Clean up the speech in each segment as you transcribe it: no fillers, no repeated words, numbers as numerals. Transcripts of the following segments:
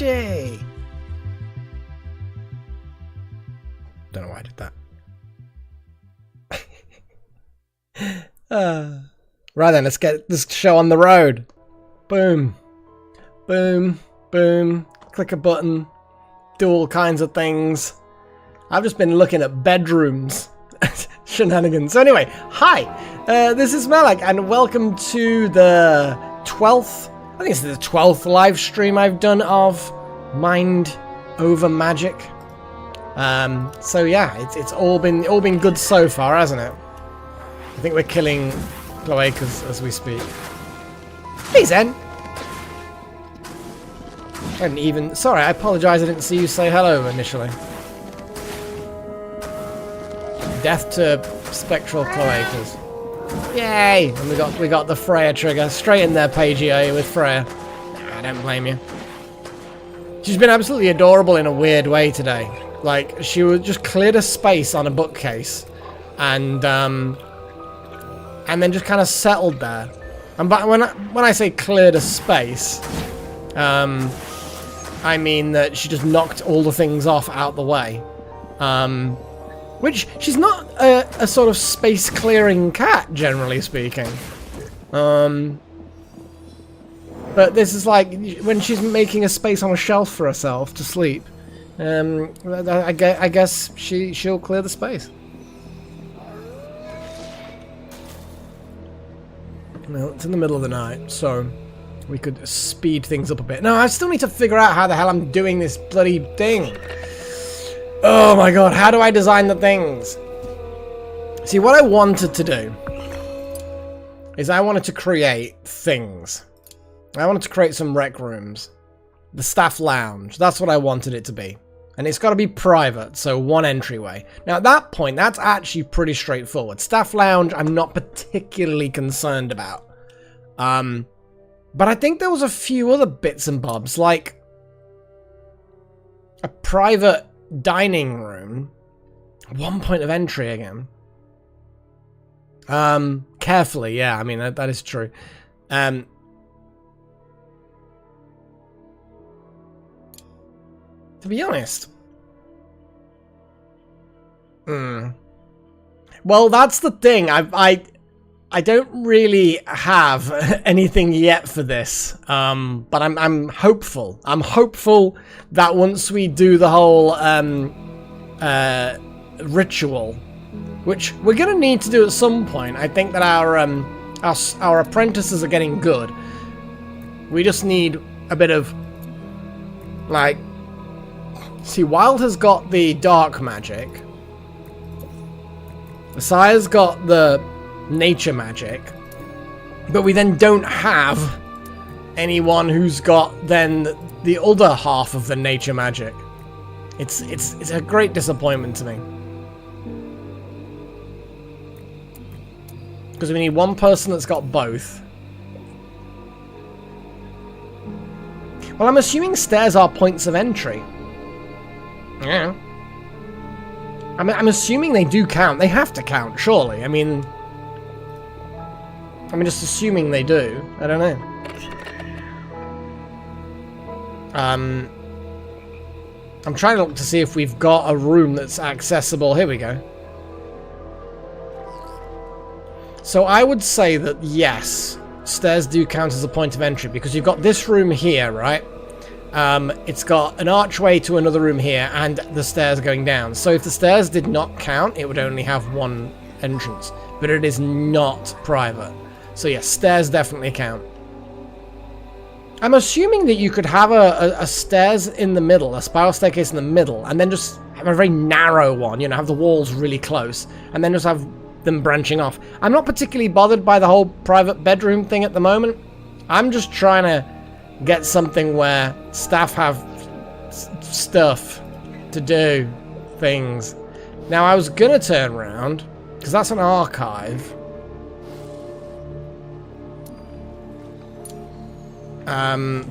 BJ! Don't know why I did that. Right then, let's get this show on the road. Boom. Boom. Boom. Click a button. Do all kinds of things. I've just been looking at bedrooms. Shenanigans. So anyway, hi. This is Malak, and welcome to the 12th, I think it's the 12th live stream I've done of Mind Over Magic. So yeah, it's all been good so far, hasn't it? I think we're killing cloacas as we speak. Hey Zen! I didn't even... Sorry, I apologise I didn't see you say hello initially. Death to spectral cloacas. Yay! And we got the Freya trigger. Straight in there, Pagey, with Freya. Nah, I don't blame you. She's been absolutely adorable in a weird way today. Like, she just cleared a space on a bookcase. And then just kind of settled there. And but when I say cleared a space, I mean that she just knocked all the things off out the way. Which, she's not a sort of space clearing cat, generally speaking. But this is like when she's making a space on a shelf for herself to sleep. I guess she'll clear the space. Well, it's in the middle of the night, so we could speed things up a bit. No, I still need to figure out how the hell I'm doing this bloody thing. Oh my god, how do I design the things? See, what I wanted to do is I wanted to create things. I wanted to create some rec rooms. The staff lounge, that's what I wanted it to be. And it's got to be private, so one entryway. Now at that point, that's actually pretty straightforward. Staff lounge, I'm not particularly concerned about. But I think there was a few other bits and bobs, like a private dining room. One point of entry again. Carefully, yeah, I mean, that is true. To be honest. Well, that's the thing. I don't really have anything yet for this. But I'm hopeful. I'm hopeful that once we do the whole ritual, which we're gonna need to do at some point. I think that our apprentices are getting good. We just need a bit of like. See, Wild has got the dark magic. Sire's got the nature magic. But we then don't have anyone who's got then the other half of the nature magic. It's a great disappointment to me. Because we need one person that's got both. Well, I'm assuming stairs are points of entry. Yeah. I'm assuming they do count. They have to count, surely. I mean, just assuming they do. I don't know. I'm trying to look to see if we've got a room that's accessible. Here we go. So I would say that yes, stairs do count as a point of entry because you've got this room here, right? It's got an archway to another room here and the stairs going down. So if the stairs did not count, it would only have one entrance. But it is not private. So yes, stairs definitely count. I'm assuming that you could have a stairs in the middle, a spiral staircase in the middle, and then just have a very narrow one, you know, have the walls really close, and then just have them branching off. I'm not particularly bothered by the whole private bedroom thing at the moment. I'm just trying to get something where staff have stuff to do, things. Now, I was gonna turn around, because that's an archive.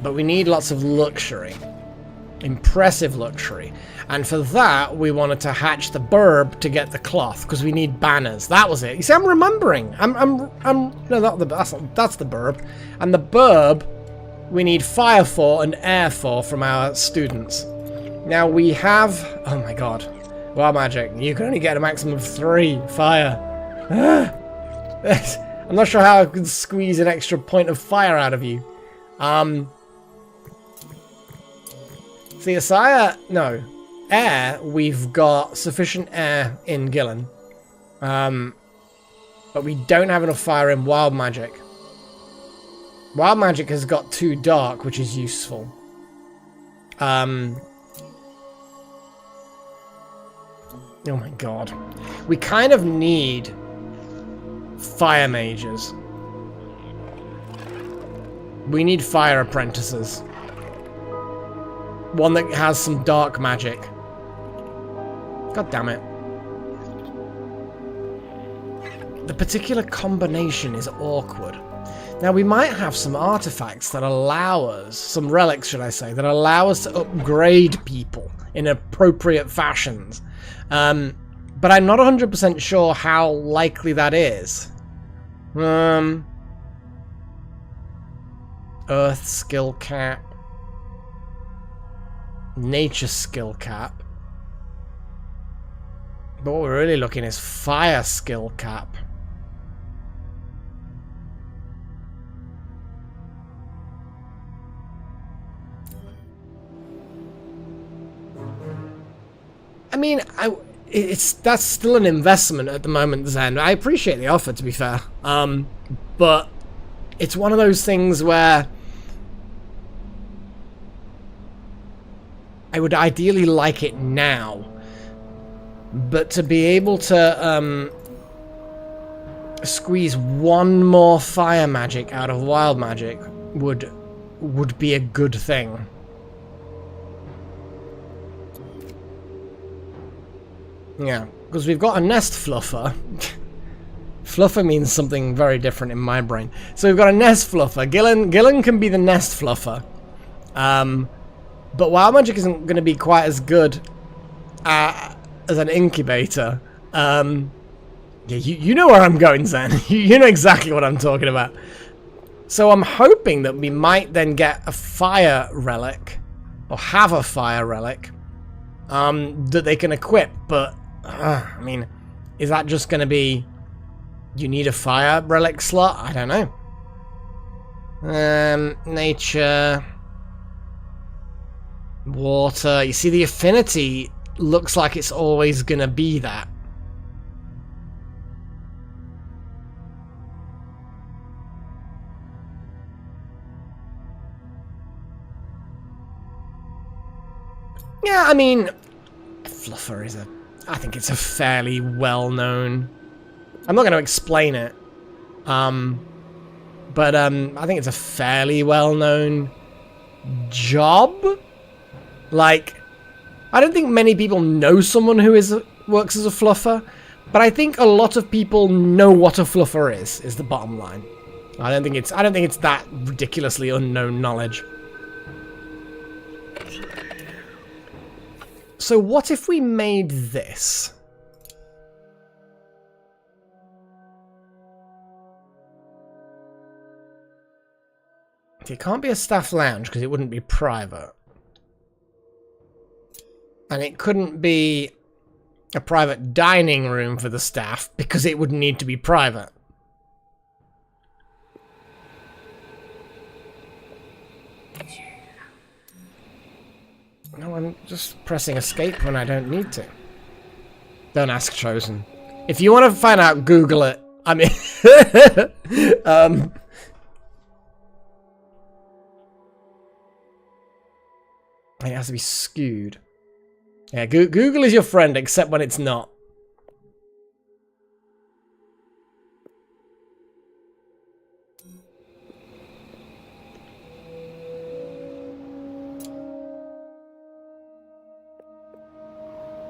But we need lots of luxury. Impressive luxury. And for that, we wanted to hatch the burb to get the cloth, because we need banners. That was it. You see, I'm remembering. No, that's the burb. And the burb, we need fire for and air for from our students. Now we have... Oh my god. Wild magic. You can only get a maximum of 3 fire. I'm not sure how I could squeeze an extra point of fire out of you. See, Asaya, no. Air, we've got sufficient air in Gillen. But we don't have enough fire in Wild Magic. Wild Magic has got 2 dark, which is useful. Oh my god. We kind of need fire mages. We need fire apprentices. One that has some dark magic. God damn it. The particular combination is awkward. Now we might have some artifacts that allow us, some relics should I say, that allow us to upgrade people in appropriate fashions. But I'm not 100% sure how likely that is. Earth skill cap. Nature skill cap. But what we're really looking is fire skill cap. I mean, that's still an investment at the moment, Zen. I appreciate the offer, to be fair. But it's one of those things where I would ideally like it now. But to be able to squeeze one more fire magic out of wild magic would be a good thing. Yeah, because we've got a nest fluffer. Fluffer means something very different in my brain. So we've got a nest fluffer. Gillen can be the nest fluffer. But wild magic isn't going to be quite as good as an incubator. Yeah, you know where I'm going, Zen. You know exactly what I'm talking about. So I'm hoping that we might then get a fire relic, or have a fire relic, that they can equip. But I mean, is that just going to be, you need a fire relic slot? I don't know. Nature, water. You see, the affinity looks like it's always going to be that. Yeah, I mean, Fluffer is I think it's a fairly well-known... I'm not going to explain it. But I think it's a fairly well-known job. Like, I don't think many people know someone who works as a fluffer, but I think a lot of people know what a fluffer is the bottom line. I don't think it's that ridiculously unknown knowledge. So what if we made this? It can't be a staff lounge because it wouldn't be private. And it couldn't be a private dining room for the staff because it would need to be private. No, I'm just pressing escape when I don't need to. Don't ask, Chosen. If you want to find out, Google it. I mean... It has to be skewed. Yeah, Google is your friend, except when it's not.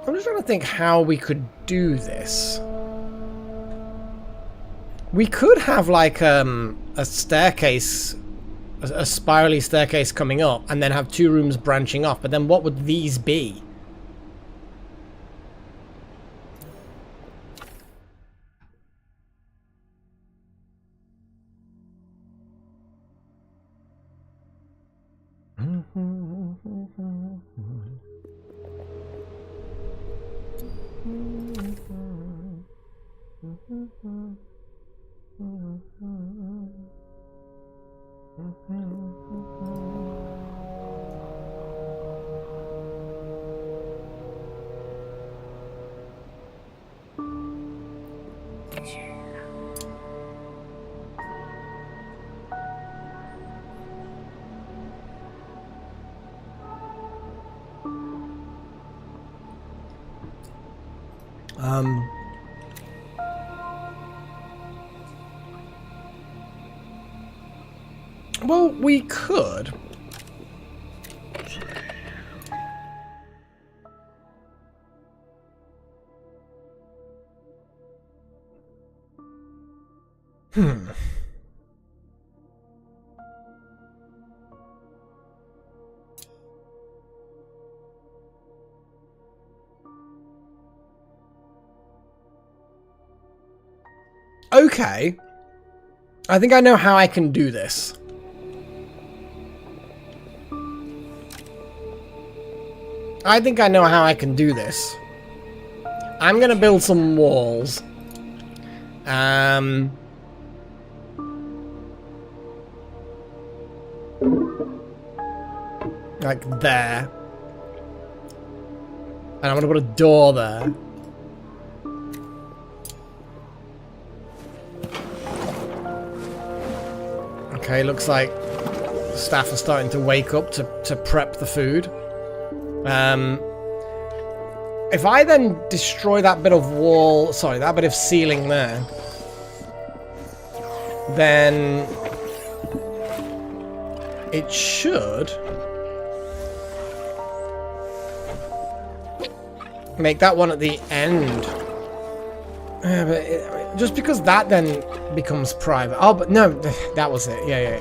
I'm just trying to think how we could do this. We could have like a staircase, a spirally staircase coming up, and then have 2 rooms branching off. But then what would these be? Well, we could. Okay. I think I know how I can do this. I think I know how I can do this. I'm gonna build some walls. Like there. And I'm gonna put a door there. Okay, looks like the staff are starting to wake up to prep the food. If I then destroy that bit of wall, sorry, that bit of ceiling there, then it should make that one at the end. But just because that then becomes private. Oh, but no, that was it. Yeah.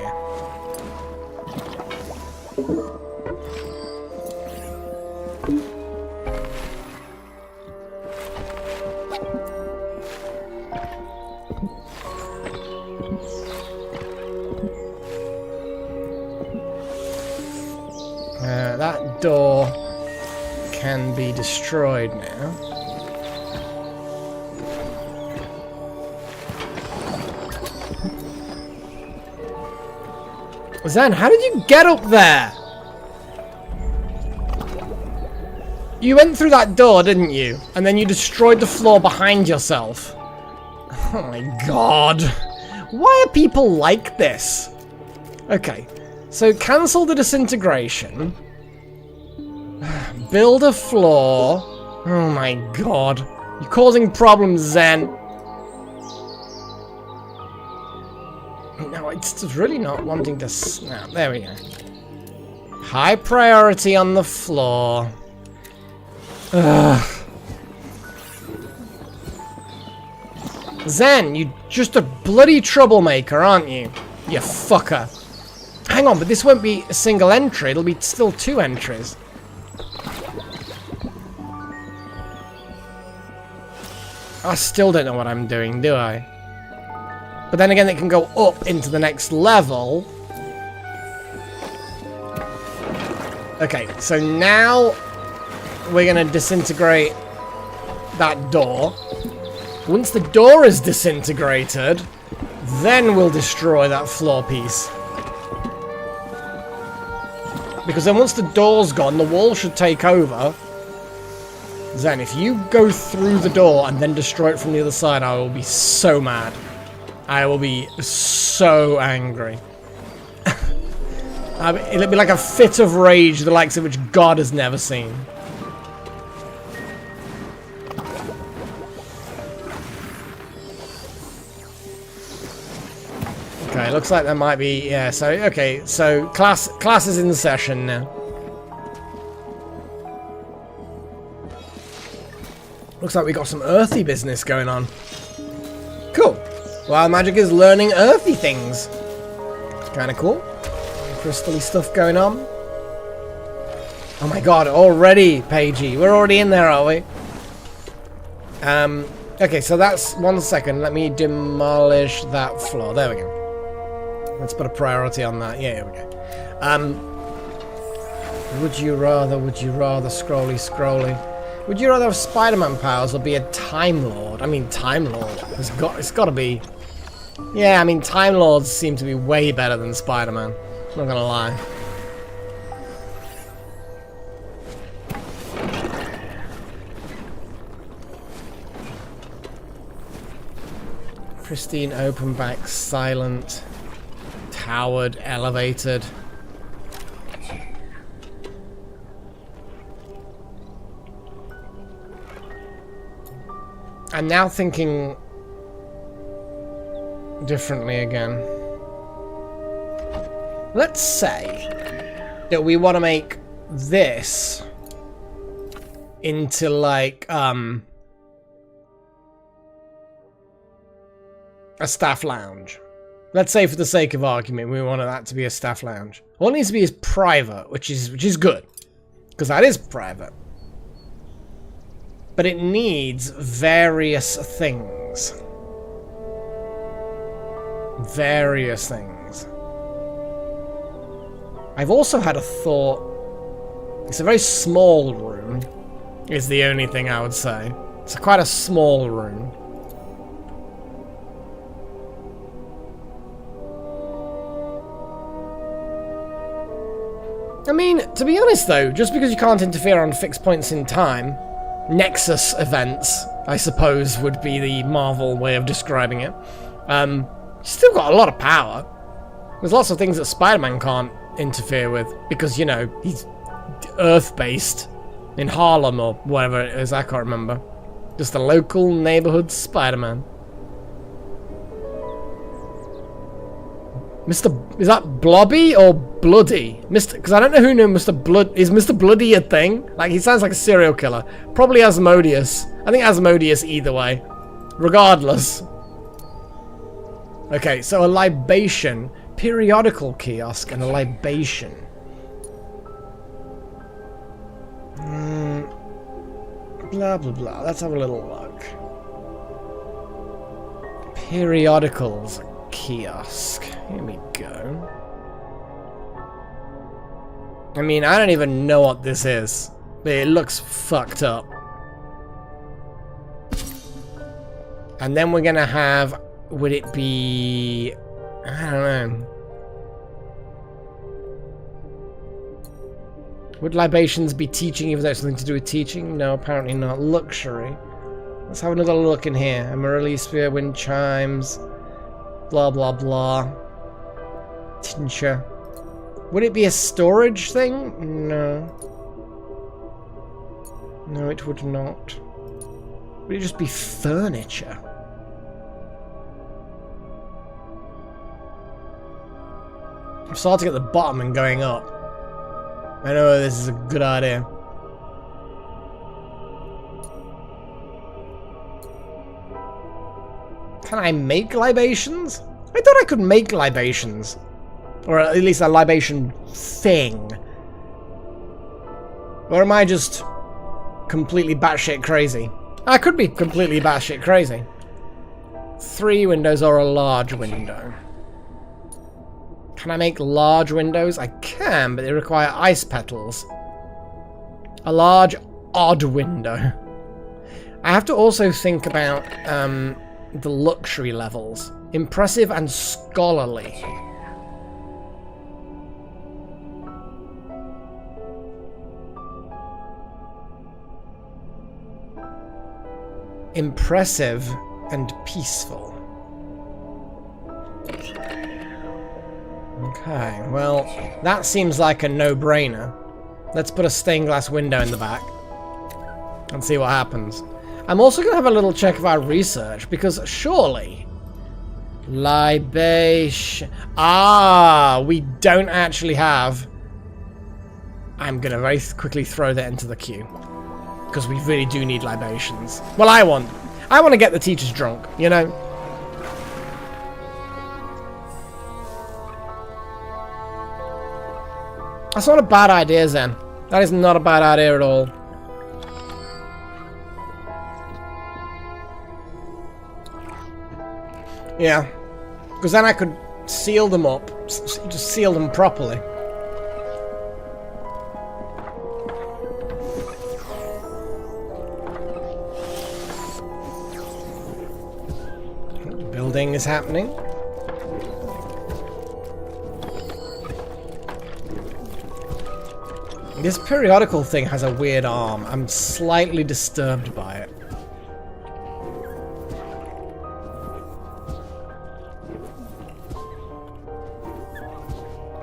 That door can be destroyed now. Zen, how did you get up there? You went through that door, didn't you? And then you destroyed the floor behind yourself. Oh my god. Why are people like this? Okay, so cancel the disintegration. Build a floor. Oh my god. You're causing problems, Zen. No, it's really not wanting to snap. There we go. High priority on the floor. Ugh. Zen, you're just a bloody troublemaker, aren't you? You fucker. Hang on, but this won't be a single entry. It'll be still 2 entries. I still don't know what I'm doing, do I? But then again, it can go up into the next level. Okay, so now we're going to disintegrate that door. Once the door is disintegrated, then we'll destroy that floor piece. Because then once the door's gone, the wall should take over. Zen, if you go through the door and then destroy it from the other side, I will be so mad. I will be so angry. It'll be like a fit of rage, the likes of which God has never seen. Okay, looks like there might be, yeah, so, okay, so class is in session now. Looks like we got some earthy business going on. Cool. Wild Magic is learning earthy things. Kind of cool. Crystally stuff going on. Oh my god, already, Paigey. We're already in there, are we? Okay, so that's 1 second. Let me demolish that floor. There we go. Let's put a priority on that. Yeah, here we go. Would you rather, scrolly. Would you rather have Spider-Man powers or be a Time Lord? I mean, Time Lord. It's got to be Yeah, I mean, Time Lords seem to be way better than Spider-Man. Not gonna lie. Pristine, open back, silent, towered, elevated. I'm now thinking differently again. Let's say that we want to make this into like a staff lounge. Let's say for the sake of argument we want that to be a staff lounge. All it needs to be is private, which is good, because that is private. But it needs various things. Various things. I've also had a thought. It's a very small room, is the only thing I would say. It's quite a small room. I mean, to be honest though, just because you can't interfere on fixed points in time, Nexus events, I suppose, would be the Marvel way of describing it. Still got a lot of power. There's lots of things that Spider-Man can't interfere with because, you know, he's Earth-based in Harlem or whatever it is, I can't remember. Just a local neighborhood Spider-Man. Is that Blobby or Bloody? Because I don't know who knew Mr. Blood. Is Mr. Bloody a thing? Like, he sounds like a serial killer. Probably Asmodeus. I think Asmodeus either way. Regardless. Okay, so a libation. Periodical kiosk and a libation. Blah, blah, blah. Let's have a little look. Periodicals kiosk. Here we go. I mean, I don't even know what this is, but it looks fucked up. And then we're gonna have, would it be, I don't know. Would libations be teaching even though it's something to do with teaching? No, apparently not. Luxury. Let's have another look in here. Amaryllis sphere, wind chimes, blah blah blah. Tincture. Would it be a storage thing? No. No, it would not. Would it just be furniture? I'm starting at the bottom and going up. I know this is a good idea. Can I make libations? I thought I could make libations. Or at least a libation thing. Or am I just completely batshit crazy? I could be completely batshit crazy. 3 windows or a large window. Can I make large windows? I can, but they require ice petals. A large, odd window. I have to also think about the luxury levels. Impressive and scholarly. Impressive and peaceful. Okay, well, that seems like a no-brainer. Let's put a stained glass window in the back and see what happens. I'm also going to have a little check of our research, because surely... Libation... Ah, we don't actually have... I'm going to very quickly throw that into the queue. Because we really do need libations. Well, I want to get the teachers drunk, you know? That's not a bad idea, Zen. That is not a bad idea at all. Yeah. Because then I could seal them up. Just seal them properly. Building is happening. This periodical thing has a weird arm. I'm slightly disturbed by it.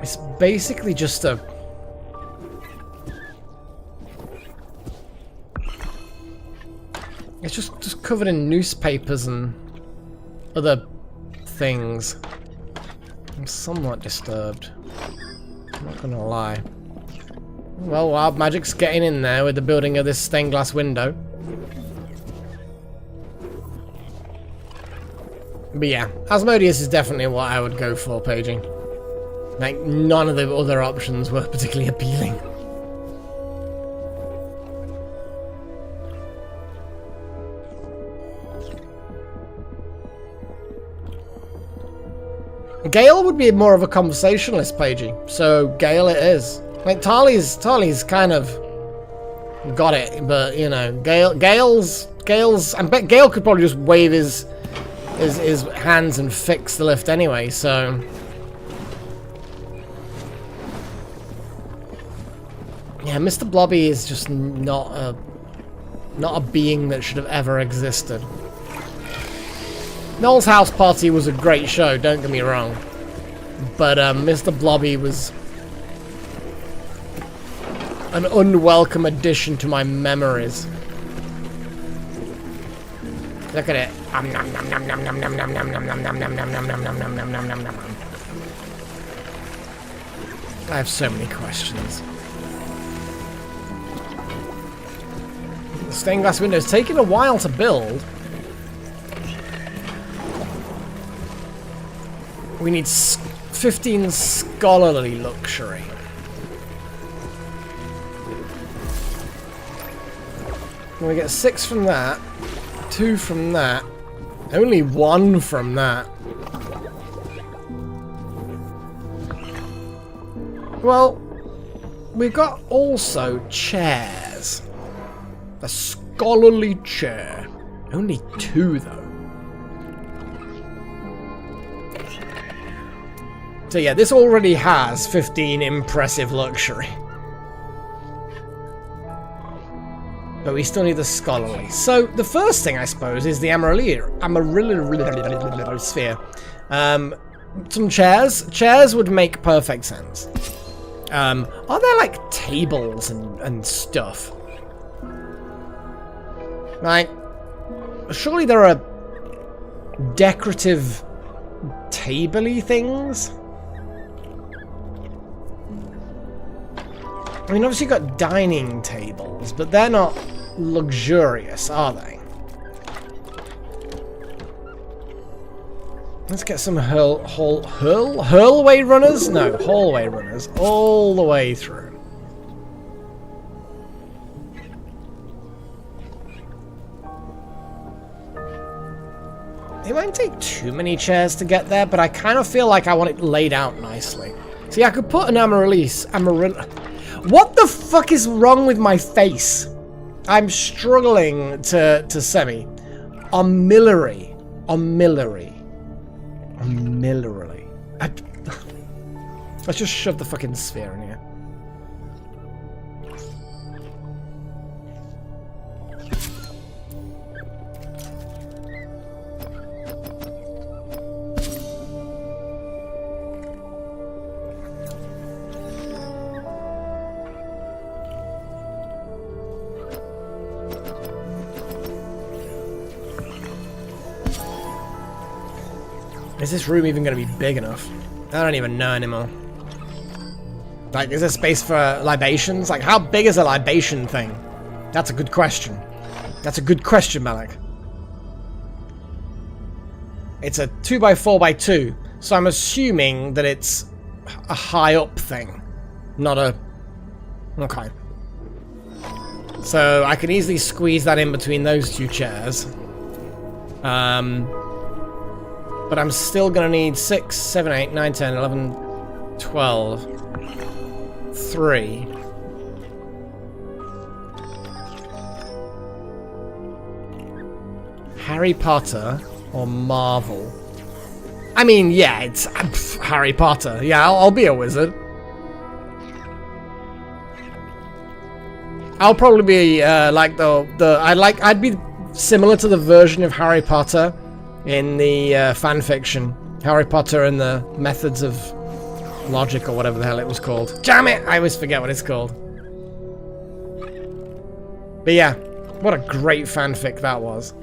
It's basically just a... It's just covered in newspapers and other things. I'm somewhat disturbed. I'm not gonna lie. Well, wild magic's getting in there with the building of this stained glass window. But yeah, Asmodeus is definitely what I would go for, Paging. Like, none of the other options were particularly appealing. Gale would be more of a conversationalist, Pagey. So Gale it is. Like Tali's kind of got it, but you know, Gale's. I bet Gale could probably just wave his hands and fix the lift anyway. So yeah, Mr. Blobby is just not a being that should have ever existed. Noel's House Party was a great show, don't get me wrong. But Mr. Blobby was an unwelcome addition to my memories. Look at it. I have so many questions. The stained glass window is taking a while to build. We need 15 scholarly luxury. We get 6 from that, 2 from that, only 1 from that. Well, we've got also chairs. A scholarly chair. Only 2 though. So yeah, this already has 15 impressive luxury. But we still need the scholarly. So the first thing, I suppose, is the Amaryllis sphere. Some chairs. Chairs would make perfect sense. Are there like tables and stuff? Like, surely there are decorative table-y things? I mean, obviously you've got dining tables, but they're not luxurious, are they? Let's get some hurlway runners? No, hallway runners. All the way through. It won't take too many chairs to get there, but I kind of feel like I want it laid out nicely. See, I could put an Amaryllis. What the fuck is wrong with my face? I'm struggling to semi. Amillary. Let's just shove the fucking sphere in here. Is this room even going to be big enough? I don't even know anymore. Like, is there space for libations? Like, how big is a libation thing? That's a good question. That's a good question, Malik. It's a 2x4x2, so I'm assuming that it's a high up thing, not a... Okay. So I can easily squeeze that in between those 2 chairs. But I'm still gonna need 6, 7, 8, 9, 10, 11, 12, 3. Harry Potter or Marvel? I mean, yeah, it's Harry Potter. Yeah, I'll be a wizard. I'll probably be I'd be similar to the version of Harry Potter in the fan fiction. Harry Potter and the Methods of Logic, or whatever the hell it was called. Damn it! I always forget what it's called. But yeah, what a great fanfic that was.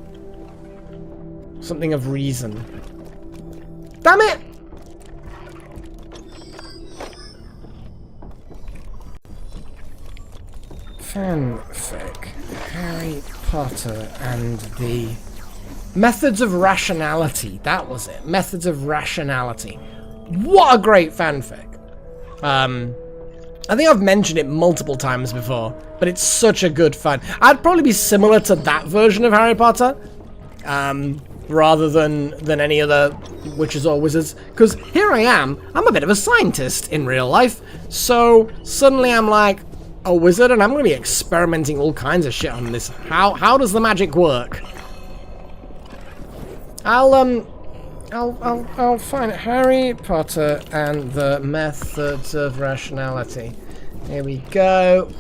Something of reason. Damn it! Fanfic. Harry Potter and the Methods of Rationality. That was it. Methods of Rationality. What a great fanfic. I think I've mentioned it multiple times before, but it's such a good fan. I'd probably be similar to that version of Harry Potter, rather than any other witches or wizards, because here I am, I'm a bit of a scientist in real life, so suddenly I'm like a wizard and I'm going to be experimenting all kinds of shit on this. How does the magic work? I'll find Harry Potter and the Methods of Rationality. Here we go.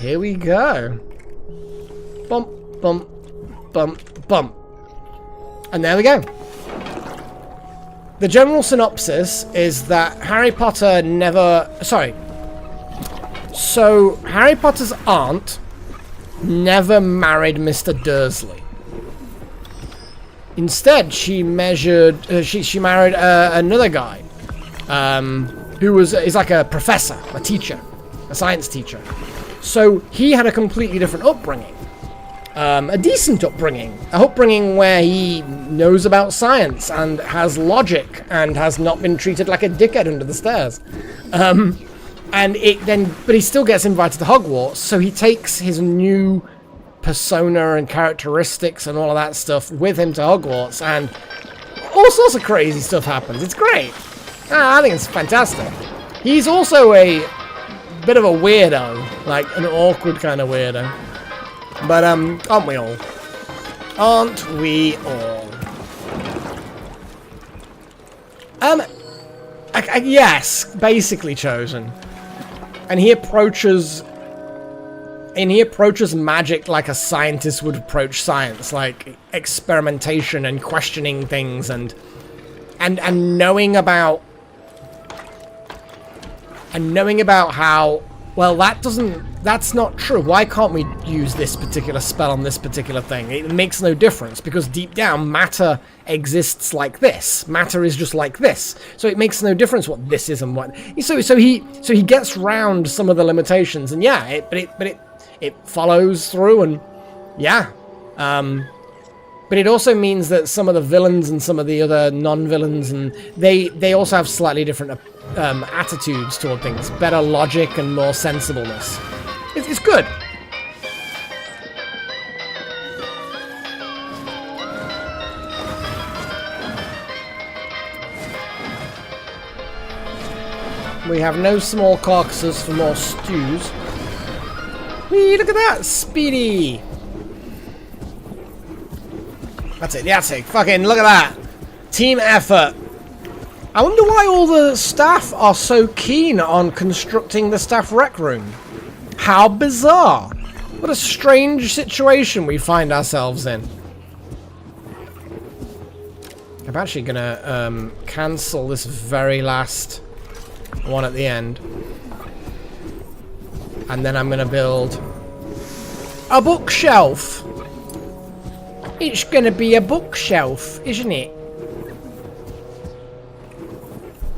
Here we go. Bump, bump, bump, bump. And there we go. The general synopsis is that Harry Potter So, Harry Potter's aunt never married Mr. Dursley. Instead, she married another guy, who is like a professor, a teacher, a science teacher. So he had a completely different upbringing, a decent upbringing, where he knows about science and has logic and has not been treated like a dickhead under the stairs. But he still gets invited to Hogwarts, so he takes his new persona and characteristics and all of that stuff with him to Hogwarts, and all sorts of crazy stuff happens. It's great. I think it's fantastic. He's also a bit of a weirdo, like an awkward kind of weirdo. But aren't we all? Aren't we all? Yes, basically chosen. And he approaches magic like a scientist would approach science, like experimentation and questioning things and knowing about how, well, that's not true. Why can't we use this particular spell on this particular thing? It makes no difference because deep down matter exists like this. Matter is just like this. So it makes no difference what this is and what. So he gets round some of the limitations, and yeah, it follows through, and yeah. But it also means that some of the villains and some of the other non-villains, and they also have slightly different attitudes toward things. Better logic and more sensibleness. It's good. We have no small carcasses for more stews. Whee, look at that! Speedy! That's it. Fucking look at that! Team effort! I wonder why all the staff are so keen on constructing the staff rec room. How bizarre! What a strange situation we find ourselves in. I'm actually gonna cancel this very last one at the end. And then I'm gonna build a bookshelf. It's gonna be a bookshelf, isn't it?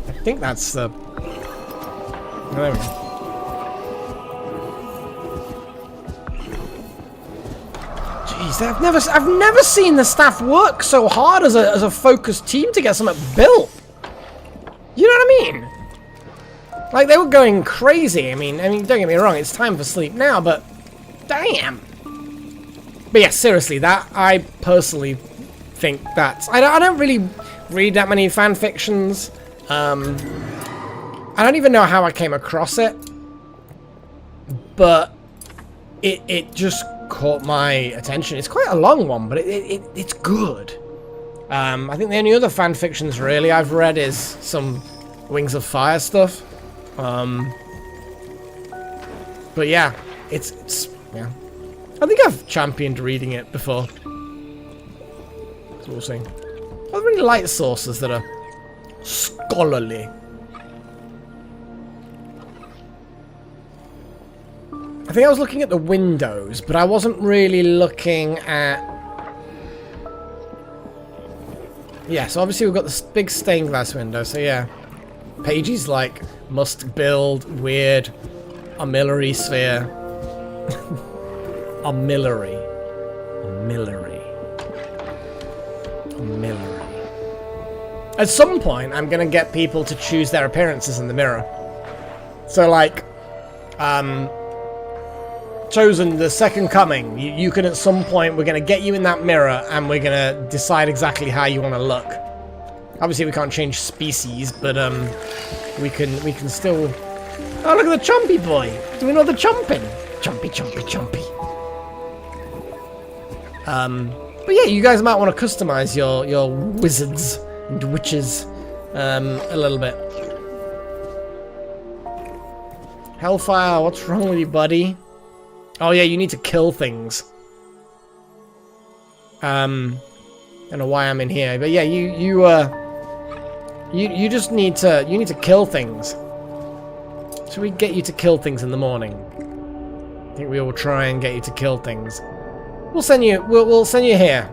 I think that's the... There we go. Jeez, I've never seen the staff work so hard as a focused team to get something built. You know what I mean? Like, they were going crazy. I mean, don't get me wrong, it's time for sleep now, but damn. But yeah, seriously, that I personally think that's... I don't really read that many fan fictions. I don't even know how I came across it, but it just caught my attention. It's quite a long one, but it's good. I think the only other fan fictions really I've read is some Wings of Fire stuff. But yeah, it's yeah. I think I've championed reading it before. So we'll see. I really like sources that are scholarly. I think I was looking at the windows, but I wasn't really looking at... Yeah, so obviously we've got this big stained glass window, so yeah. Pages like, must build, weird, armillary sphere. Armillary. Armillary. Armillary. At some point, I'm gonna get people to choose their appearances in the mirror. So like, chosen the second coming. You can at some point, we're gonna get you in that mirror and we're gonna decide exactly how you want to look. Obviously we can't change species, but we can still... Oh, look at the Chompy boy doing all the chomping. Chompy, chompy, chompy. But yeah, you guys might want to customize your wizards and witches a little bit. Hellfire, what's wrong with you, buddy? Oh yeah, you need to kill things. Don't know why I'm in here, but yeah, you just need to kill things. Should we get you to kill things in the morning? I think we will try and get you to kill things. We'll send you here.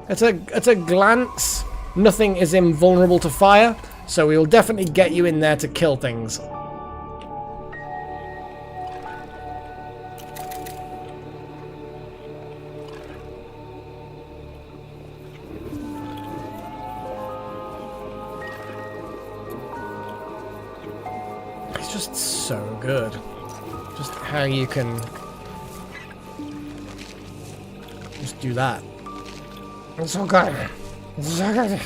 At a glance, nothing is invulnerable to fire, so we will definitely get you in there to kill things. It's just so good. Just how you can just do that. It's so good. It's so good.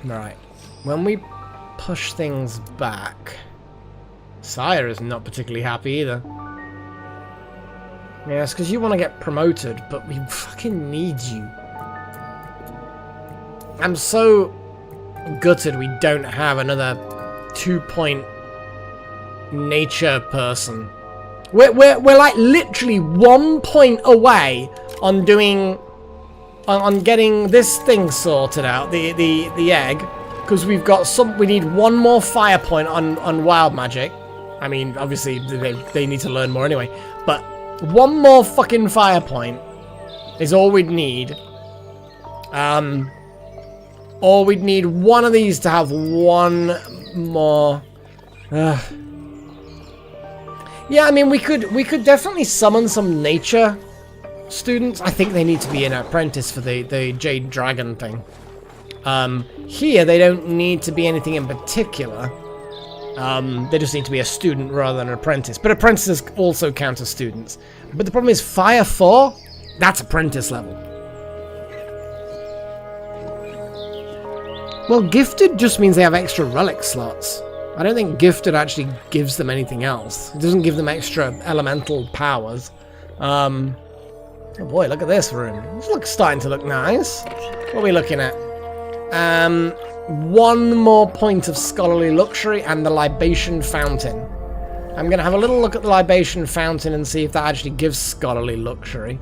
Right. When we push things back, Sire is not particularly happy either. Yeah, it's because you want to get promoted, but we fucking need you. I'm so gutted we don't have another 2-point nature person. We're like literally 1 point away on doing on getting this thing sorted out, the egg, because we need one more fire point on wild magic. I mean, obviously they need to learn more anyway, but one more fucking fire point is all we'd need. Or we'd need one of these to have one more. Yeah, I mean, we could definitely summon some nature students. I think they need to be an apprentice for the Jade Dragon thing. Here, they don't need to be anything in particular. They just need to be a student rather than an apprentice. But apprentices also count as students. But the problem is Fire 4, that's apprentice level. Well, Gifted just means they have extra relic slots. I don't think Gifted actually gives them anything else. It doesn't give them extra elemental powers. Oh boy, look at this room. It's starting to look nice. What are we looking at? One more point of scholarly luxury and the libation fountain. I'm going to have a little look at the libation fountain and see if that actually gives scholarly luxury.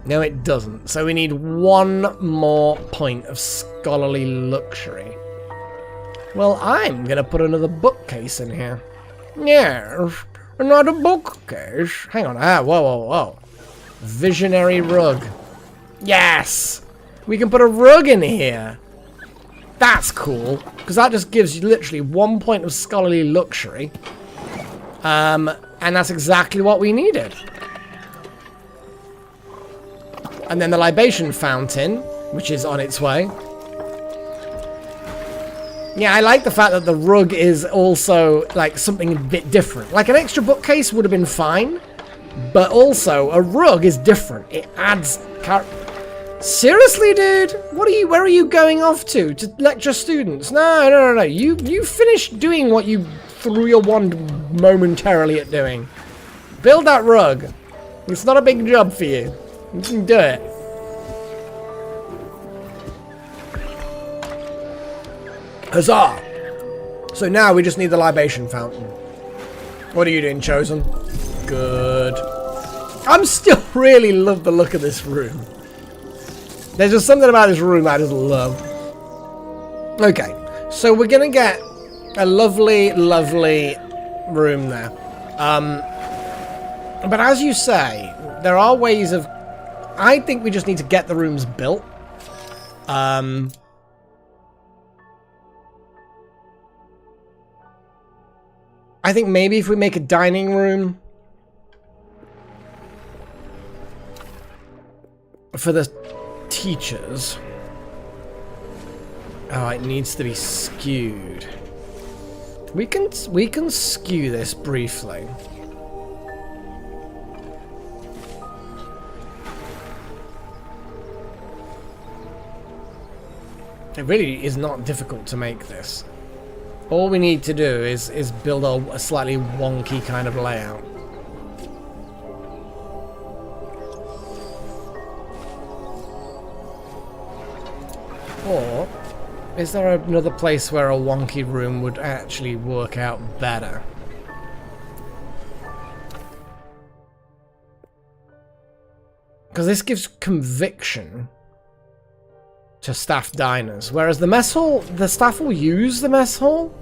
No, it doesn't. So we need one more point of scholarly luxury. Well, I'm going to put another bookcase in here. Yes, another bookcase. Hang on. Whoa. Visionary rug. Yes! We can put a rug in here. That's cool, because that just gives you literally 1 point of scholarly luxury. And that's exactly what we needed. And then the libation fountain, which is on its way. Yeah, I like the fact that the rug is also like something a bit different. Like an extra bookcase would have been fine, but also a rug is different. It adds Seriously, dude? Where are you going off to lecture students? No. You finished doing what you threw your wand momentarily at doing. Build that rug. It's not a big job for you. You can do it. Huzzah! So now we just need the libation fountain. What are you doing, Chosen? Good. I'm still really love the look of this room. There's just something about this room I just love. Okay, so we're gonna get a lovely, lovely room there. But as you say, there are ways of... I think we just need to get the rooms built. I think maybe if we make a dining room for the teachers. Oh, it needs to be skewed. We can skew this briefly. It really is not difficult to make this. All we need to do is build a slightly wonky kind of layout. Or is there another place where a wonky room would actually work out better? Because this gives conviction to staff diners, whereas the mess hall, the staff will use the mess hall,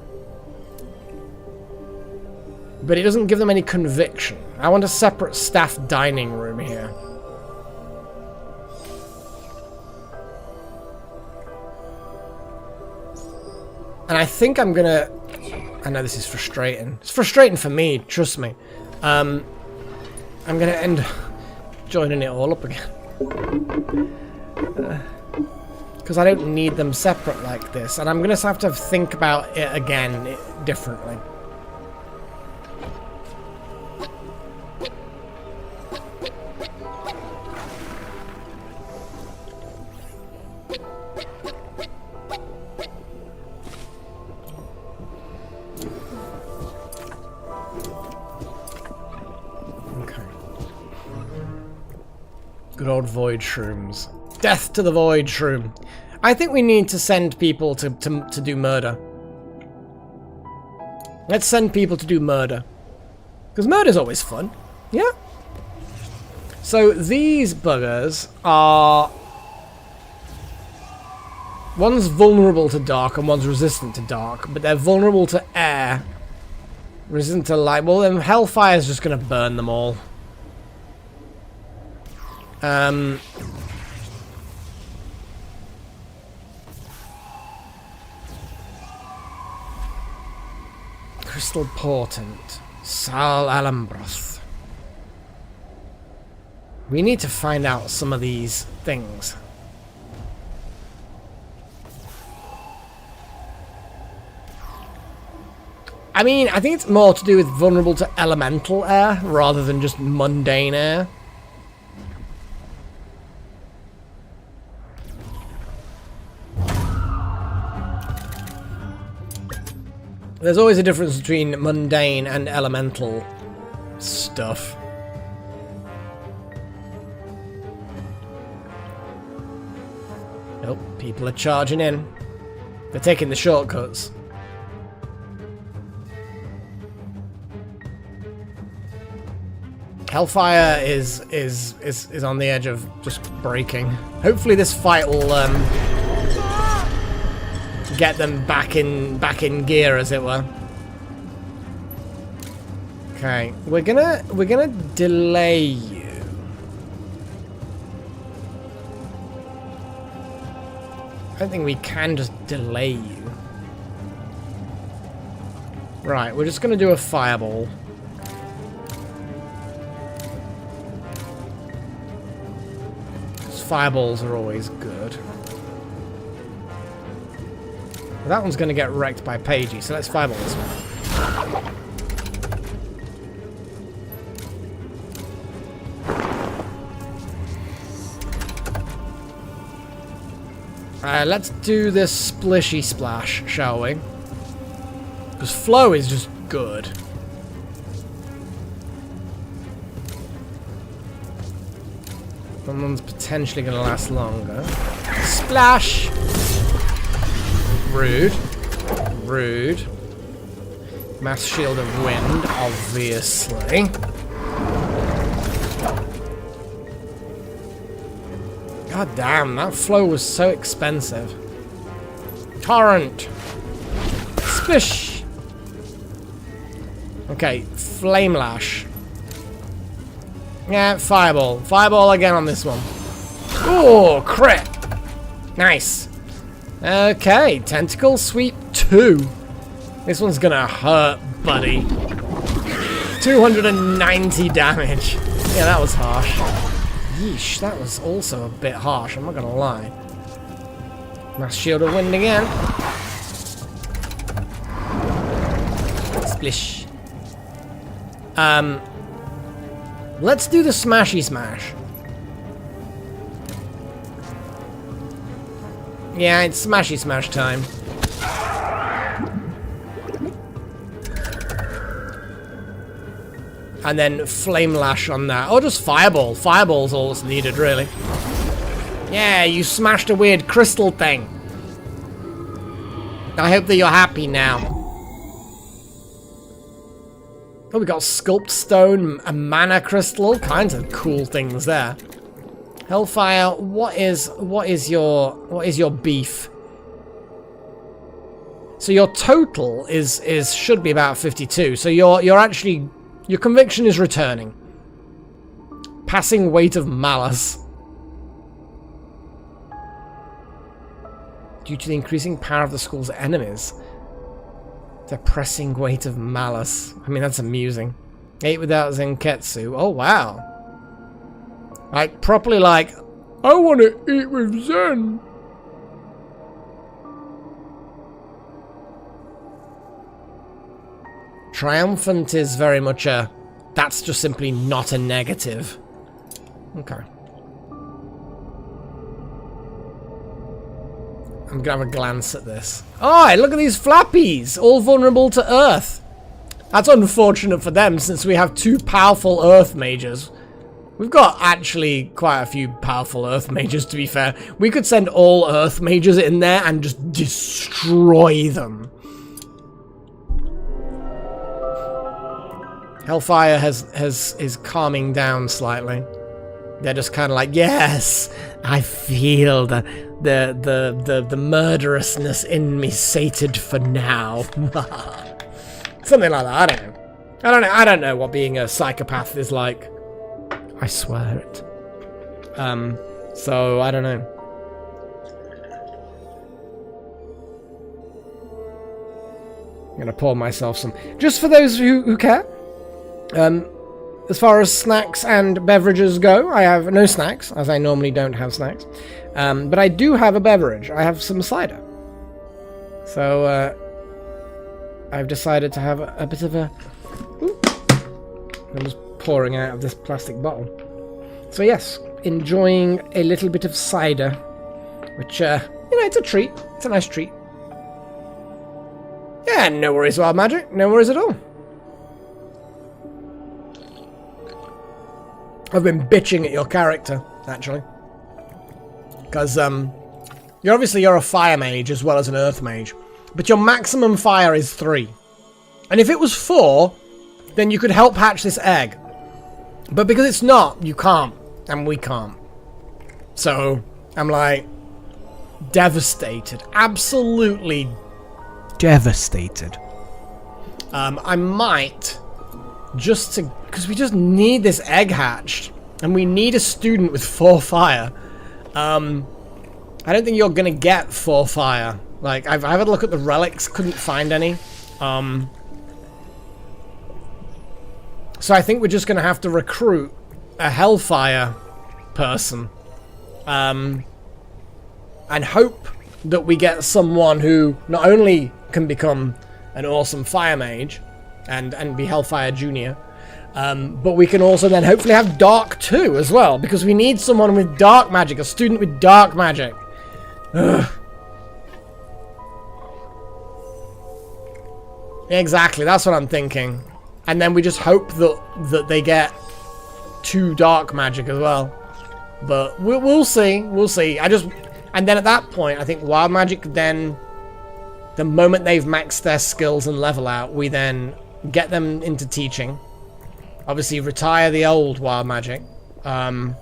but it doesn't give them any conviction. I want a separate staff dining room here. And I think I'm gonna... I know this is frustrating. It's frustrating for me, trust me. I'm gonna end joining it all up again. Because I don't need them separate like this. And I'm gonna have to think about it again differently. Good old void shrooms. Death to the void shroom. I think we need to send people to do murder. Let's send people to do murder. Because murder's always fun. Yeah? So these buggers are... One's vulnerable to dark and one's resistant to dark. But they're vulnerable to air. Resistant to light. Well, then Hellfire's just going to burn them all. Crystal Portent. Sal Alambroth. We need to find out some of these things. I mean, I think it's more to do with vulnerable to elemental air rather than just mundane air. There's always a difference between mundane and elemental stuff. Nope, people are charging in. They're taking the shortcuts. Hellfire is on the edge of just breaking. Hopefully this fight will get them back in gear, as it were. Okay, we're gonna delay you. I don't think we can just delay you. Right, we're just gonna do a fireball. Fireballs are always good. That one's going to get wrecked by Pagey, so let's fireball this one. Let's do this splishy splash, shall we? Because flow is just good. Someone's potentially going to last longer. Splash! Rude. rude. Mass Shield of Wind, obviously. God damn, that flow was so expensive. Torrent. Splish. Okay, Flame Lash. Yeah, Fireball. Fireball again on this one. Ooh, crit. Nice. Okay, Tentacle Sweep 2. This one's gonna hurt, buddy. 290 damage. Yeah, that was harsh. Yeesh, that was also a bit harsh, I'm not gonna lie. Mass Shield of Wind again. Splish. Let's do the Smashy Smash. Yeah, it's Smashy Smash time. And then Flame Lash on that. Or just Fireball. Fireball's all that's needed, really. Yeah, you smashed a weird crystal thing. I hope that you're happy now. Oh, we got Sculpt Stone, a Mana Crystal, all kinds of cool things there. Hellfire, what is your beef? So your total should be about 52. So you're actually, your conviction is returning. Passing Weight of Malice. Due to the increasing power of the school's enemies. Depressing Weight of Malice. I mean, that's amusing. 8 without Zenketsu. Oh, wow. Like, properly like, I want to eat with Zen. Triumphant is very much a... That's just simply not a negative. Okay. I'm gonna have a glance at this. Oh, look at these flappies! All vulnerable to Earth. That's unfortunate for them, since we have 2 powerful Earth mages. We've got actually quite a few powerful Earth mages, to be fair. We could send all Earth mages in there and just destroy them. Hellfire is calming down slightly. They're just kind of like, yes, I feel the murderousness in me sated for now. Something like that. I don't know what being a psychopath is like. I swear it. So I don't know. I'm gonna pour myself some, just for those who care. As far as snacks and beverages go, I have no snacks, as I normally don't have snacks. But I do have a beverage. I have some cider. So, I've decided to have a bit of a... Ooh, I'm just pouring out of this plastic bottle. So yes, enjoying a little bit of cider. Which, you know, it's a treat. It's a nice treat. Yeah, no worries, Wild Magic. No worries at all. I've been bitching at your character, actually. Because, you're a fire mage as well as an earth mage. But your maximum fire is 3. And if it was 4, then you could help hatch this egg. But because it's not, you can't. And we can't. So, I'm like, devastated. Absolutely devastated. I might, just to... Because we just need this egg hatched. And we need a student with 4 fire. I don't think you're going to get 4 fire. Like, I've had a look at the relics. Couldn't find any. So I think we're just going to have to recruit a Hellfire person. And hope that we get someone who not only can become an awesome fire mage and be Hellfire Junior, but we can also then hopefully have Dark too as well, because we need someone with dark magic, a student with dark magic. Ugh. Exactly, that's what I'm thinking. And then we just hope that they get 2 dark magic as well. But we'll see, we'll see. And then at that point, I think Wild Magic then The moment they've maxed their skills and level out, we then get them into teaching. Obviously, retire the old wild magic. And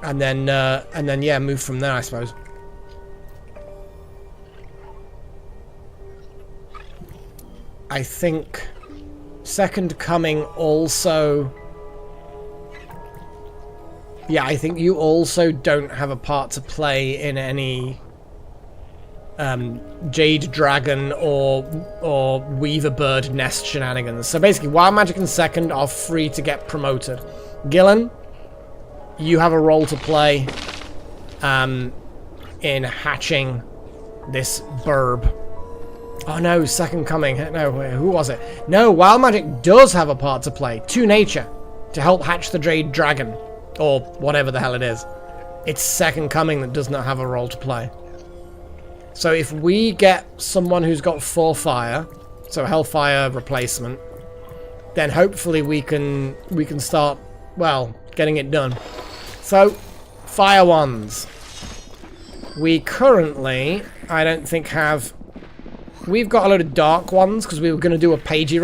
then, yeah, move from there, I suppose. I think Second Coming also... Yeah, I think you also don't have a part to play in any Jade Dragon or Weaver Bird nest shenanigans. So basically, Wild Magic and Second are free to get promoted. Gillen, you have a role to play in hatching this burb. Oh no, Second Coming. No, who was it? No, Wild Magic does have a part to play. To Nature. To help hatch the Jade Dragon. Or whatever the hell it is. It's Second Coming that does not have a role to play. So if we get someone who's got 4 fire, so Hellfire replacement, then hopefully we can start, well, getting it done. So, Fire Wands. We currently, I don't think have... We've got a load of Dark Ones, because we were going to do a Pagey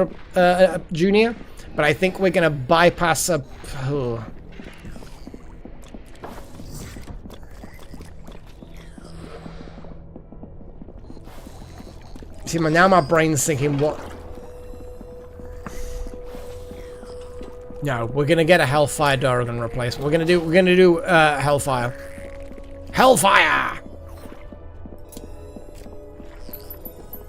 Junior, but I think we're going to bypass a... Oh. See, now my brain's thinking, what... No, we're gonna get a Hellfire Duragon replacement. We're gonna do Hellfire. Hellfire!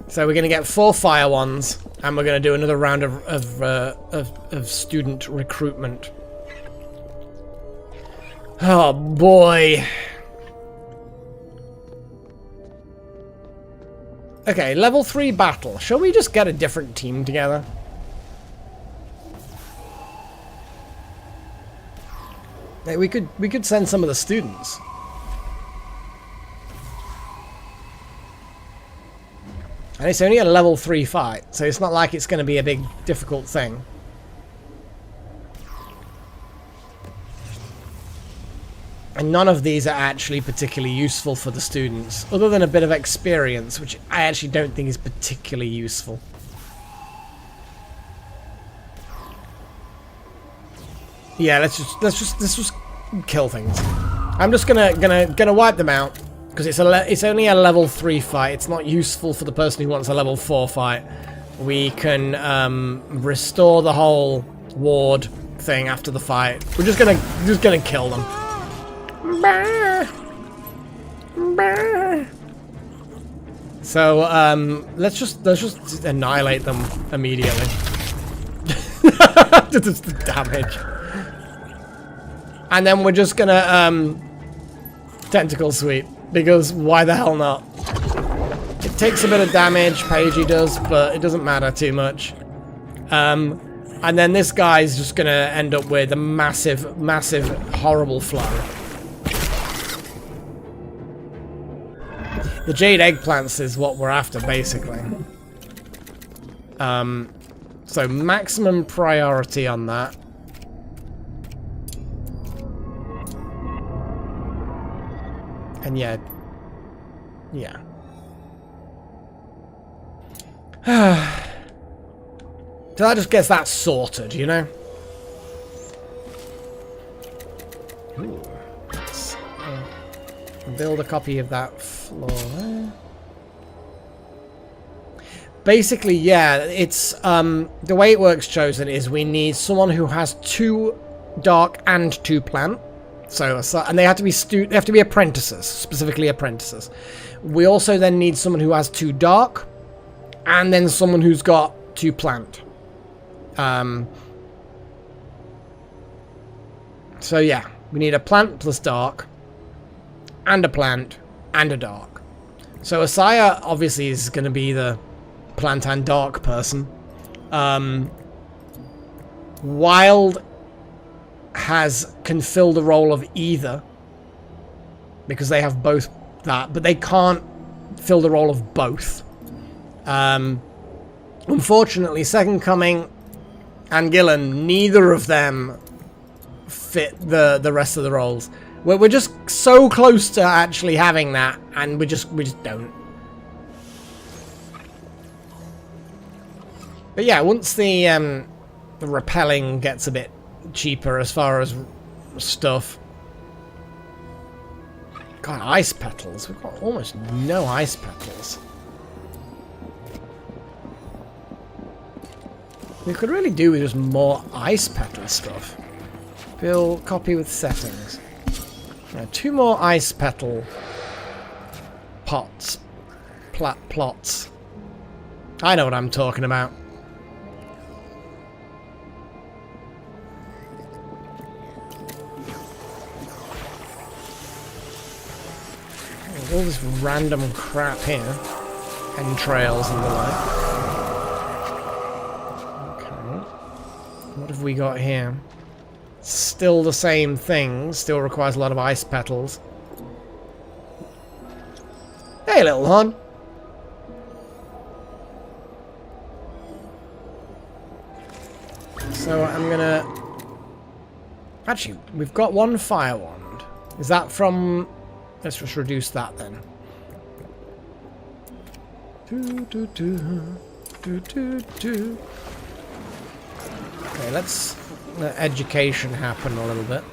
So we're gonna get 4 Fire Ones, and we're gonna do another round of student recruitment. Oh boy. Okay, level 3 battle. Shall we just get a different team together? Like, we could send some of the students. And it's only a level 3 fight, so it's not like it's going to be a big difficult thing. And none of these are actually particularly useful for the students, other than a bit of experience, which I actually don't think is particularly useful. Yeah, let's just kill things. I'm just gonna wipe them out because it's only a level 3 fight. It's not useful for the person who wants a level 4 fight. We can restore the whole ward thing after the fight. We're just gonna kill them. So let's just annihilate them immediately. Just the damage. And then we're just gonna tentacle sweep, because why the hell not? It takes a bit of damage, Pagey does, but it doesn't matter too much. And then this guy's just gonna end up with a massive, horrible flow. The Jade Eggplants is what we're after, basically. So maximum priority on that. And yeah. So that just gets that sorted, you know? Ooh. Let's build a copy of that floor there. Basically, yeah, it's the way it works, Chosen, is we need someone who has 2 dark and 2 plant. So and they have to be apprentices, specifically apprentices. We also then need someone who has 2 dark, and then someone who's got 2 plant. So yeah, we need a plant plus dark, and a plant, and a dark. So Asaya obviously is going to be the plant and dark person. Wild can fill the role of either, because they have both that, but they can't fill the role of both. Unfortunately, Second Coming and Gillen, neither of them fit the rest of the roles. We're just so close to actually having that, and we just don't. But yeah, once the repelling gets a bit cheaper as far as stuff. God, ice petals. We've got almost no ice petals. We could really do with just more ice petal stuff. Fill copy with settings. Now, 2 more ice petal pots. Plots. I know what I'm talking about. There's all this random crap here. Entrails and the like. Okay. What have we got here? Still the same thing. Still requires a lot of ice petals. Hey, little hon. So I'm gonna... Actually, we've got 1 fire wand. Is that from... Let's just reduce that then. Okay, let's let education happen a little bit.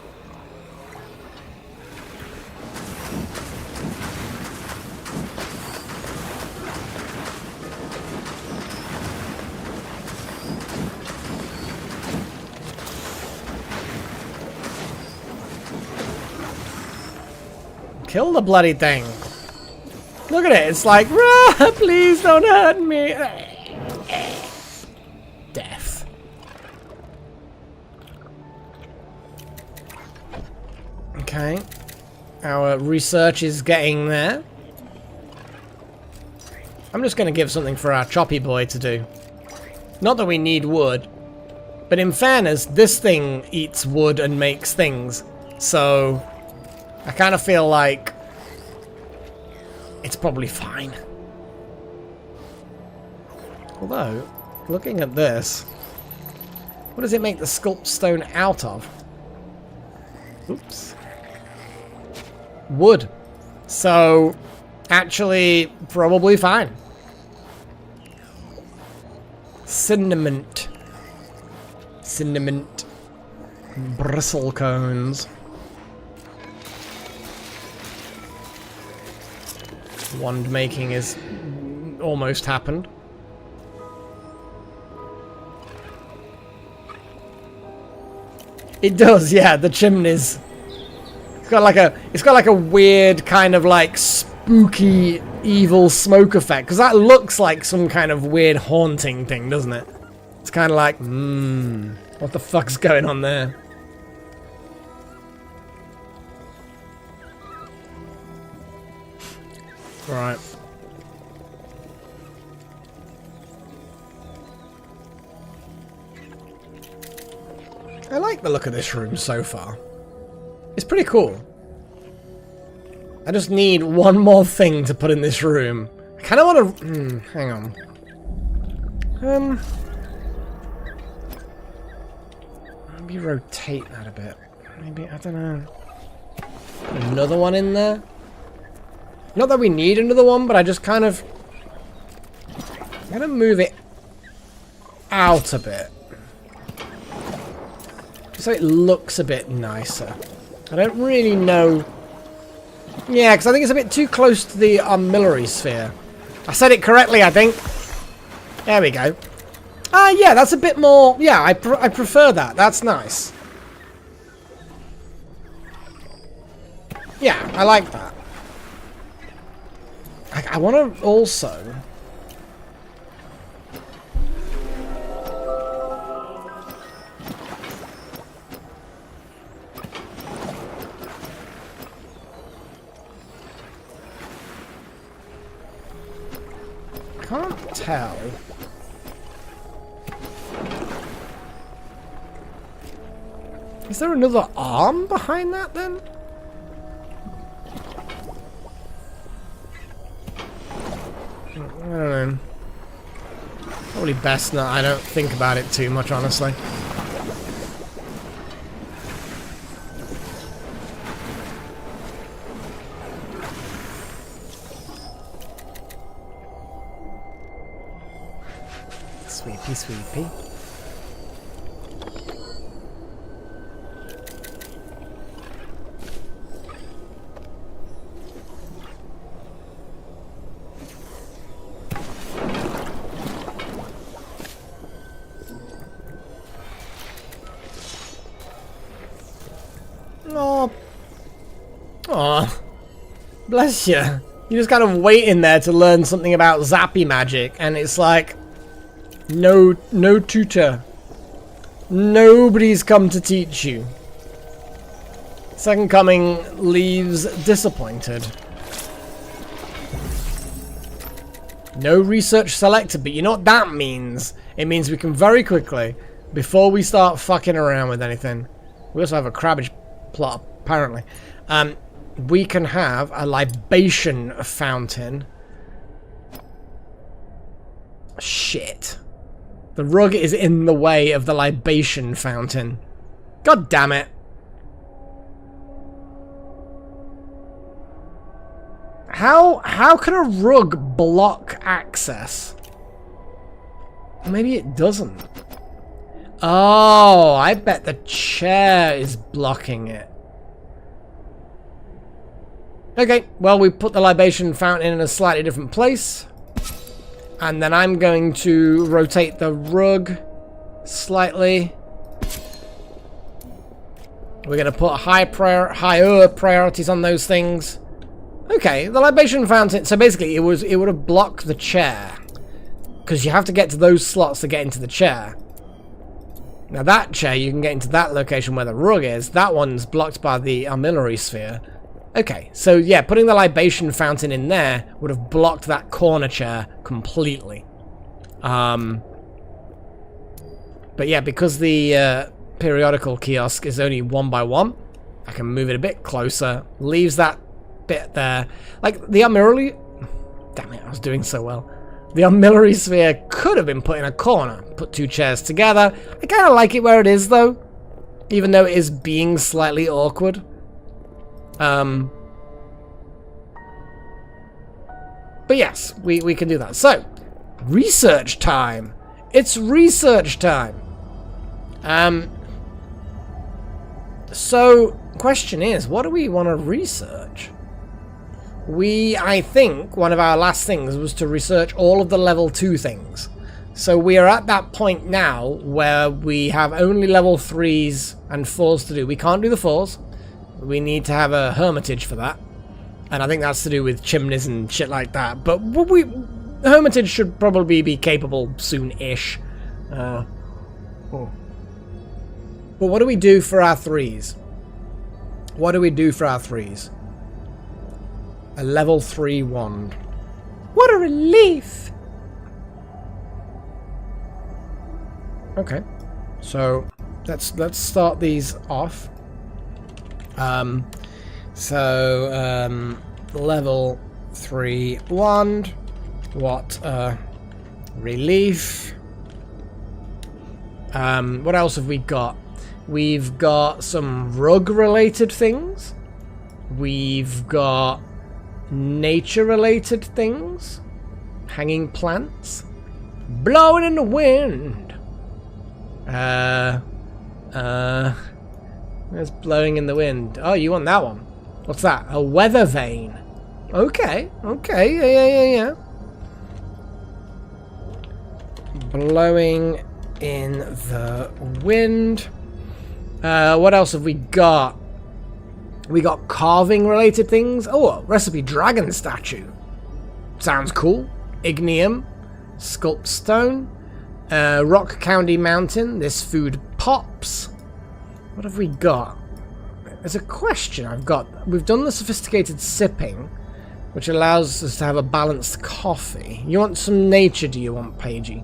Kill the bloody thing. Look at it. It's like, please don't hurt me. Death. Okay. Our research is getting there. I'm just going to give something for our choppy boy to do. Not that we need wood. But in fairness, this thing eats wood and makes things. So... I kind of feel like it's probably fine. Although, looking at this, what does it make the sculpt stone out of? Oops. Wood. So, actually, probably fine. Cinnamon. Cinnamon. Bristle cones. Wand making is almost happened. It does, yeah, the chimneys. It's got like a weird kind of like spooky evil smoke effect, because that looks like some kind of weird haunting thing, doesn't it? It's kind of like, what the fuck's going on there? Right. I like the look of this room so far. It's pretty cool. I just need 1 more thing to put in this room. I kind of want to... hang on. Maybe rotate that a bit. Maybe, I don't know. Another one in there? Not that we need another one, but I just kind of... I'm going to move it out a bit. Just so it looks a bit nicer. I don't really know... Yeah, because I think it's a bit too close to the armillary sphere. I said it correctly, I think. There we go. Yeah, that's a bit more... Yeah, I prefer that. That's nice. Yeah, I like that. I want to also... I can't tell. Is there another arm behind that then? I don't know. Probably best not. I don't think about it too much, honestly. Sweepy, sweepy. Oh. Oh. Bless you. You just kind of wait in there to learn something about zappy magic, and it's like, no tutor. Nobody's come to teach you. Second Coming leaves disappointed. No research selected, but you know what that means? It means we can very quickly, before we start fucking around with anything, we also have a crabbage plot, apparently. We can have a libation fountain. Shit. The rug is in the way of the libation fountain. God damn it. How can a rug block access? Maybe it doesn't. Oh, I bet the chair is blocking it. Okay, well, we put the libation fountain in a slightly different place. And then I'm going to rotate the rug slightly. We're going to put higher priorities on those things. Okay, the libation fountain. So basically, it would have blocked the chair. Because you have to get to those slots to get into the chair. Now that chair, you can get into that location where the rug is. That one's blocked by the armillary sphere. Okay, so yeah, putting the libation fountain in there would have blocked that corner chair completely. But yeah, because the periodical kiosk is only 1 by 1, I can move it a bit closer. Leaves that bit there. Like, the armillary... Damn it, I was doing so well. The armillary sphere could have been put in a corner. Put 2 chairs together. I kind of like it where it is, though. Even though it is being slightly awkward. But yes, we can do that. So, research time. It's research time. So, question is, what do we want to research? I think one of our last things was to research all of the level 2 things. So we are at that point now where we have only level 3s and 4s to do. We can't do the 4s. We need to have a hermitage for that. And I think that's to do with chimneys and shit like that. But hermitage should probably be capable soon-ish. But what do we do for our 3s? What do we do for our 3s? A level 3 wand. What a relief! Okay. So, let's start these off. Level 3 wand. What a relief. What else have we got? We've got some rug-related things. We've got nature-related things. Hanging plants. Blowing in the wind. It's blowing in the wind. Oh, you want that one? What's that? A weather vane. Okay. Yeah. Blowing in the wind. What else have we got? We got carving related things. Oh, a recipe dragon statue. Sounds cool. Ignium. Sculpt stone. Rock County Mountain. This food pops. What have we got? There's a question I've got. We've done the sophisticated sipping, which allows us to have a balanced coffee. You want some nature, do you want, Pagey?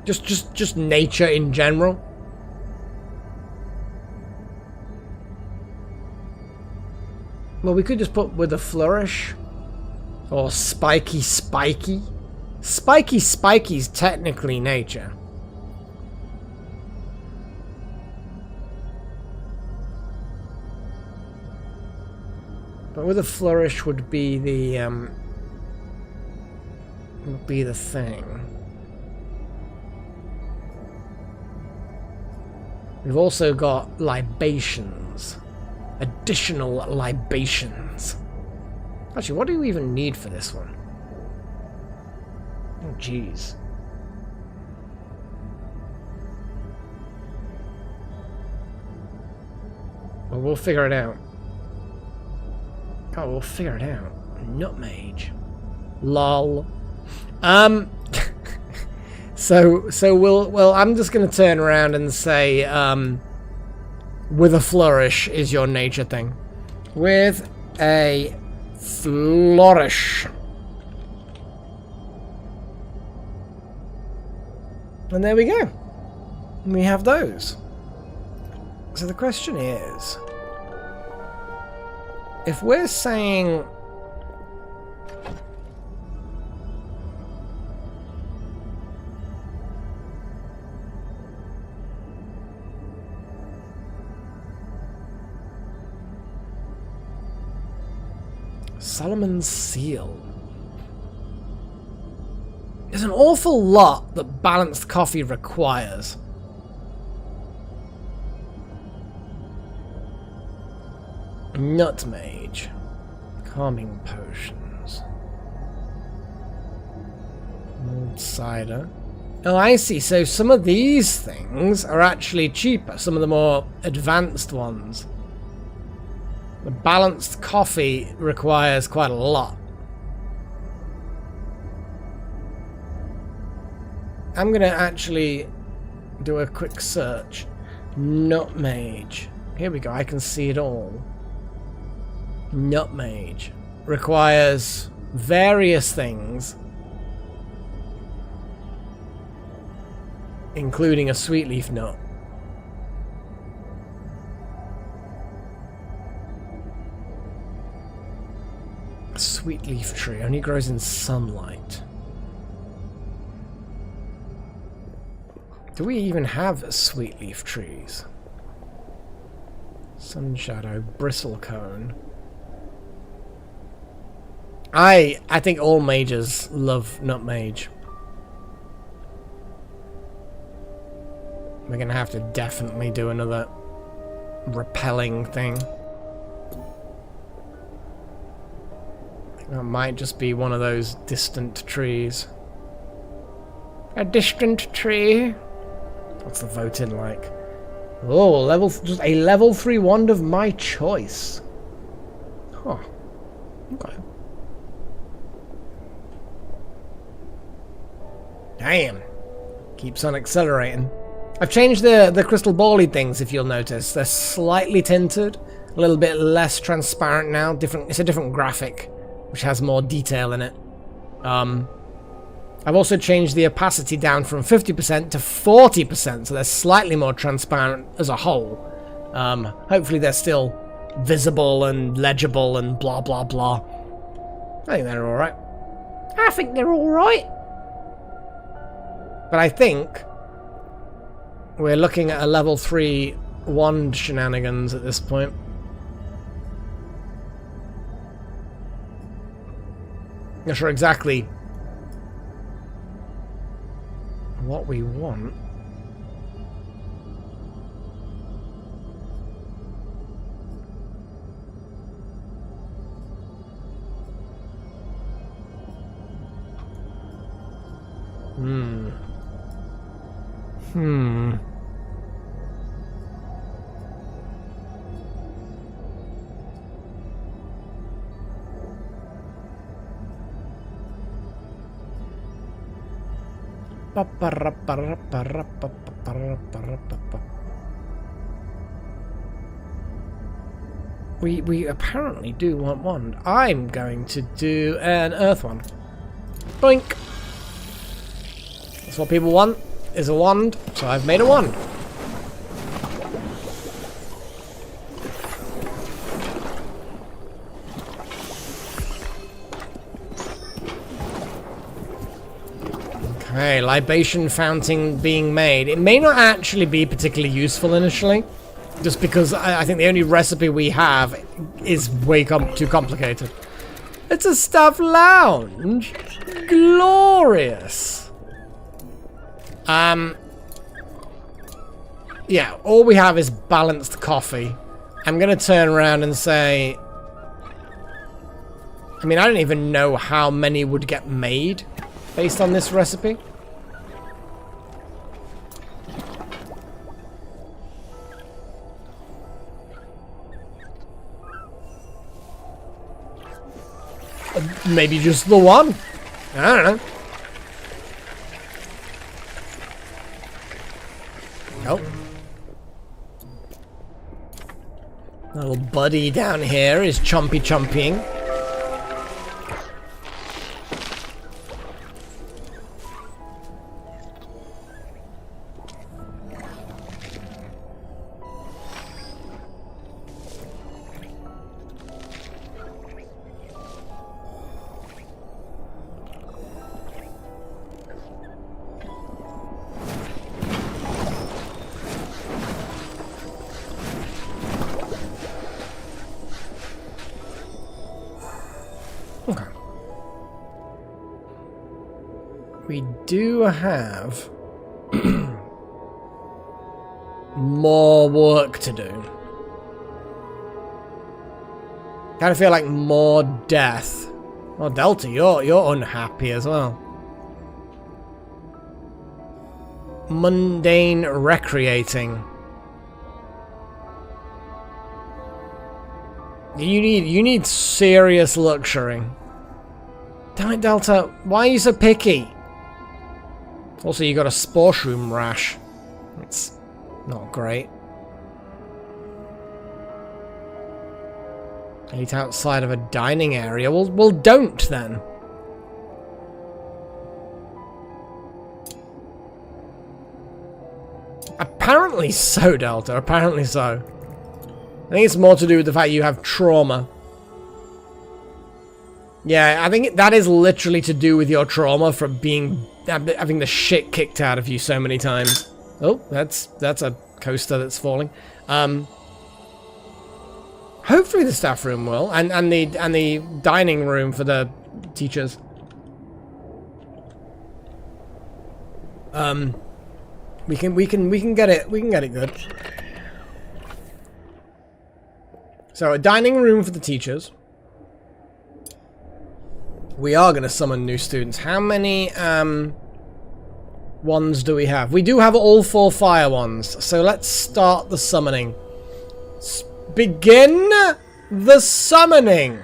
Just nature in general. Well, we could just put with a flourish. Or spiky. Spiky's technically nature. But with a flourish would be the thing. We've also got libations. Additional libations. Actually, what do you even need for this one? Oh, jeez. Well, we'll figure it out. Oh, we'll figure it out. Nutmage. Lol. So we'll I'm just gonna turn around and say, with a flourish is your nature thing. With a flourish. And there we go. We have those. So the question is, if we're saying Solomon's Seal. There's an awful lot that balanced coffee requires. Nutmage. Calming potions. Mulled cider. Oh, I see. So some of these things are actually cheaper. Some of the more advanced ones. The balanced coffee requires quite a lot. I'm going to actually do a quick search. Nutmage. Here we go. I can see it all. Nutmage requires various things, including a sweet leaf nut. A sweet leaf tree only grows in sunlight. Do we even have sweet leaf trees? Sunshadow, bristlecone. I think all mages love nutmage. We're gonna have to definitely do another repelling thing. That might just be one of those distant trees. A distant tree. What's the voting like? Oh, just a level 3 wand of my choice. Huh. Okay. Damn. Keeps on accelerating. I've changed the crystal bally things, if you'll notice. They're slightly tinted, a little bit less transparent now. It's a different graphic, which has more detail in it. I've also changed the opacity down from 50% to 40%, so they're slightly more transparent as a whole. Hopefully they're still visible and legible and blah blah blah. I think they're alright. I think they're alright. But I think we're looking at a level 3 wand shenanigans at this point. Not sure exactly what we want. We apparently do want one. I'm going to do an earth one. Boink! That's what people want, is a wand, so I've made a wand. Okay, libation fountain being made. It may not actually be particularly useful initially, Just because I think the only recipe we have is way too complicated. It's a staff lounge. Glorious. Yeah, all we have is balanced coffee. I'm gonna turn around and say, I mean, I don't even know how many would get made based on this recipe. Maybe just the one. I don't know. Nope. Little buddy down here is chomping. Okay. We do have more work to do. Kind of feel like more death. Oh, Delta, you're unhappy as well. Mundane recreating. You need serious luxury. Damn it, Delta. Why are you so picky? Also, you got a sporshroom rash. It's not great. Eat outside of a dining area. Well, don't then. Apparently so, Delta. Apparently so. I think it's more to do with the fact you have trauma. Yeah, I think that is literally to do with your trauma from having the shit kicked out of you so many times. Oh, that's a coaster that's falling. Hopefully the staff room will, and the dining room for the teachers. We can get it good. So a dining room for the teachers. We are going to summon new students. How many wands do we have? We do have all 4 fire wands. So let's start the summoning. Begin the summoning.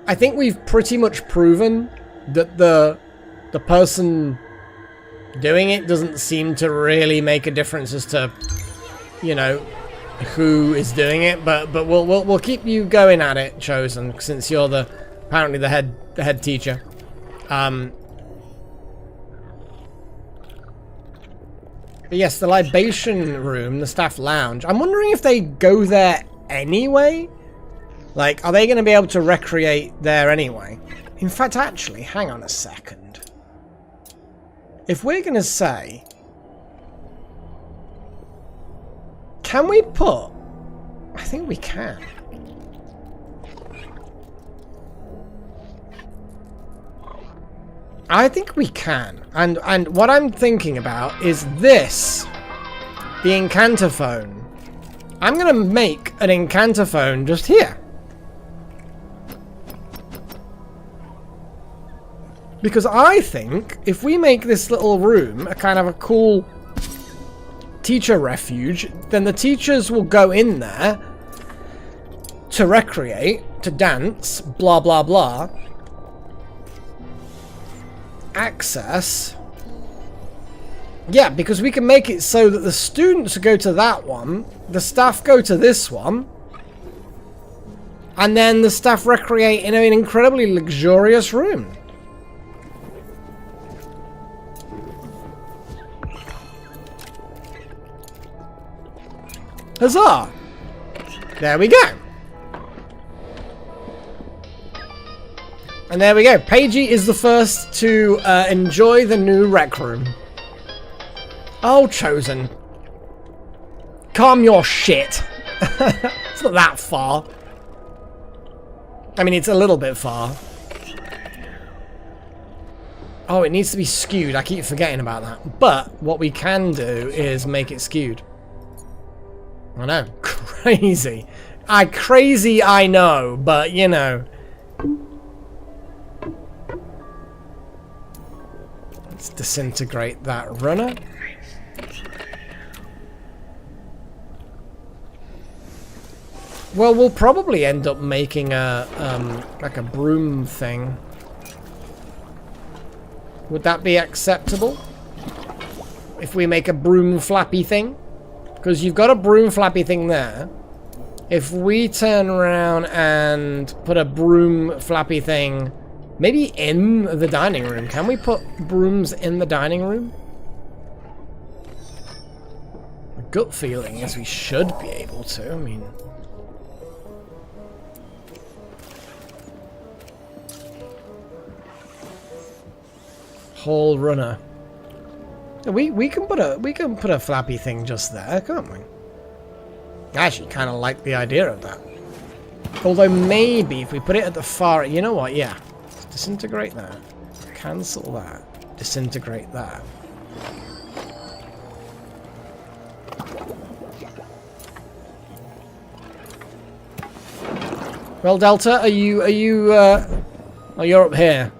I think we've pretty much proven that the person doing it doesn't seem to really make a difference as to, you know, who is doing it, but we'll keep you going at it, Chosen, since you're apparently the head teacher. But yes, the libation room, the staff lounge. I'm wondering if they go there anyway. Like, are they going to be able to recreate there anyway? In fact, actually, hang on a second. If we're going to say, can we put... I think we can. I think we can. And what I'm thinking about is this. The Incantophone. I'm going to make an Incantophone just here. Because I think if we make this little room a kind of a cool teacher refuge, then the teachers will go in there to recreate, to dance, blah, blah, blah. Access. Yeah, because we can make it so that the students go to that one, the staff go to this one, and then the staff recreate in an incredibly luxurious room. Huzzah! There we go. And there we go. Paigey is the first to enjoy the new rec room. Oh, Chosen. Calm your shit. It's not that far. I mean, it's a little bit far. Oh, it needs to be skewed. I keep forgetting about that. But what we can do is make it skewed. I know. Crazy. Crazy, I know. But, you know. Let's disintegrate that runner. Well, we'll probably end up making a, like a broom thing. Would that be acceptable? If we make a broom flappy thing? Because you've got a broom flappy thing there. If we turn around and put a broom flappy thing maybe in the dining room. Can we put brooms in the dining room? My gut feeling is we should be able to. I mean... Hall runner. We can put a flappy thing just there, can't we? I actually kind of like the idea of that. Although maybe if we put it at the far, you know what? Yeah, disintegrate that, cancel that, disintegrate that. Well, Delta, are you? Oh, you're up here.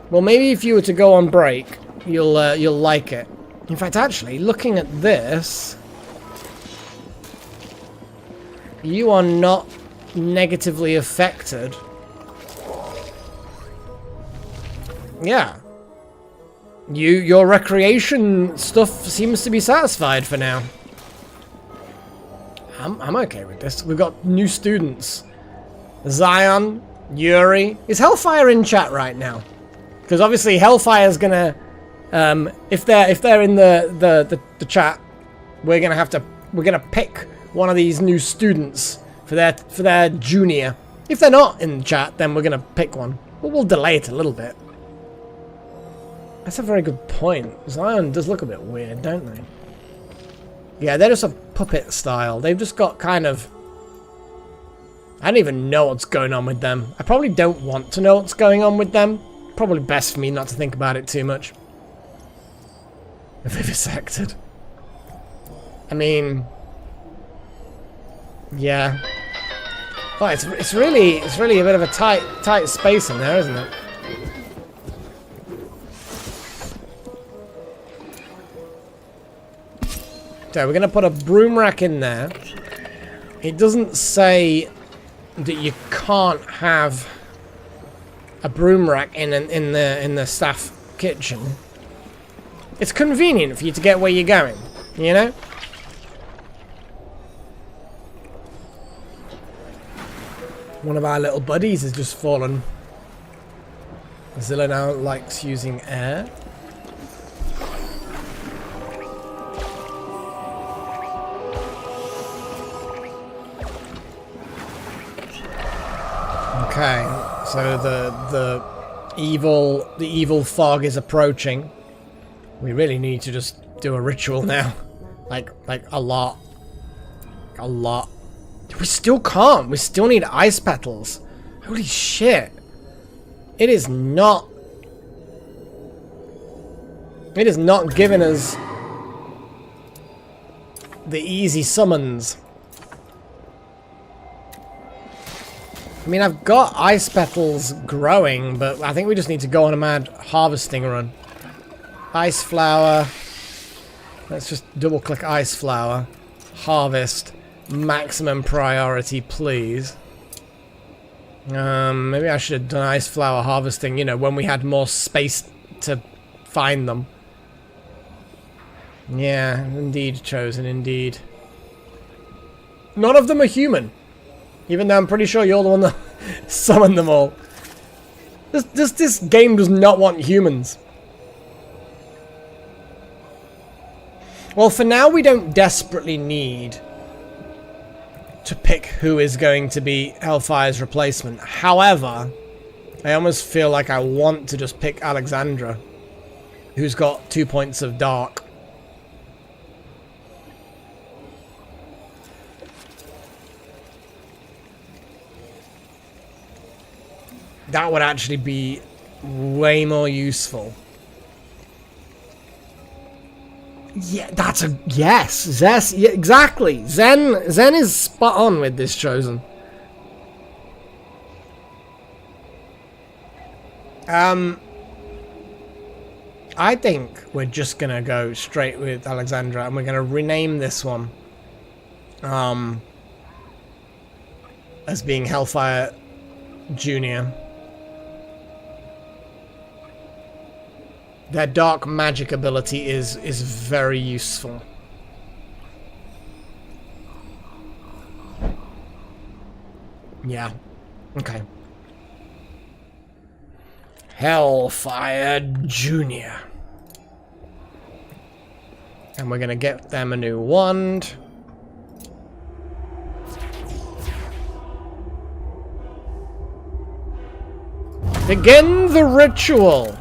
Well, maybe if you were to go on break, you'll like it. In fact, actually, looking at this, you are not negatively affected. Yeah. Your recreation stuff seems to be satisfied for now. I'm okay with this. We've got new students. Zion, Yuri. Is Hellfire in chat right now? Because obviously Hellfire's gonna, if they're in the chat, we're gonna pick one of these new students for their junior. If they're not in the chat, then we're gonna pick one. But we'll delay it a little bit. That's a very good point. Zion does look a bit weird, don't they? Yeah, they're just a puppet style. They've just got kind of... I don't even know what's going on with them. I probably don't want to know what's going on with them. Probably best for me not to think about it too much. Vivisected. I mean... Yeah. Oh, it's really a bit of a tight space in there, isn't it? So we're gonna put a broom rack in there. It doesn't say that you can't have a broom rack in the staff kitchen. It's convenient for you to get where you're going, you know? One of our little buddies has just fallen. Zilla now likes using air. Okay, so the evil fog is approaching. We really need to just do a ritual now. like a lot. A lot. We still can't. We still need ice petals. Holy shit. It is not giving us the easy summons. I mean, I've got ice petals growing, but I think we just need to go on a mad harvesting run. Ice flower. Let's just double click ice flower. Harvest. Maximum priority, please. Maybe I should have done ice flower harvesting, you know, when we had more space to find them. Yeah, indeed, Chosen, indeed. None of them are human. Even though I'm pretty sure you're the one that summoned them all. This game does not want humans. Well, for now we don't desperately need to pick who is going to be Hellfire's replacement. However, I almost feel like I want to just pick Alexandra, who's got 2 points of dark. That would actually be way more useful. Yeah, that's a yes. Zes, yeah, exactly. Zen is spot on with this chosen. I think we're just gonna go straight with Alexandra, and we're gonna rename this one as being Hellfire Junior. Their dark magic ability is very useful. Yeah. Okay. Hellfire Junior. And we're gonna get them a new wand. Begin the ritual.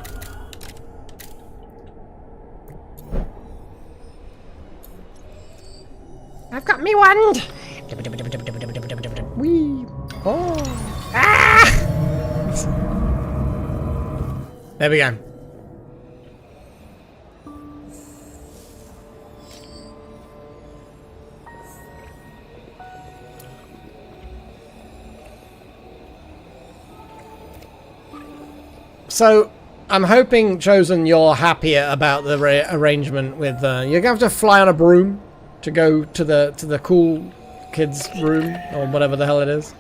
I've got me wand. Wee. Oh. Ah! There we go. So, I'm hoping, Chosen, you're happier about the arrangement with. You're gonna have to fly on a broom to go to the cool kids' room or whatever the hell it is.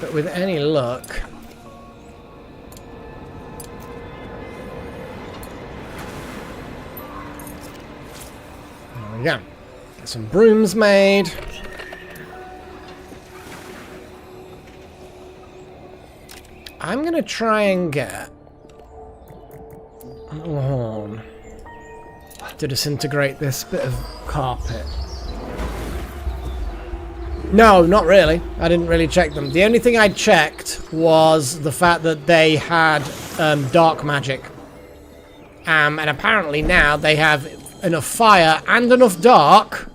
But with any luck, there we go. Get some brooms made. I'm gonna try and get an horn to disintegrate this bit of carpet. No, not really. I didn't really check them. The only thing I checked was the fact that they had dark magic. And apparently now they have enough fire and enough dark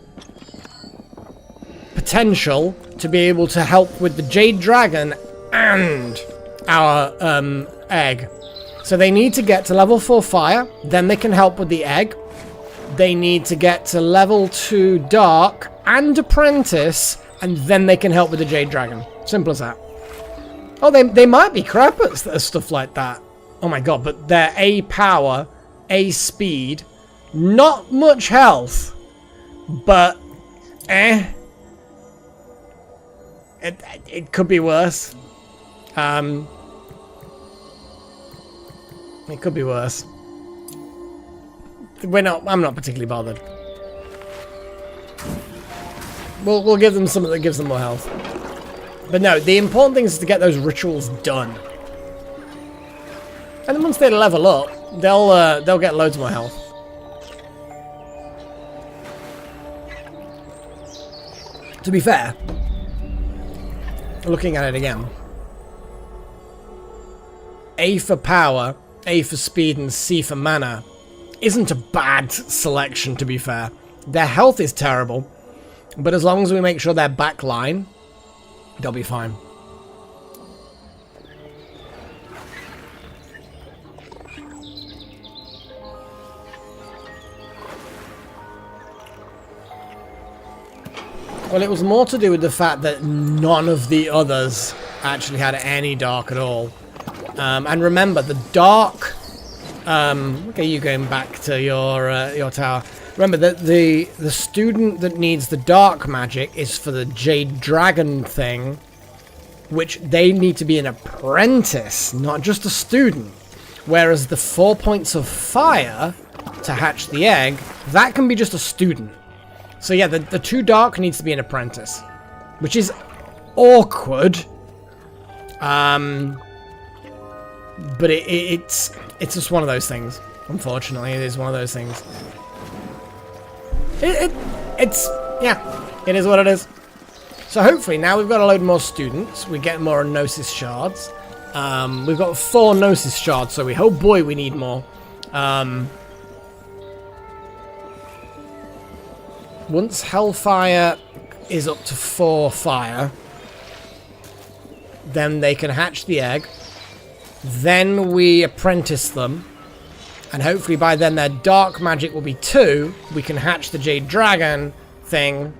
potential to be able to help with the Jade Dragon and our egg. So they need to get to level 4 fire, then they can help with the egg. They need to get to level 2 dark and apprentice, and then they can help with the Jade Dragon. Simple as that. Oh, they might be crap at stuff like that. Oh my god, but they're A power, A speed, not much health, but it could be worse. It could be worse. I'm not particularly bothered. We'll give them something that gives them more health. But no, the important thing is to get those rituals done. And then once they level up, they'll get loads more health. To be fair, looking at it again, A for power, A for speed, and C for mana isn't a bad selection, to be fair. Their health is terrible, but as long as we make sure they're back line, they'll be fine. Well, it was more to do with the fact that none of the others actually had any dark at all. And remember, the dark... okay, you going back to your tower. Remember that the student that needs the dark magic is for the Jade Dragon thing, which they need to be an apprentice, not just a student. Whereas the 4 points of fire to hatch the egg, that can be just a student. So yeah, the 2 dark needs to be an apprentice, which is awkward. But it's It's just one of those things. Unfortunately, it is one of those things. It's yeah, it is what it is. So hopefully now we've got a load more students. We get more Gnosis shards. We've got 4 Gnosis shards, so oh boy, we need more. Once Hellfire is up to 4 fire, then they can hatch the egg. Then we apprentice them. And hopefully by then their dark magic will be 2. We can hatch the Jade Dragon thing.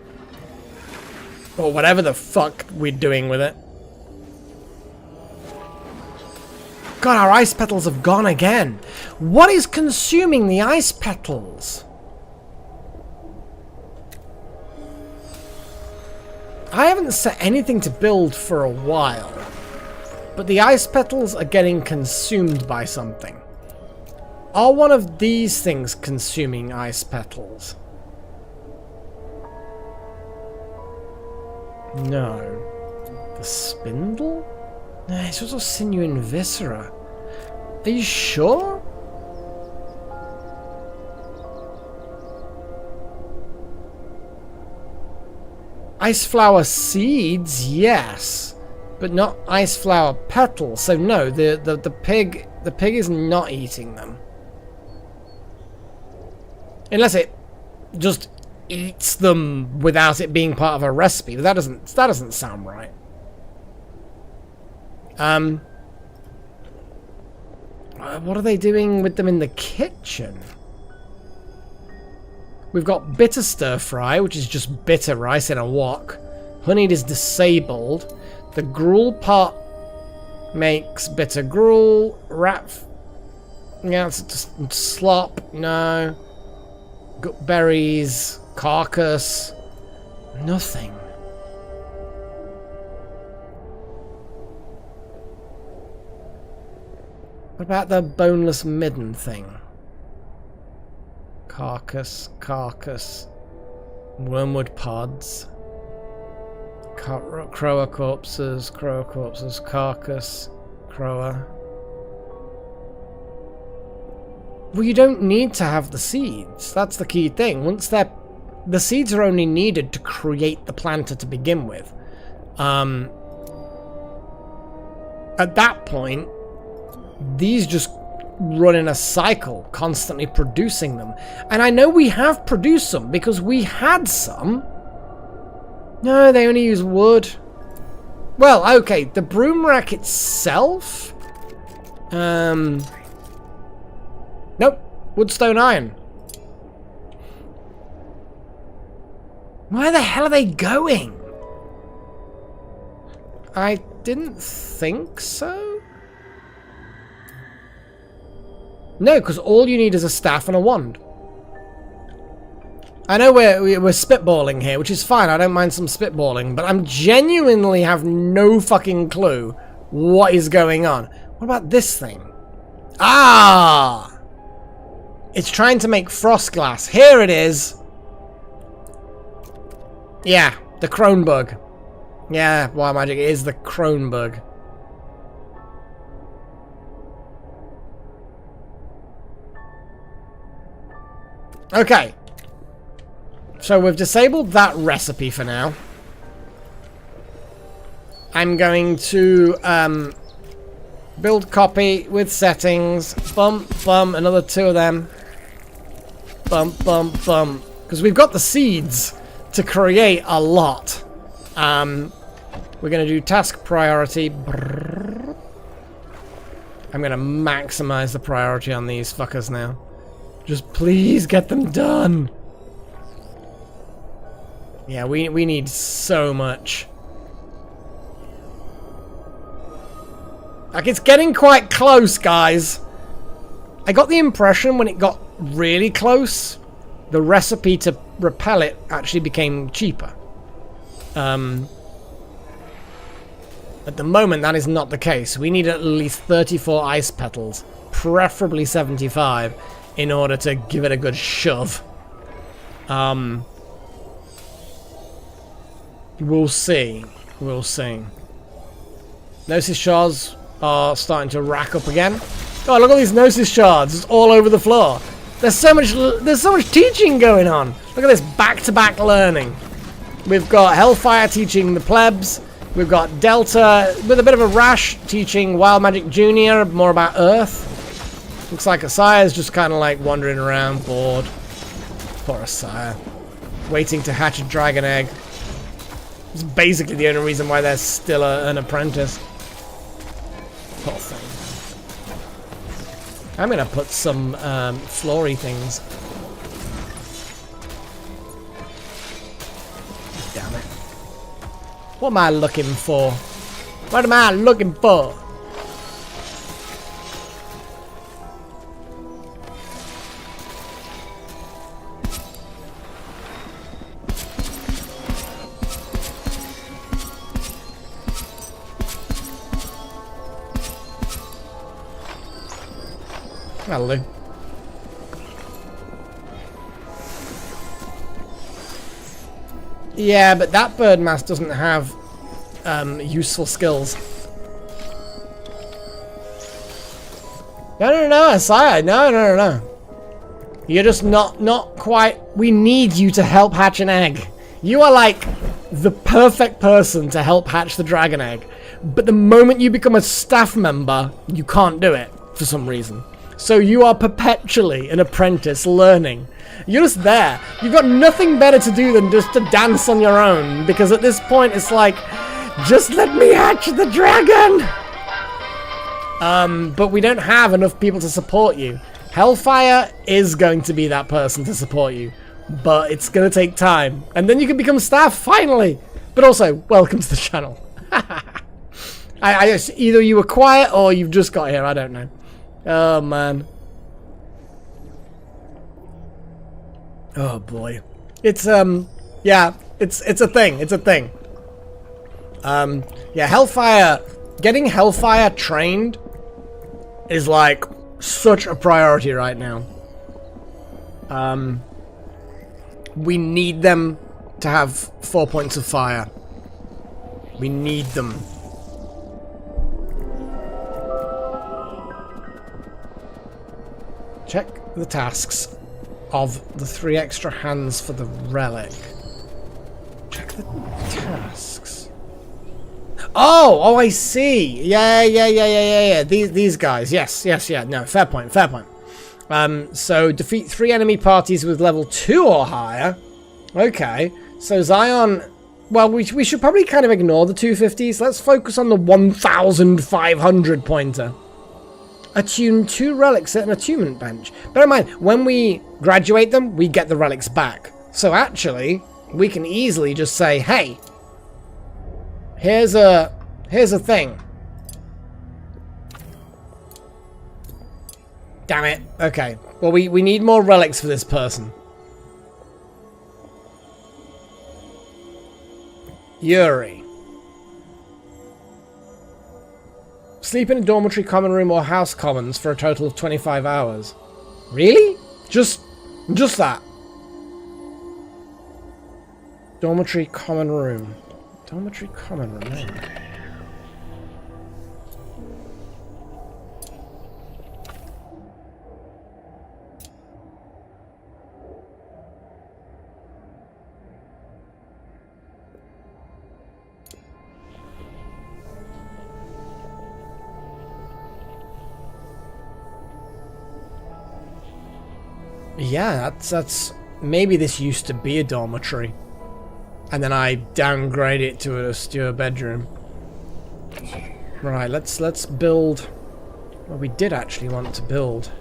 Or whatever the fuck we're doing with it. God, our ice petals have gone again. What is consuming the ice petals? I haven't set anything to build for a while. But the ice petals are getting consumed by something. Are one of these things consuming ice petals? No. The spindle? No, it's also sinew and viscera. Are you sure? Ice flower seeds, yes. But not ice flower petals. So no, the pig is not eating them. Unless it just eats them without it being part of a recipe. But that doesn't sound right. What are they doing with them in the kitchen? We've got bitter stir fry, which is just bitter rice in a wok. Honeyed is disabled. The gruel pot makes bitter gruel. Yeah, it's just slop. No. Gut berries. Carcass. Nothing. What about the boneless midden thing? Carcass. Wormwood pods. Crower corpses, carcass, crower. Well, you don't need to have the seeds. That's the key thing. The seeds are only needed to create the planter to begin with. At that point, these just run in a cycle, constantly producing them. And I know we have produced some because we had some. No, they only use wood. Well, okay, the broom rack itself. Nope, wood, stone, iron. Where the hell are they going? I didn't think so. No, because all you need is a staff and a wand. I know we're spitballing here, which is fine. I don't mind some spitballing, but I'm genuinely have no fucking clue what is going on. What about this thing? Ah! It's trying to make frost glass. Here it is. Yeah, the Kronbug. Yeah, Wild Magic is the Kronbug. Okay. So we've disabled that recipe for now. I'm going to build copy with settings. Bump, bump, another 2 of them. Bump, bump, bump. Because we've got the seeds to create a lot. We're going to do task priority. I'm going to maximize the priority on these fuckers now. Just please get them done. Yeah, we need so much. Like, it's getting quite close, guys. I got the impression when it got really close, the recipe to repel it actually became cheaper. At the moment, that is not the case. We need at least 34 ice petals, preferably 75, in order to give it a good shove. We'll see. We'll see. Gnosis shards are starting to rack up again. Oh, look at all these Gnosis shards just all over the floor. There's so much teaching going on. Look at this back-to-back learning. We've got Hellfire teaching the plebs. We've got Delta with a bit of a rash teaching Wild Magic Junior more about Earth. Looks like Asire's just kind of like wandering around, bored. Poor Asire. Waiting to hatch a dragon egg. It's basically the only reason why they're still an apprentice. Poor thing. I'm gonna put some floory things. Damn it. What am I looking for? What am I looking for? That'll do. Yeah, but that bird mass doesn't have useful skills. No, Asire. No. You're just not quite. We need you to help hatch an egg. You are like the perfect person to help hatch the dragon egg. But the moment you become a staff member, you can't do it for some reason. So you are perpetually an apprentice learning. You're just there. You've got nothing better to do than just to dance on your own. Because at this point, it's like, just let me hatch the dragon! But we don't have enough people to support you. Hellfire is going to be that person to support you. But it's going to take time. And then you can become staff, finally! But also, welcome to the channel. Either you were quiet or you've just got here, I don't know. Oh, man. Oh, boy. It's, yeah, it's a thing. It's a thing. Yeah, Hellfire, getting Hellfire trained is, like, such a priority right now. We need them to have 4 points of fire. We need them. Check the tasks of the 3 extra hands for the relic. Check the tasks. Oh, I see. Yeah. These guys. Yes. No, fair point. So defeat 3 enemy parties with level 2 or higher. Okay. So Zion. Well, we should probably kind of ignore the 250s. Let's focus on the 1,500 pointer. Attune 2 relics at an attunement bench. Bear in mind, when we graduate them, we get the relics back. So actually, we can easily just say, hey, here's a thing. Damn it. Okay. Well, we need more relics for this person. Yuri. Sleep in a dormitory, common room, or house commons for a total of 25 hours. Really? Just that. Dormitory, common room. Dormitory, common room. No. Yeah, that's maybe this used to be a dormitory, and then I downgrade it to a austere bedroom. Right, let's build. Well, we did actually want to build.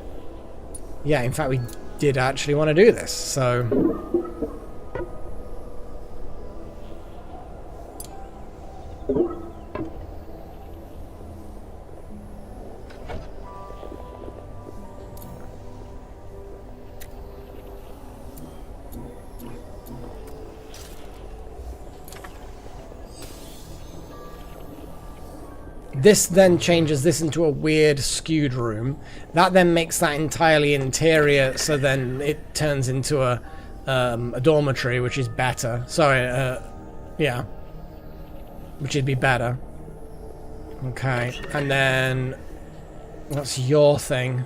Yeah, in fact, we did actually want to do this. So. This then changes this into a weird skewed room. That then makes that entirely interior, so then it turns into a dormitory, which is better. Sorry, yeah. Which would be better. Okay, and then That's your thing.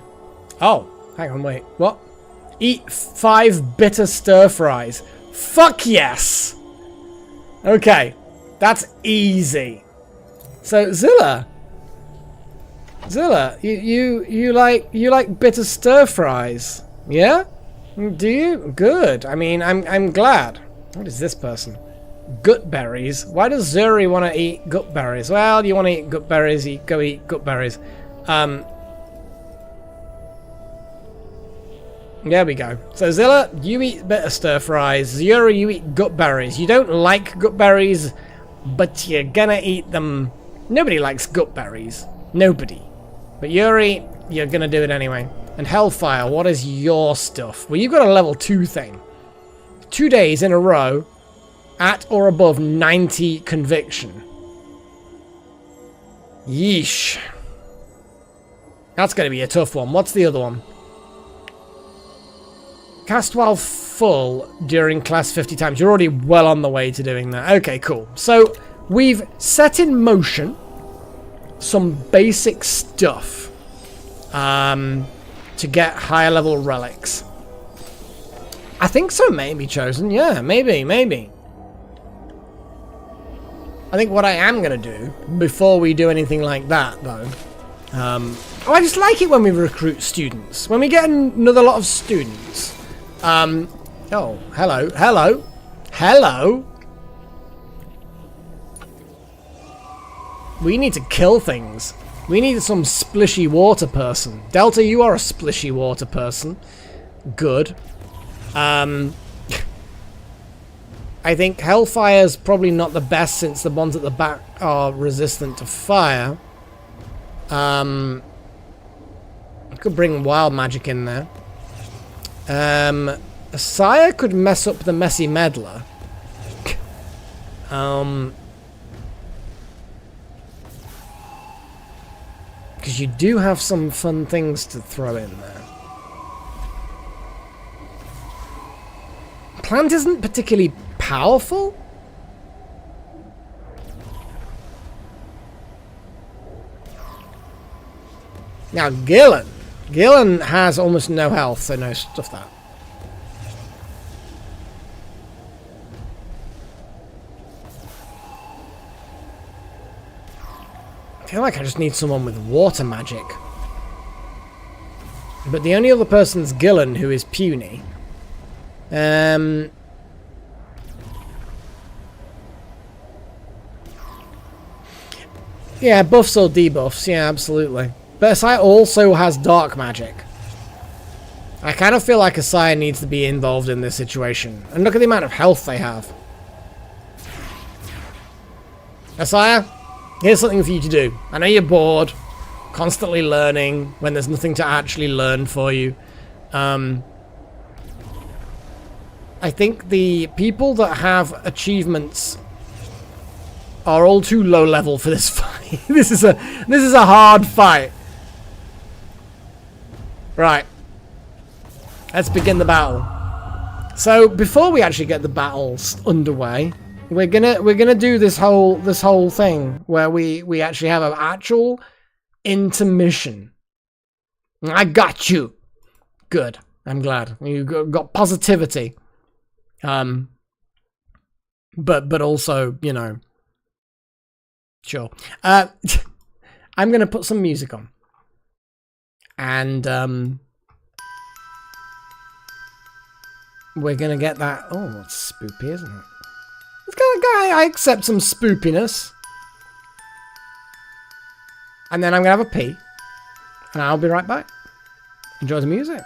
Oh, hang on, wait. What? Eat 5 bitter stir fries. Fuck yes! Okay, that's easy. So Zilla, you like bitter stir fries? Yeah? Do you? Good. I mean, I'm glad. What is this person? Gut berries. Why does Zuri want to eat gut berries? Well, you want to eat gut berries, go eat gut berries. There we go. So Zilla, you eat bitter stir fries. Yuri, you eat gut berries. You don't like gut berries, but you're gonna eat them. Nobody likes gut berries. Nobody. But Yuri, you're gonna do it anyway. And Hellfire, what is your stuff? Well, you've got a level 2 thing. 2 days in a row at or above 90 conviction. Yeesh. That's gonna be a tough one. What's the other one? Cast while full during class 50 times. You're already well on the way to doing that. Okay, cool. So we've set in motion some basic stuff to get higher level relics. I think so, maybe, Chosen. Yeah, maybe. I think what I am going to do before we do anything like that, though... I just like it when we recruit students. When we get another lot of students... oh, hello. We need to kill things. We need some splishy water person. Delta, you are a splishy water person. Good. I think Hellfire's probably not the best since the ones at the back are resistant to fire. Could bring wild magic in there. Asaya could mess up the messy meddler. Because you do have some fun things to throw in there. Plant isn't particularly powerful. Now Gillen has almost no health, so no stuff that. I feel like I just need someone with water magic. But the only other person's Gillen, who is puny. Yeah, buffs or debuffs, yeah, absolutely. But Asaya also has dark magic. I kind of feel like Asaya needs to be involved in this situation. And look at the amount of health they have. Asaya, here's something for you to do. I know you're bored, constantly learning when there's nothing to actually learn for you. I think the people that have achievements are all too low level for this fight. This is a hard fight. Right. Let's begin the battle. So before we actually get the battles underway, we're gonna do this whole thing where we actually have an actual intermission. I got you. Good. I'm glad you got positivity. But also, you know, sure. I'm gonna put some music on, and we're gonna get that. Oh, it's spoopy, isn't it? It's kind of guy. I accept some spoopiness, and then I'm gonna have a pee, and I'll be right back. Enjoy the music.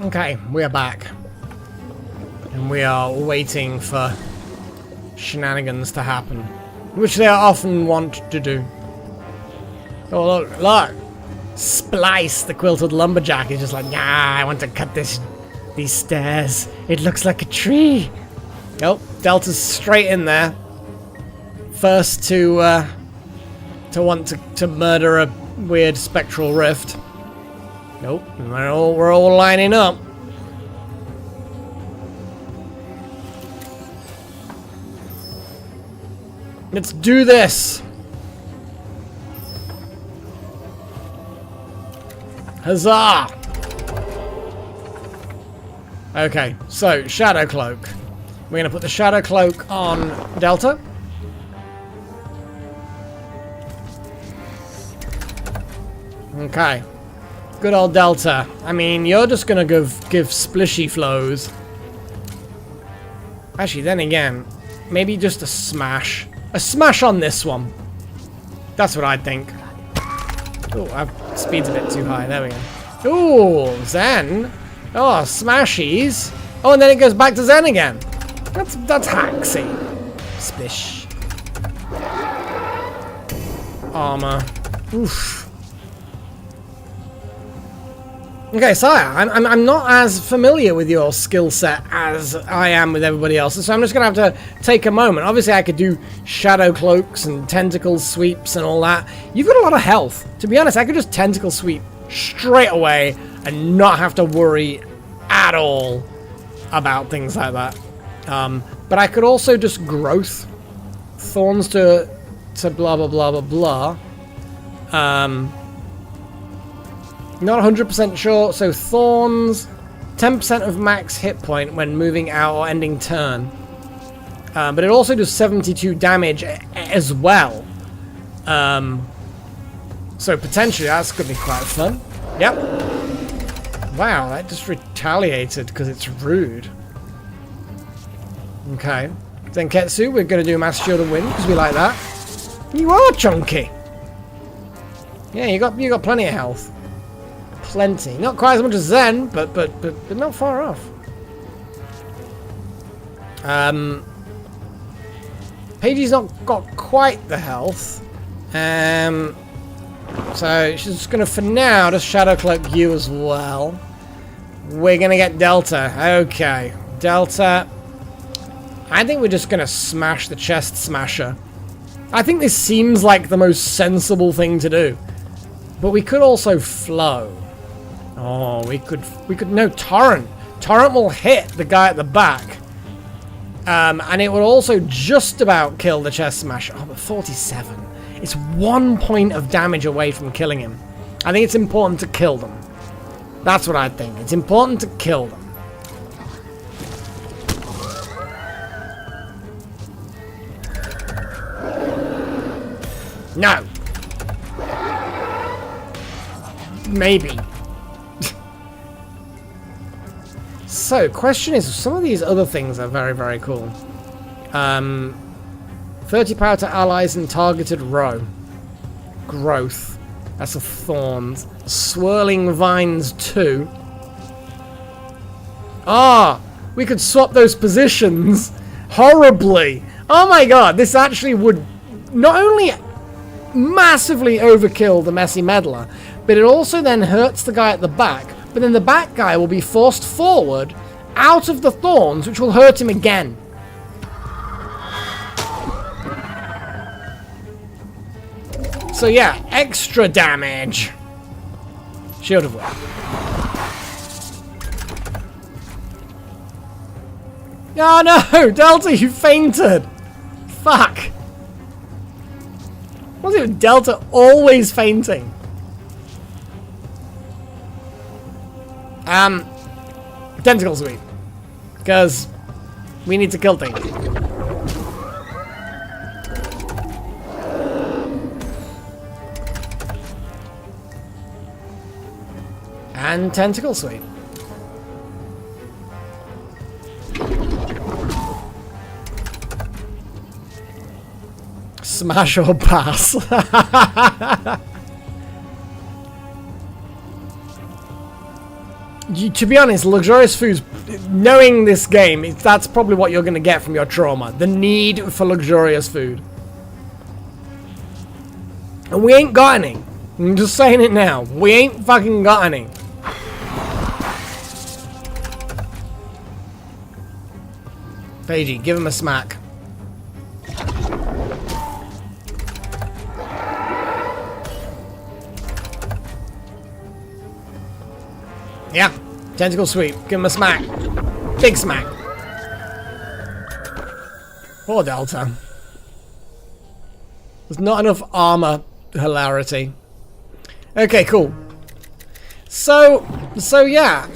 Okay, we are back. And we are waiting for shenanigans to happen. Which they often want to do. Oh, look, look! Splice, the quilted lumberjack, is just like, nah, I want to cut these stairs. It looks like a tree. Oh, Delta's straight in there. First to want to murder a weird spectral rift. Nope, we're all lining up. Let's do this. Huzzah! Okay, so Shadow Cloak. We're gonna put the Shadow Cloak on Delta. Okay. Good old Delta. I mean, you're just gonna give splishy flows. Actually, then again, maybe just a smash. A smash on this one. That's what I think. Oh, speed's a bit too high. There we go. Ooh, Zen. Oh, smashies. Oh, and then it goes back to Zen again. That's hacksy. Splish. Armor. Oof. Okay, Sire, I'm not as familiar with your skill set as I am with everybody else, so I'm just going to have to take a moment. Obviously, I could do shadow cloaks and tentacle sweeps and all that. You've got a lot of health. To be honest, I could just tentacle sweep straight away and not have to worry at all about things like that. But I could also just growth. Thorns to blah, blah, blah, blah, blah. Not 100% sure, so Thorns, 10% of max hit point when moving out or ending turn. But it also does 72 damage as well. So potentially that's going to be quite fun. Yep. Wow, that just retaliated because it's rude. Okay. Zenketsu, we're going to do Mass Shield and Wind because we like that. You are chunky. Yeah, you got plenty of health. Plenty. Not quite as much as Zen, but not far off. Paige's not got quite the health. So she's just gonna, for now, just Shadow Cloak you as well. We're gonna get Delta. Okay. Delta. I think we're just gonna smash the chest smasher. I think this seems like the most sensible thing to do. But we could also flow. Oh, we could no, Torrent. Torrent will hit the guy at the back. And it will also just about kill the chest smasher. Oh, but 47. It's 1 point of damage away from killing him. I think it's important to kill them. That's what I think. It's important to kill them. No. Maybe. So, question is, some of these other things are very, very cool. 30 power to allies in targeted row. Growth. That's a thorns. Swirling vines 2. Ah! We could swap those positions horribly. Oh my god, this actually would not only massively overkill the Messy Meddler, but it also then hurts the guy at the back. But then the back guy will be forced forward out of the thorns, which will hurt him again. So yeah, extra damage. Shield of Will. Oh no! Delta, you fainted! Fuck! What's it with Delta always fainting? Tentacle Sweep. Because we need to kill things. And Tentacle Sweep. Smash or pass. To be honest, luxurious foods, knowing this game, that's probably what you're going to get from your trauma. The need for luxurious food. And we ain't got any. I'm just saying it now. We ain't fucking got any. Paigey, give him a smack. Yeah, tentacle sweep. Give him a smack. Big smack. Poor Delta. There's not enough armor hilarity. Okay, cool. So yeah,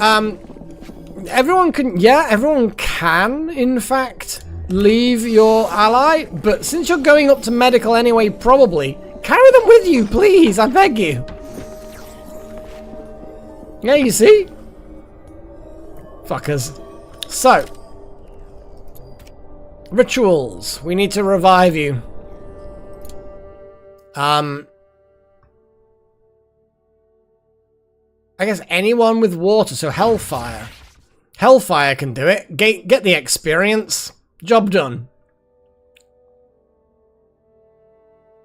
everyone can, in fact, leave your ally, but since you're going up to medical anyway, probably, carry them with you, please, I beg you. Yeah, you see? Fuckers. So. Rituals. We need to revive you. I guess anyone with water, so Hellfire. Hellfire can do it. Get the experience. Job done.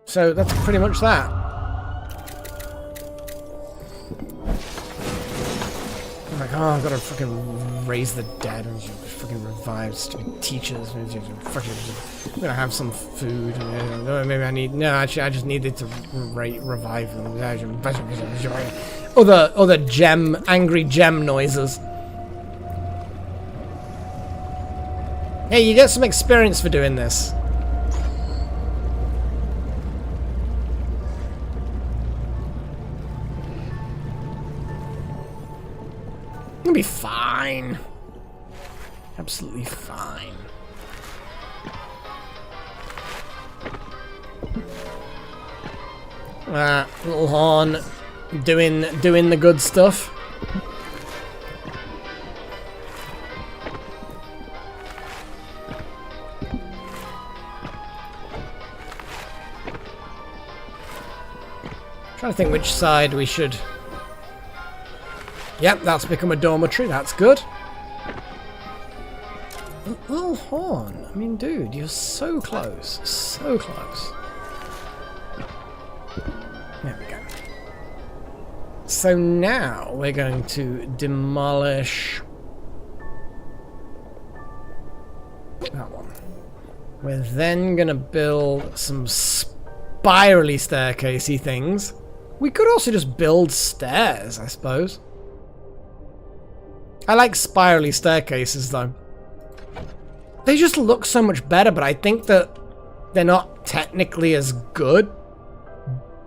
So that's pretty much that. I'm like, oh, I've got to fucking raise the dead and fucking revive stupid teachers. I'm gonna have some food. Maybe I need. No, actually, I just needed to revive them. Other angry gem noises. Hey, you get some experience for doing this. You'll be fine. Absolutely fine. Little horn doing the good stuff. Trying to think which side we should. Yep, that's become a dormitory. That's good. Little horn. I mean, dude, you're so close. So close. There we go. So now we're going to demolish that one. We're then going to build some spirally staircasey things. We could also just build stairs, I suppose. I like spirally staircases, though. They just look so much better, but I think that they're not technically as good.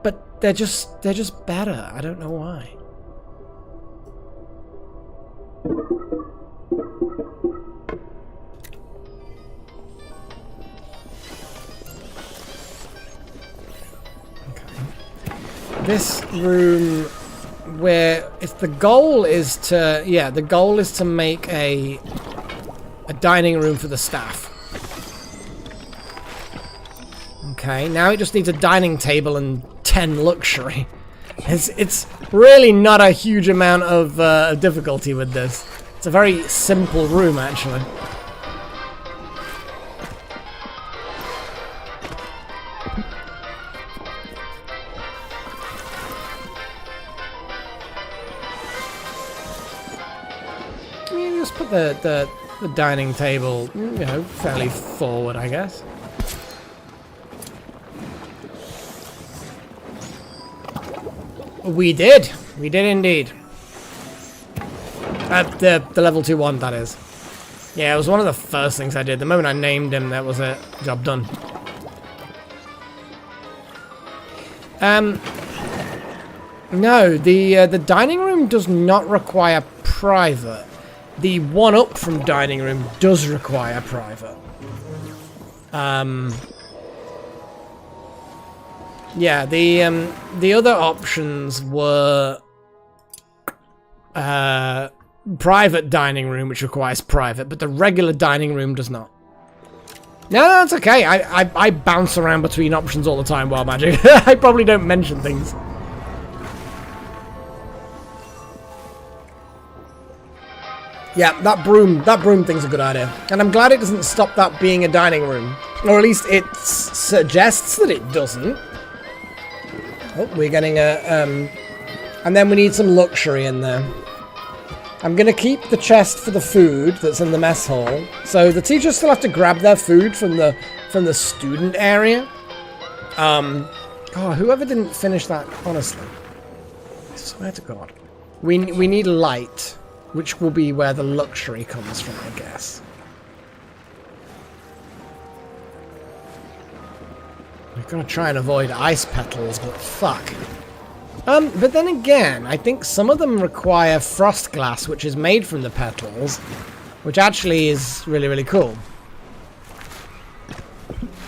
But they're just better. I don't know why. this room where the goal is to make a dining room for the staff. Okay, now it just needs a dining table and 10 luxury. It's really not a huge amount of difficulty with this. It's a very simple room, actually. You just put the dining table, you know, fairly forward, I guess. We did indeed. At the level 2-1, that is. Yeah, it was one of the first things I did. The moment I named him, that was it. Job done. No, the dining room does not require private. The one up from dining room does require private. Yeah, the other options were private dining room, which requires private, but the regular dining room does not. No, that's okay. I bounce around between options all the time while magic. I probably don't mention things. Yeah, that broom thing's a good idea. And I'm glad it doesn't stop that being a dining room. Or at least it suggests that it doesn't. Oh, we're getting a... and then we need some luxury in there. I'm going to keep the chest for the food that's in the mess hall. So the teachers still have to grab their food from the student area. Oh, whoever didn't finish that, honestly. I swear to God. We need light, which will be where the luxury comes from, I guess. We're going to try and avoid ice petals, but fuck. But then again, I think some of them require frost glass, which is made from the petals, which actually is really, really cool.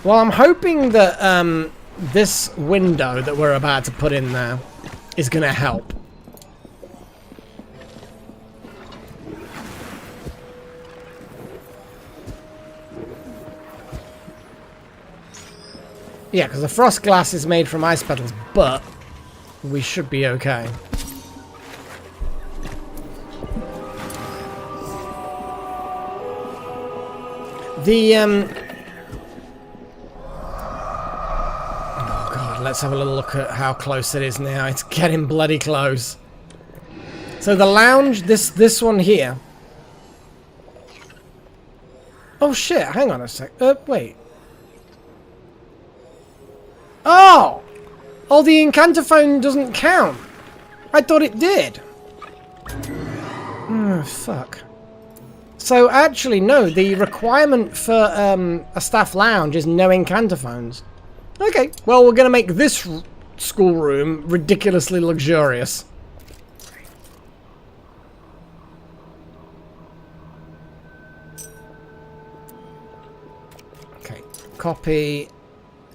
Well, I'm hoping that this window that we're about to put in there is going to help. Yeah, because the frost glass is made from ice petals, but we should be okay. The, oh God, let's have a little look at how close it is now. It's getting bloody close. So the lounge, this one here. Oh shit, hang on a sec. Wait. Oh! Oh, the Incantophone doesn't count. I thought it did. Oh, fuck. So, actually, no. The requirement for a staff lounge is no Incantophones. Okay. Well, we're going to make this schoolroom ridiculously luxurious. Okay. Copy.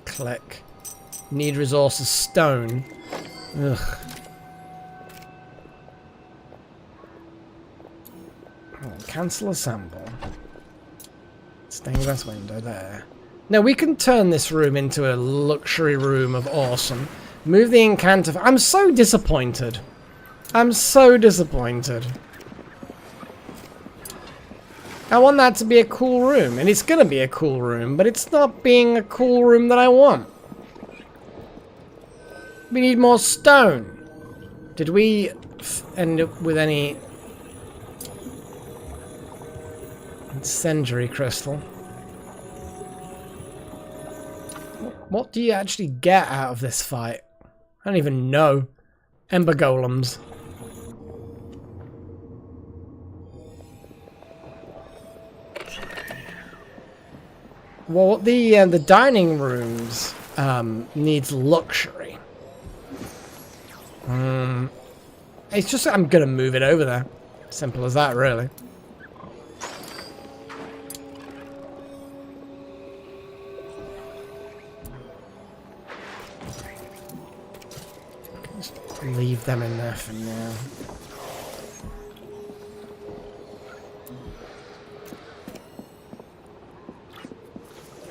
Click. Need resources stone. Ugh. Oh, cancel assemble. Stained glass window there. Now we can turn this room into a luxury room of awesome. Move the Incantophone. I'm so disappointed. I'm so disappointed. I want that to be a cool room, and it's gonna be a cool room, but it's not being a cool room that I want. We need more stone. Did we end up with any incendiary crystal? What do you actually get out of this fight? I don't even know. Ember golems. Well, the dining rooms needs luxury. It's just I'm gonna move it over there. Simple as that, really. Leave them in there for now.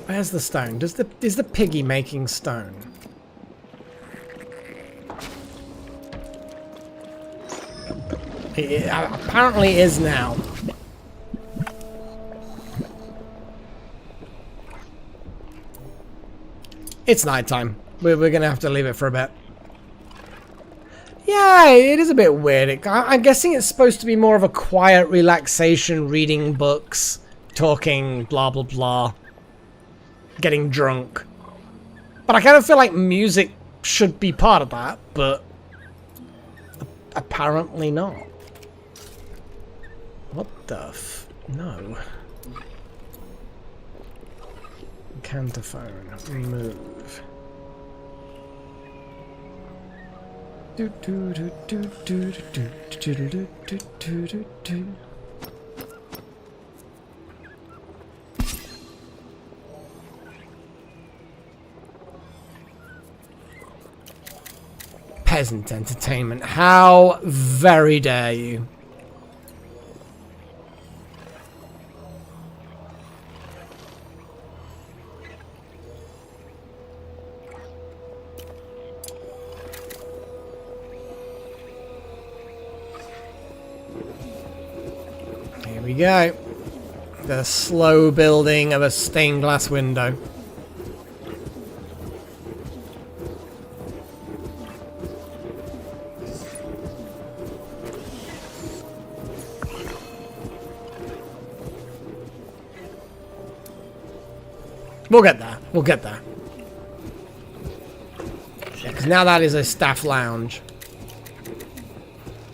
Where's the stone? Is the piggy making stone? It apparently is now. It's nighttime. We're gonna have to leave it for a bit. Yeah, it is a bit weird. I'm guessing it's supposed to be more of a quiet relaxation, reading books, talking, blah blah blah, getting drunk. But I kind of feel like music should be part of that, but apparently not. What the f... No. Cantophone. Move. Do do do do do do do do do do do do. Peasant entertainment. How very dare you? Here we go. The slow building of a stained glass window. We'll get there. We'll get there. Yeah, because now that is a staff lounge.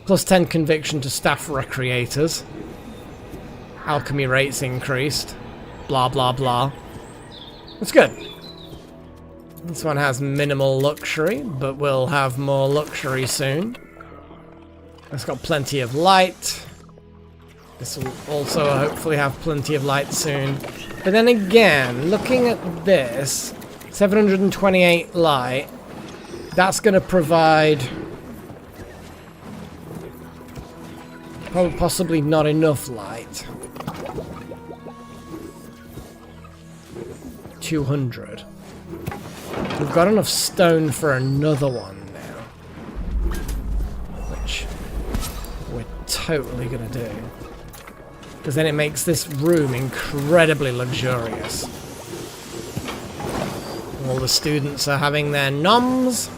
Plus 10 conviction to staff recreators. Alchemy rates increased. Blah, blah, blah. That's good. This one has minimal luxury, but we'll have more luxury soon. It's got plenty of light. This will also hopefully have plenty of light soon. But then again, looking at this, 728 light, that's going to provide possibly not enough light. 200. We've got enough stone for another one now, which we're totally going to do. Because then it makes this room incredibly luxurious. All the students are having their noms.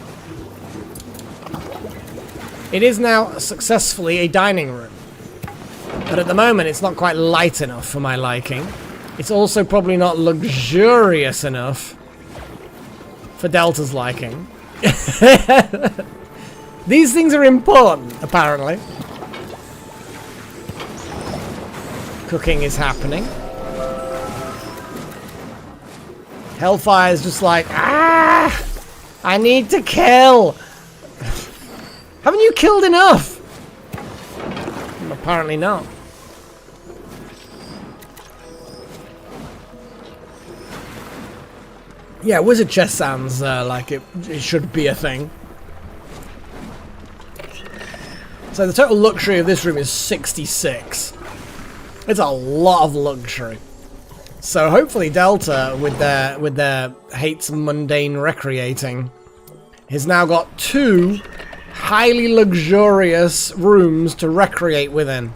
It is now successfully a dining room. But at the moment it's not quite light enough for my liking. It's also probably not luxurious enough for Delta's liking. These things are important, apparently. Cooking is happening. Hellfire is just like, ah! I need to kill! Haven't you killed enough? Apparently not. Yeah, wizard chest sounds like it should be a thing. So the total luxury of this room is 66. It's a lot of luxury. So hopefully Delta, with their hates mundane recreating, has now got 2 highly luxurious rooms to recreate within.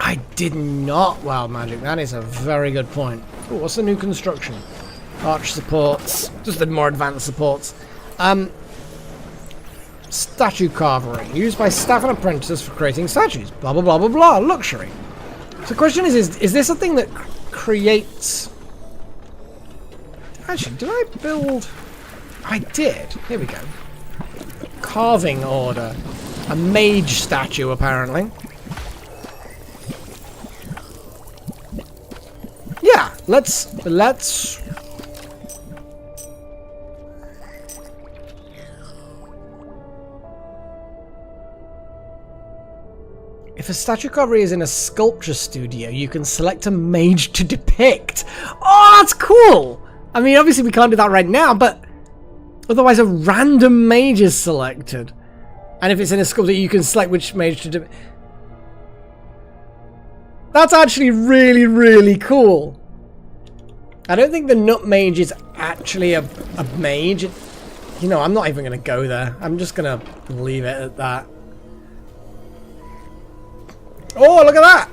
I did not wild magic. That is a very good point. Ooh, what's the new construction? Arch supports, just the more advanced supports. Statue carvery, used by staff and apprentices for creating statues. Blah, blah, blah, blah, blah. Luxury. So the question is this a thing that creates... Actually, did I build... I did. Here we go. Carving order. A mage statue, apparently. Yeah, let's... If a statue carvery is in a sculpture studio, you can select a mage to depict. Oh, that's cool! I mean, obviously we can't do that right now, but Otherwise, a random mage is selected. And if it's in a sculpture, you can select which mage to do. That's actually really, really cool. I don't think the nut mage is actually a mage. You know, I'm not even going to go there. I'm just going to leave it at that. Oh, look at that!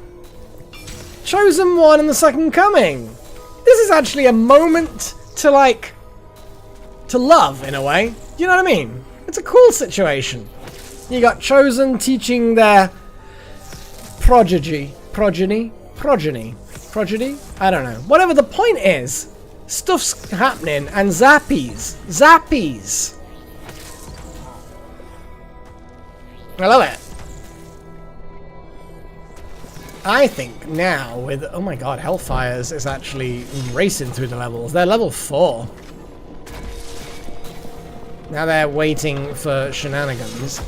Chosen One and the Second Coming. This is actually a moment to, like, to love, in a way. You know what I mean? It's a cool situation. You got Chosen teaching their progeny? I don't know. Whatever the point is, stuff's happening, and zappies. I love it. I think now with, oh my god, Hellfires is actually racing through the levels. They're level 4. Now they're waiting for shenanigans.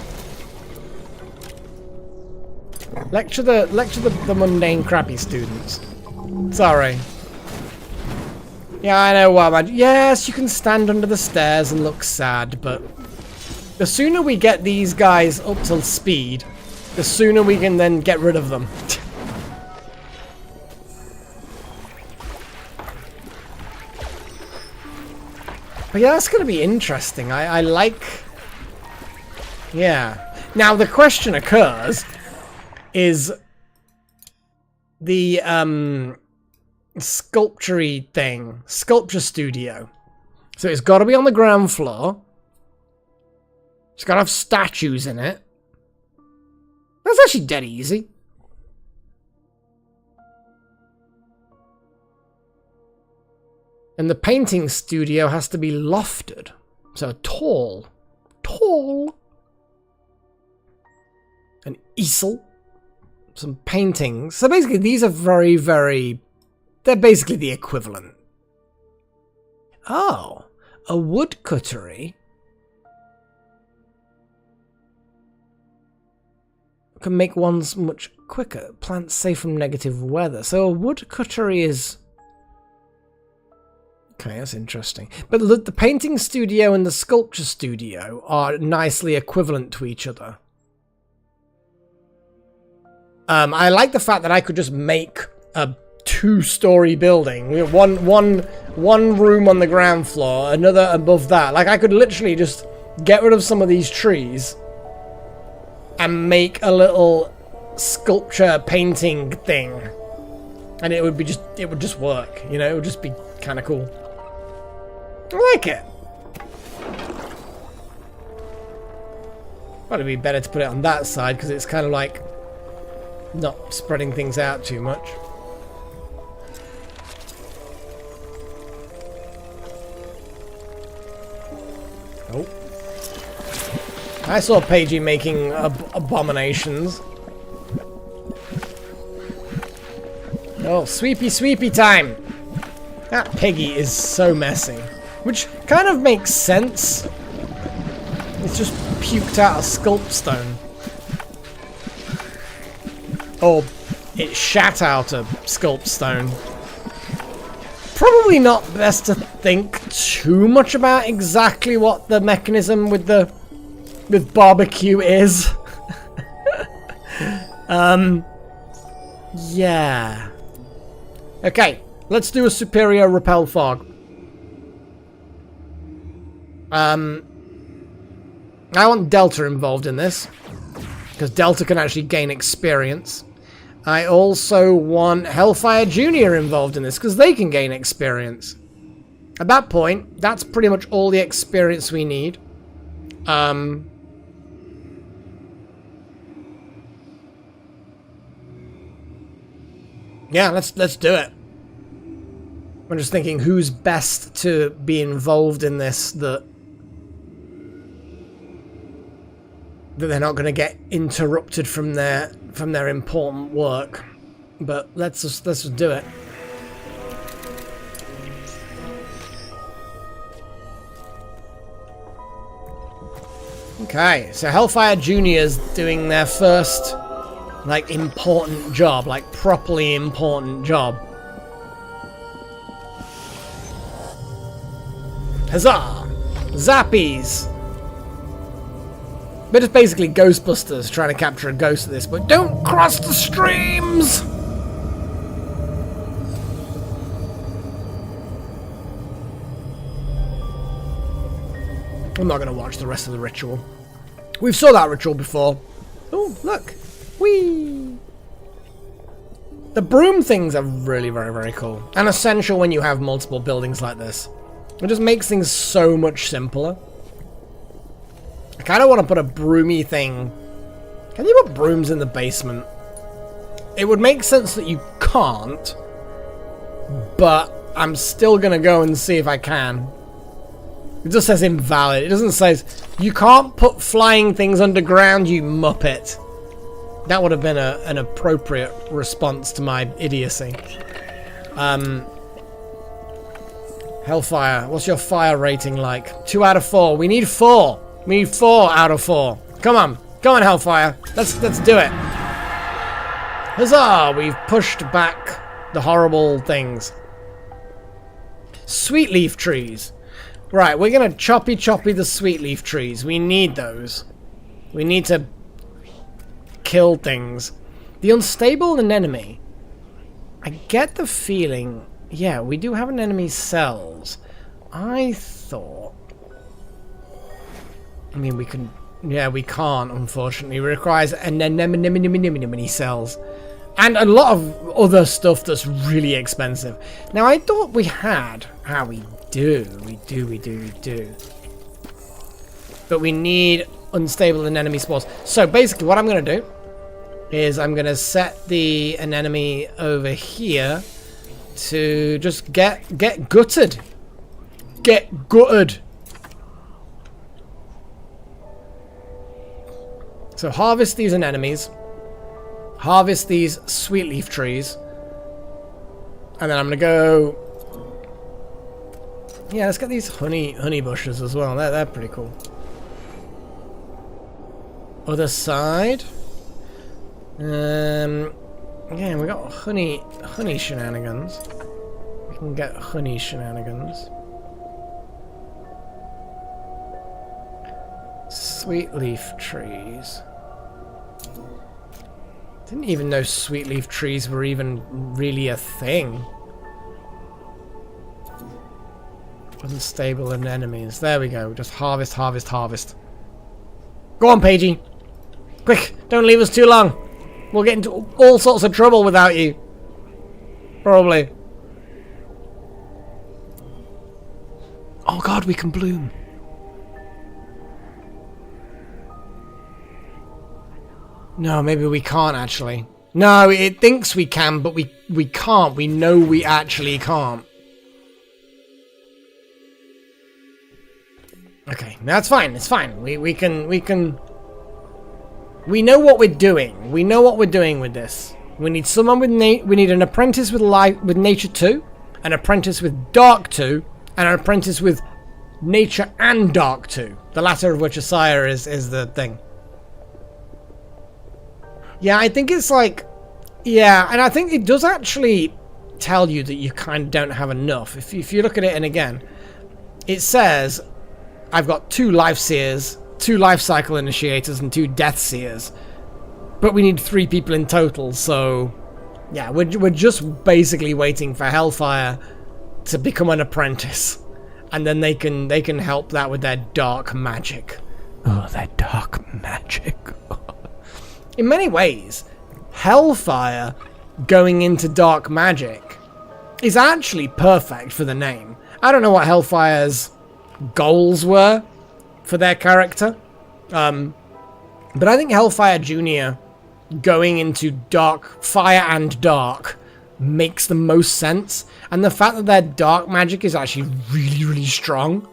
Lecture the mundane crappy students. Sorry. Yeah, I know what yes, you can stand under the stairs and look sad, but the sooner we get these guys up to speed, the sooner we can then get rid of them. But yeah, that's going to be interesting. I like... Yeah. Now, the question occurs is the sculpture thing. Sculpture studio. So it's got to be on the ground floor. It's got to have statues in it. That's actually dead easy. And the painting studio has to be lofted. So tall. An easel. Some paintings. So basically these are very, very... They're basically the equivalent. Oh. A woodcuttery. Can make ones much quicker. Plants safe from negative weather. So a woodcuttery is... Okay, that's interesting. But look, the painting studio and the sculpture studio are nicely equivalent to each other. I like the fact that I could just make a 2-story building. We have one room on the ground floor, another above that. Like, I could literally just get rid of some of these trees and make a little sculpture painting thing. And it would just work, you know, it would just be kind of cool. I like it. Probably be better to put it on that side because it's kind of like not spreading things out too much. Oh. I saw Paigey making abominations. Oh, sweepy time! That piggy is so messy. Which kind of makes sense. It's just puked out a sculpstone. Or it shat out a sculpstone. Probably not best to think too much about exactly what the mechanism with barbecue is. Yeah. Okay, let's do a superior repel fog. I want Delta involved in this, because Delta can actually gain experience. I also want Hellfire Jr. involved in this, because they can gain experience. At that point, that's pretty much all the experience we need. Yeah, let's do it. I'm just thinking who's best to be involved in this that they're not going to get interrupted from their important work. But let's just do it. Okay, so Hellfire Junior's doing their first like important job, like properly important job. Huzzah! Zappies! But it's basically Ghostbusters trying to capture a ghost of this, but don't cross the streams! I'm not going to watch the rest of the ritual. We've saw that ritual before. Oh, look. Whee! The broom things are really very, very cool. And essential when you have multiple buildings like this. It just makes things so much simpler. I kind of want to put a broomy thing. Can you put brooms in the basement? It would make sense that you can't. But I'm still going to go and see if I can. It just says invalid. It doesn't say you can't put flying things underground, you muppet. That would have been an appropriate response to my idiocy. Hellfire, what's your fire rating like? 2 out of 4. We need 4. We need 4 out of 4. Come on. Come on, Hellfire. Let's do it. Huzzah! We've pushed back the horrible things. Sweet leaf trees. Right, we're gonna choppy the sweet leaf trees. We need those. We need to kill things. The unstable anemone. I get the feeling... Yeah, we do have an enemy's cells. I thought... I mean, we can... Yeah, we can't, unfortunately. It requires an anemone cells. And a lot of other stuff that's really expensive. Now, I thought we had... we do. But we need unstable anemone spores. So, basically, what I'm going to do is I'm going to set the anemone over here to just get gutted. Get gutted. So harvest these anemones. Harvest these sweet leaf trees. And then I'm going to go... Yeah, let's get these honey bushes as well. They're pretty cool. Other side. Yeah, we got honey shenanigans. We can get honey shenanigans. Sweet leaf trees. Didn't even know sweet leaf trees were even really a thing. Unstable anemones. There we go. Just harvest. Go on, Pagey. Quick, don't leave us too long. We'll get into all sorts of trouble without you. Probably. Oh god, we can bloom. No, maybe we can't actually. No, it thinks we can, but we can't. We know we actually can't. Okay, that's fine. It's fine. We can. We know what we're doing. We know what we're doing with this. We need someone with we need an apprentice with nature 2, an apprentice with dark 2, and an apprentice with nature and dark 2. The latter of which Asaya is the thing. Yeah, I think it's like... Yeah, and I think it does actually tell you that you kind of don't have enough. If you look at it, and again, it says, I've got 2 life seers, 2 life cycle initiators, and 2 death seers. But we need 3 people in total, so... Yeah, we're just basically waiting for Hellfire to become an apprentice. And then they can help that with their dark magic. Oh, their dark magic. In many ways, Hellfire going into dark magic is actually perfect for the name. I don't know what Hellfire's goals were for their character, but I think Hellfire Jr. going into dark, fire and dark makes the most sense, and the fact that their dark magic is actually really, really strong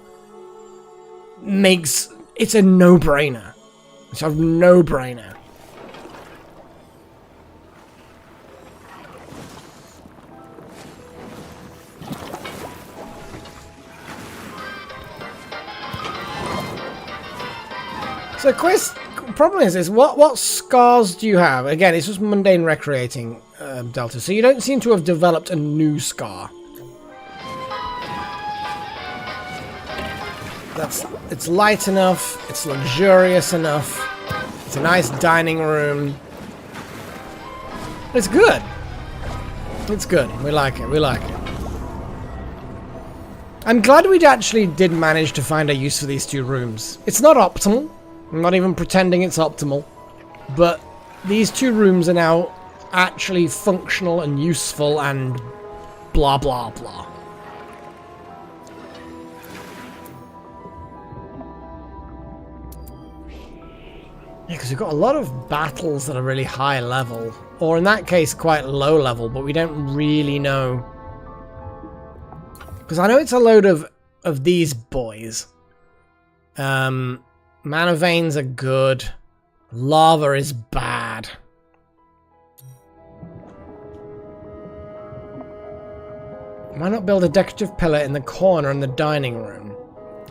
makes it's a no-brainer. It's a no-brainer. So, problem is what scars do you have? Again, it's just mundane recreating, Delta. So you don't seem to have developed a new scar. it's light enough, it's luxurious enough, it's a nice dining room. It's good. It's good. We like it. We like it. I'm glad we actually did manage to find a use for these two rooms. It's not optimal. I'm not even pretending it's optimal. But these two rooms are now actually functional and useful and blah blah blah. Yeah, because we've got a lot of battles that are really high level. Or in that case, quite low level, but we don't really know. Because I know it's a load of these boys. Mana veins are good. Lava is bad. Why not build a decorative pillar in the corner in the dining room?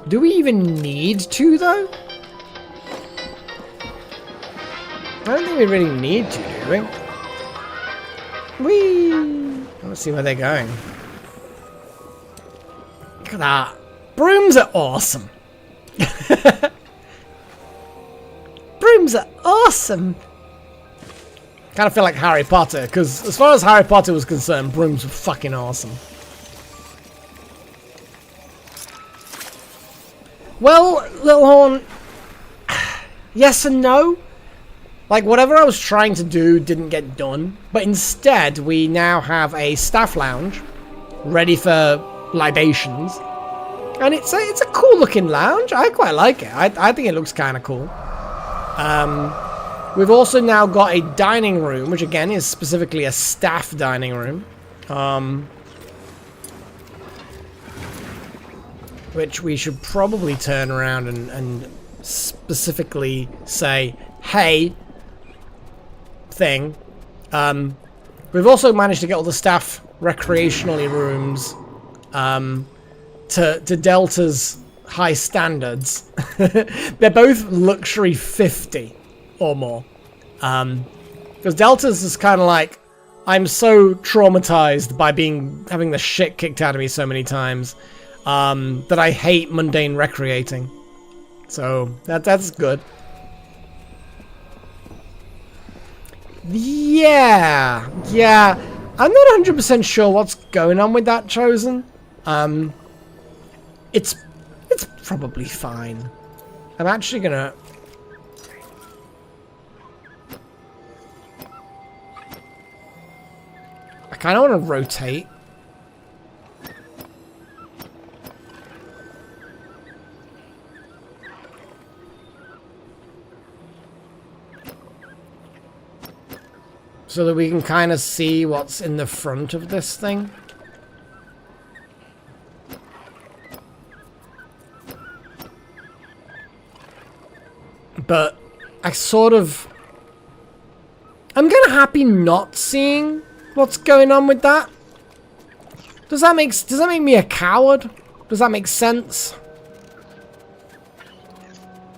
Do we even need to, though? I don't think we really need to, do we? Whee! Let's see where they're going. Look at that. Brooms are awesome. Brooms are awesome. Kind of feel like Harry Potter, because as far as Harry Potter was concerned, brooms were fucking awesome. Well, Little Horn, yes and no. Like, whatever I was trying to do didn't get done, but instead we now have a staff lounge ready for libations, and it's a cool looking lounge. I quite like it. I think it looks kind of cool. We've also now got a dining room, which again is specifically a staff dining room, which we should probably turn around and specifically say, hey, thing. We've also managed to get all the staff recreationally rooms to Delta's high standards. They're both luxury 50 or more. Because Delta's is kind of like, I'm so traumatized by having the shit kicked out of me so many times that I hate mundane recreating. So that's good. Yeah. I'm not 100% sure what's going on with that, Chosen. It's probably fine. I'm actually gonna... I kind of want to rotate. So that we can kind of see what's in the front of this thing. But I sort of... I'm kind of happy not seeing what's going on with that. Does that make me a coward? Does that make sense?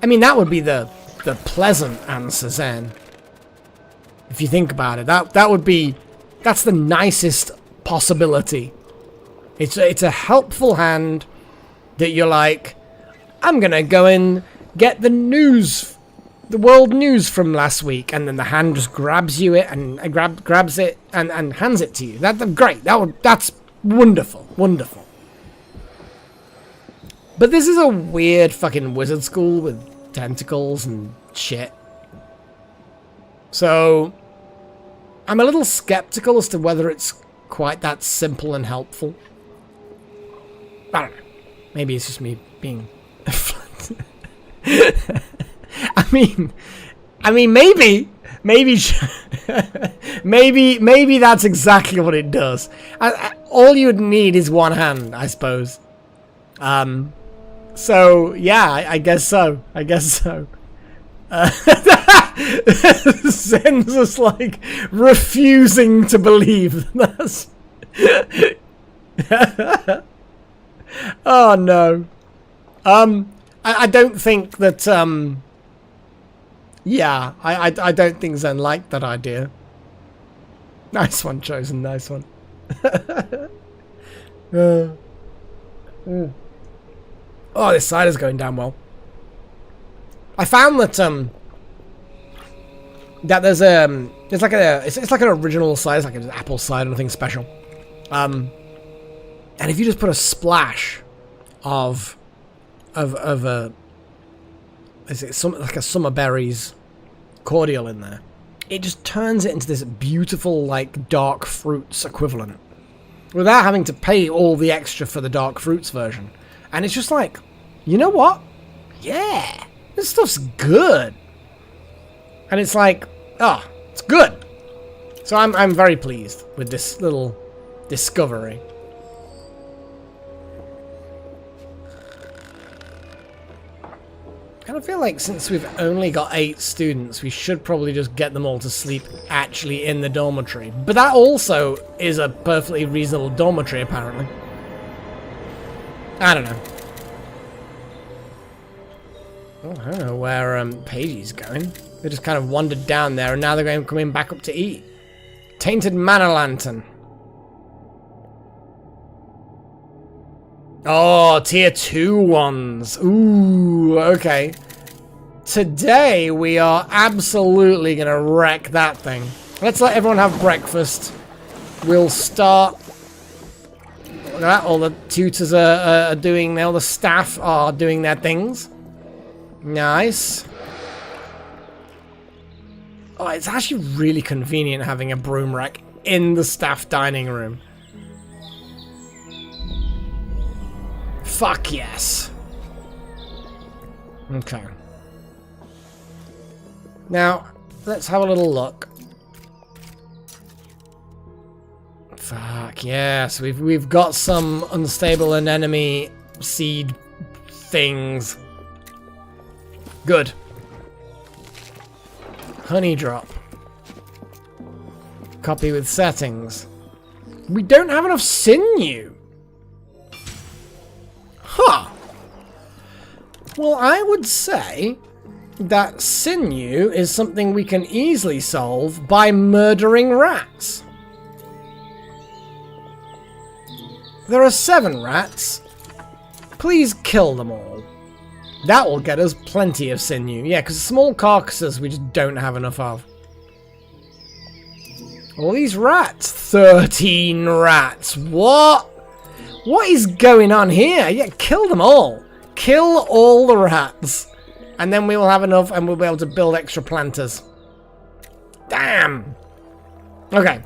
I mean, that would be the pleasant answer, Zen. If you think about it, that would be... That's the nicest possibility. It's a helpful hand that you're like, I'm gonna go and get the news, the world news from last week, and then the hand just grabs you it and grabs it and hands it to you. That's great. That's wonderful, wonderful. But this is a weird fucking wizard school with tentacles and shit. So I'm a little skeptical as to whether it's quite that simple and helpful. I don't know. Maybe it's just me being... I mean, maybe that's exactly what it does. All you'd need is one hand, I suppose. So yeah, I guess so. Zen's just like refusing to believe that's... Oh no. I don't think that yeah, I don't think Zen liked that idea. Nice one, Chosen, nice one. Oh, this cider's going down well. I found that that there's like it's like an original cider, it's like an apple cider, nothing special. And if you just put a splash of is it some like a summer berries cordial in there, it just turns it into this beautiful like dark fruits equivalent without having to pay all the extra for the dark fruits version. And it's just like, you know what? Yeah, this stuff's good. And it's like, oh, it's good. So I'm very pleased with this little discovery. I kind of feel like since we've only got 8 students, we should probably just get them all to sleep actually in the dormitory. But that also is a perfectly reasonable dormitory, apparently. I don't know. Oh, I don't know where Pagey's going. They just kind of wandered down there, and now they're coming back up to eat. Tainted Manor Lantern. Oh, tier 2 ones. Ooh, okay. Today, we are absolutely going to wreck that thing. Let's let everyone have breakfast. We'll start... Look at that, all the tutors are doing... All the staff are doing their things. Nice. Oh, it's actually really convenient having a broom rack in the staff dining room. Fuck yes. Okay. Now, let's have a little look. Fuck yes, we've got some unstable anemone seed things. Good. Honey drop. Copy with settings. We don't have enough sinew. Huh. Well, I would say that sinew is something we can easily solve by murdering rats. There are 7 rats. Please kill them all. That will get us plenty of sinew. Yeah, because small carcasses we just don't have enough of. All these rats. 13 rats. What? What is going on here? Yeah, kill them all. Kill all the rats. And then we will have enough and we'll be able to build extra planters. Damn. Okay.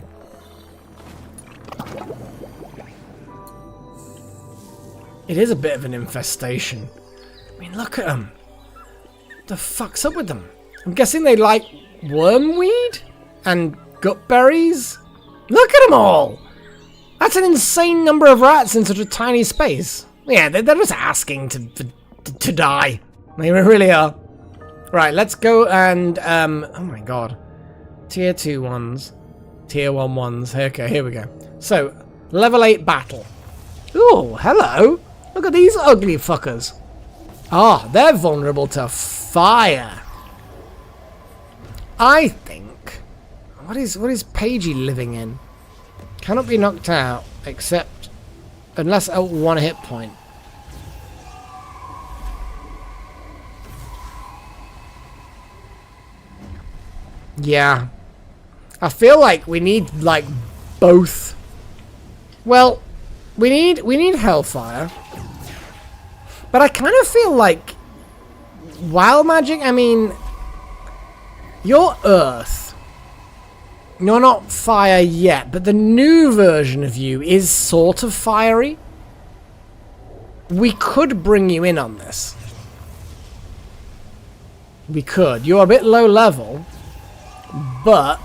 It is a bit of an infestation. I mean, look at them. What the fuck's up with them? I'm guessing they like wormweed and gut berries. Look at them all. That's an insane number of rats in such a tiny space. Yeah, they're just asking to die. They really are. Right, let's go and oh my god, tier 2 ones, tier 1 ones. Okay, here we go. So level 8 battle. Ooh, hello. Look at these ugly fuckers. Ah, they're vulnerable to fire. I think. What is Pagey living in? Cannot be knocked out except unless at 1 hit point. Yeah. I feel like we need like both. Well, we need Hellfire. But I kind of feel like Wild Magic, I mean, you're Earth. You're not fire yet, but the new version of you is sort of fiery. We could bring you in on this. We could. You're a bit low level, but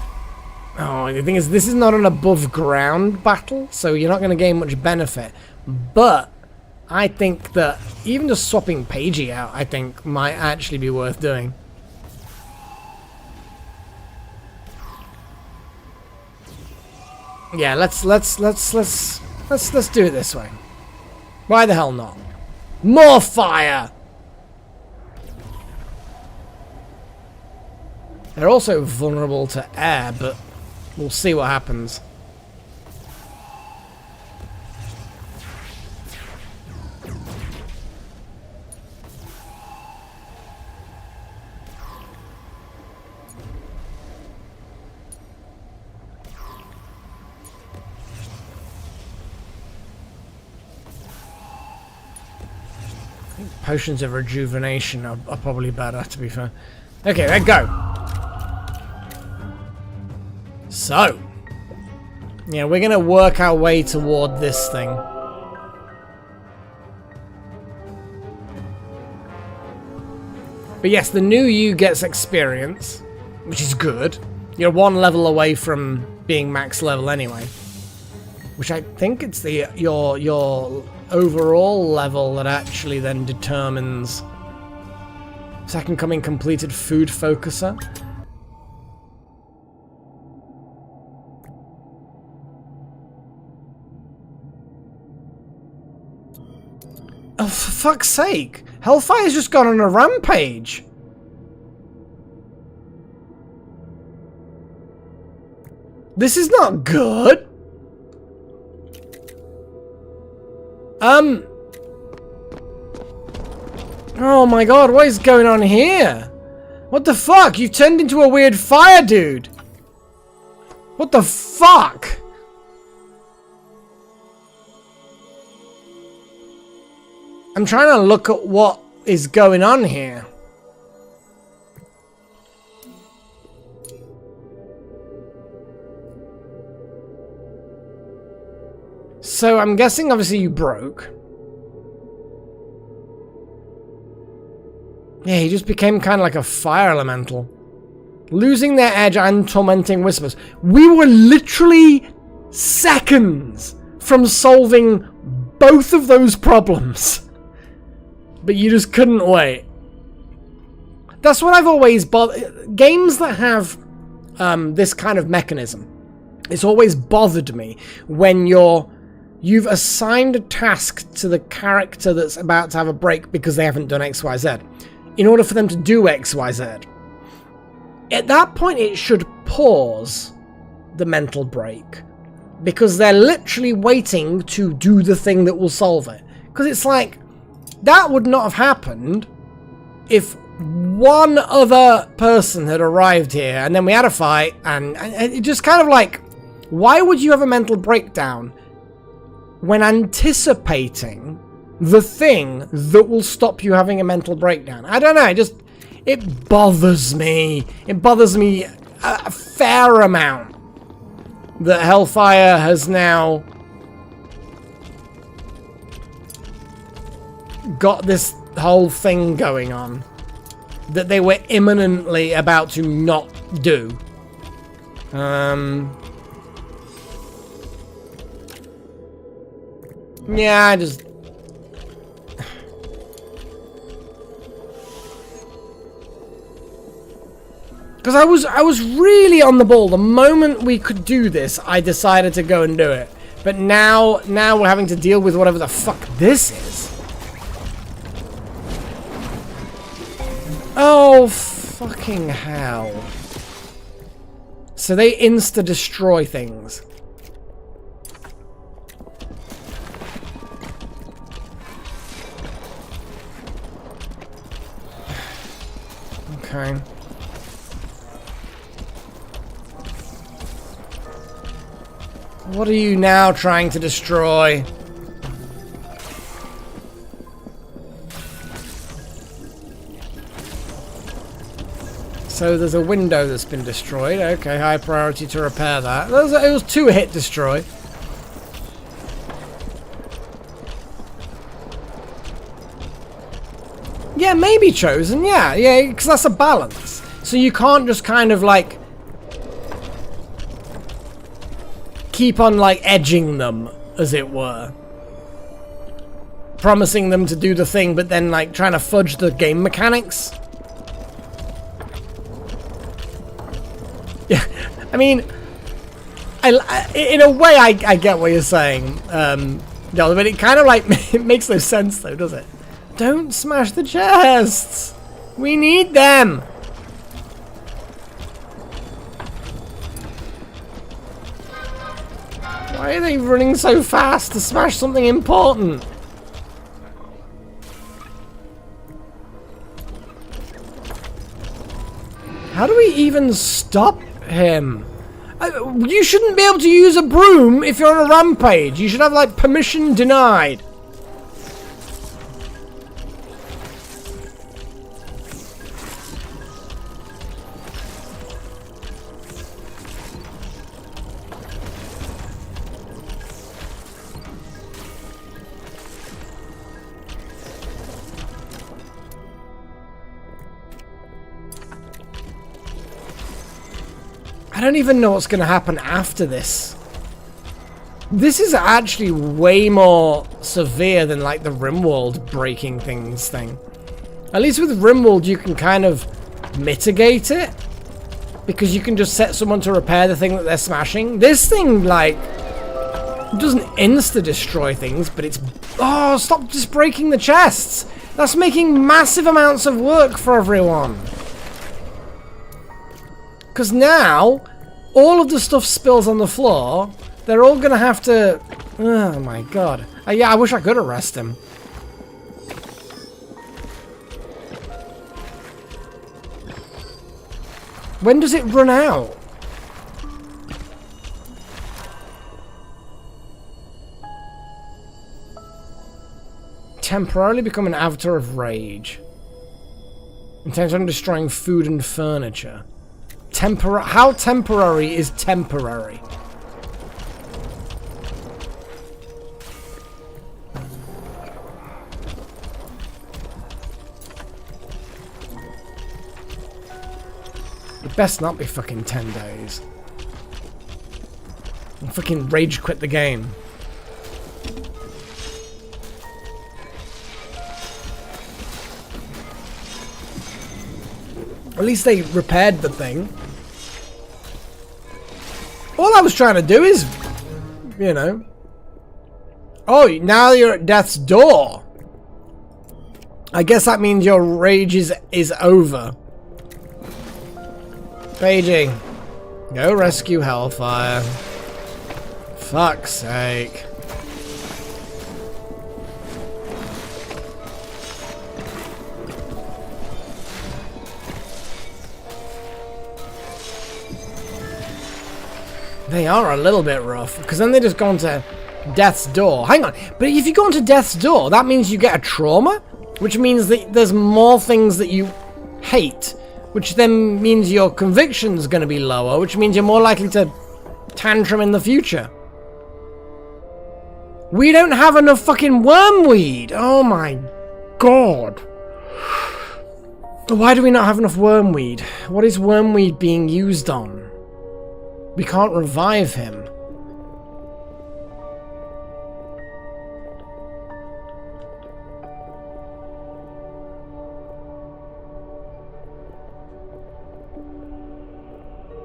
oh, the thing is, this is not an above ground battle, so you're not going to gain much benefit. But I think that even just swapping Pagey out, I think might actually be worth doing. Yeah, let's do it this way. Why the hell not? More fire! They're also vulnerable to air, but we'll see what happens. Potions of rejuvenation are probably better, to be fair. Okay, let's go. So. Yeah, we're going to work our way toward this thing. But yes, the new you gets experience, which is good. You're one level away from being max level anyway. Which I think it's your overall level that actually then determines second coming completed food focuser. Oh, for fuck's sake! Hellfire's just gone on a rampage! This is not good! Oh my god, what is going on here? What the fuck? You've turned into a weird fire dude! What the fuck? I'm trying to look at what is going on here. So I'm guessing obviously you broke. Yeah, he just became kind of like a fire elemental. Losing their edge and tormenting whispers. We were literally seconds from solving both of those problems. But you just couldn't wait. That's what I've always games that have this kind of mechanism. It's always bothered me when you've assigned a task to the character that's about to have a break because they haven't done XYZ. In order for them to do XYZ. At that point, it should pause the mental break. Because they're literally waiting to do the thing that will solve it. Because it's like, that would not have happened if one other person had arrived here and then we had a fight and it just kind of like, why would you have a mental breakdown when anticipating the thing that will stop you having a mental breakdown? I don't know, it bothers me. It bothers me a fair amount that Hellfire has now got this whole thing going on that they were imminently about to not do. Yeah, I just... Because I was really on the ball. The moment we could do this, I decided to go and do it. But now we're having to deal with whatever the fuck this is. Oh, fucking hell. So they insta-destroy things. Okay. What are you now trying to destroy? So there's a window that's been destroyed. Okay, high priority to repair that. It was 2-hit destroy. Yeah, maybe chosen. Yeah, because that's a balance. So you can't just kind of like keep on like edging them, as it were. Promising them to do the thing, but then like trying to fudge the game mechanics. Yeah, I mean, in a way, I get what you're saying, no, but it kind of like it makes no sense, though, does it? Don't smash the chests. We need them. Why are they running so fast to smash something important? How do we even stop him? You shouldn't be able to use a broom if you're on a rampage. You should have like permission denied. I don't even know what's going to happen after this. This is actually way more severe than like the Rimworld breaking things thing. At least with Rimworld you can kind of mitigate it. Because you can just set someone to repair the thing that they're smashing. This thing, like, doesn't insta-destroy things, but it's... Oh, stop just breaking the chests! That's making massive amounts of work for everyone. Because now, all of the stuff spills on the floor. They're all going to have to... Oh my god. Yeah, I wish I could arrest him. When does it run out? Temporarily become an avatar of rage. Intends on destroying food and furniture. How temporary is temporary? It best not be fucking 10 days. I'll fucking rage quit the game. At least they repaired the thing. All I was trying to do is, you know... Oh, now you're at death's door. I guess that means your rage is over. Paging. Go rescue Hellfire. Fuck's sake. They are a little bit rough, because then they just go into Death's Door. Hang on, but if you go into Death's Door, that means you get a trauma, which means that there's more things that you hate, which then means your conviction's going to be lower, which means you're more likely to tantrum in the future. We don't have enough fucking wormweed! Oh my god. Why do we not have enough wormweed? What is wormweed being used on? We can't revive him.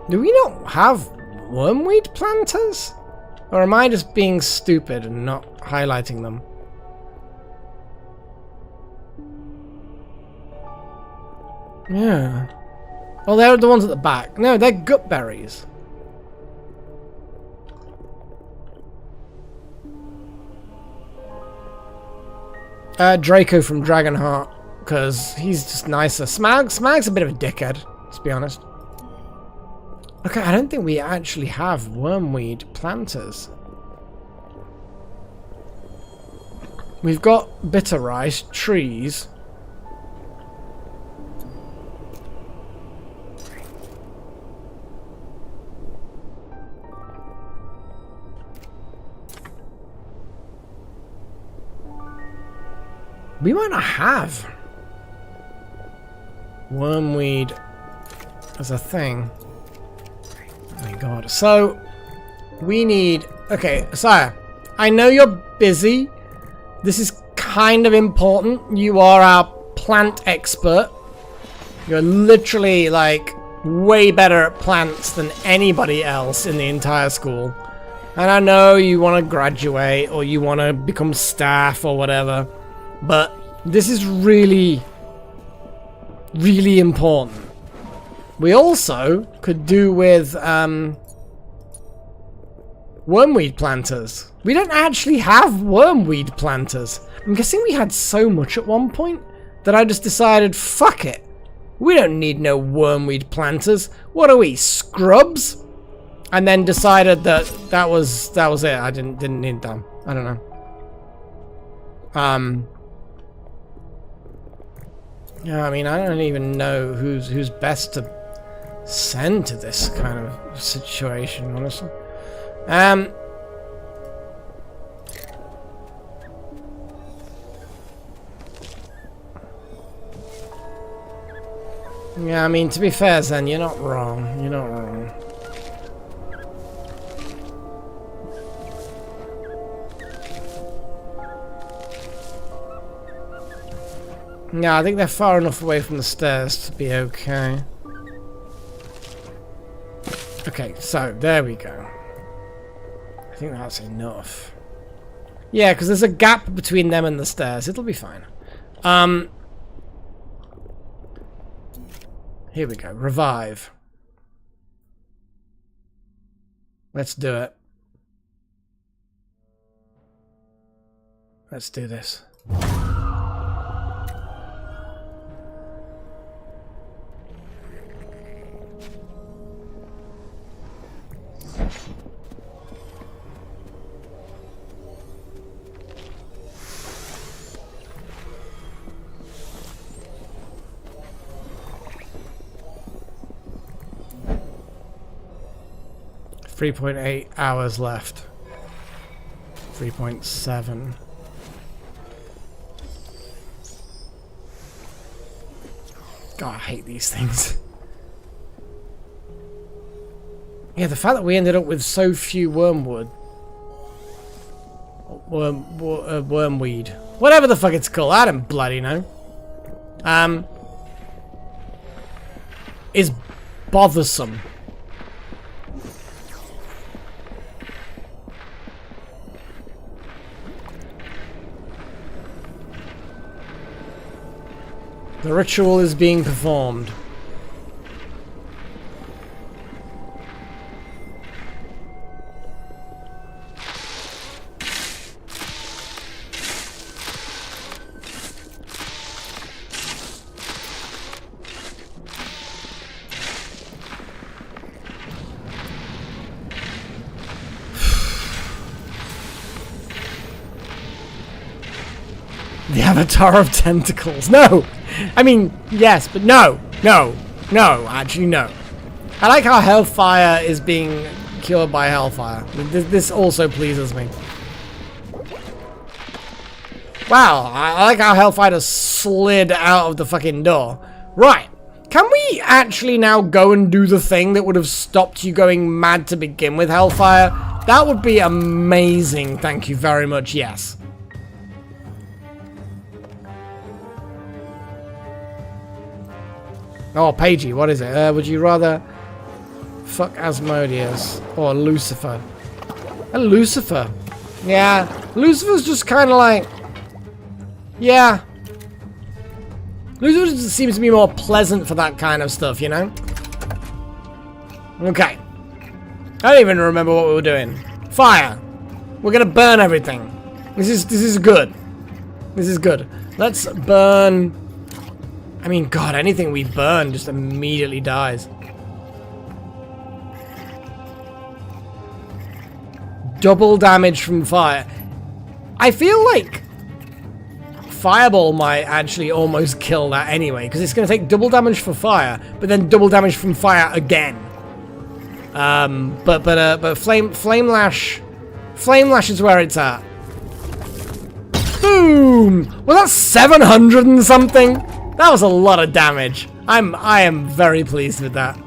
Do we not have wormweed planters? Or am I just being stupid and not highlighting them? Yeah. Well, they're the ones at the back. No, they're gut berries. Draco from Dragonheart, because he's just nicer. Smag's a bit of a dickhead, let's be honest. Okay, I don't think we actually have wormweed planters. We've got bitter rice, trees. We might not have wormweed as a thing. Oh my god. So, we need... Okay, Sire, I know you're busy. This is kind of important. You are our plant expert. You're literally, like, way better at plants than anybody else in the entire school. And I know you want to graduate or you want to become staff or whatever. But this is really, really important. We also could do with wormweed planters. We don't actually have wormweed planters. I'm guessing we had so much at one point that I just decided, fuck it. We don't need no wormweed planters. What are we, scrubs? And then decided that that was it. I didn't need them. I don't know. Yeah, I mean, I don't even know who's best to send to this kind of situation, honestly. Yeah, I mean, to be fair, Zen, you're not wrong. You're not wrong. No, I think they're far enough away from the stairs to be okay. Okay, so there we go. I think that's enough. Yeah, because there's a gap between them and the stairs. It'll be fine. Here we go. Revive. Let's do it. Let's do this. 3.8 hours left. 3.7. God, I hate these things. Yeah, the fact that we ended up with so few wormwood. Wormweed. Whatever the fuck it's called, I don't bloody know. Is bothersome. The ritual is being performed. The Avatar of Tentacles. No! I mean, yes, but no. No. No. Actually, no. I like how Hellfire is being cured by Hellfire. This also pleases me. Wow, I like how Hellfire just slid out of the fucking door. Right. Can we actually now go and do the thing that would have stopped you going mad to begin with, Hellfire? That would be amazing. Thank you very much. Yes. Oh, Pagey, what is it? Would you rather fuck Asmodeus or Lucifer? Lucifer. Yeah, Lucifer's just kind of like... Yeah. Lucifer just seems to be more pleasant for that kind of stuff, you know? Okay. I don't even remember what we were doing. Fire. We're gonna burn everything. This is good. This is good. Let's burn... I mean, God, anything we burn just immediately dies. Double damage from fire. I feel like Fireball might actually almost kill that anyway, because it's going to take double damage for fire, but then double damage from fire again. But Flame Lash is where it's at. Boom! Well, that's 700 and something. That was a lot of damage. I am very pleased with that.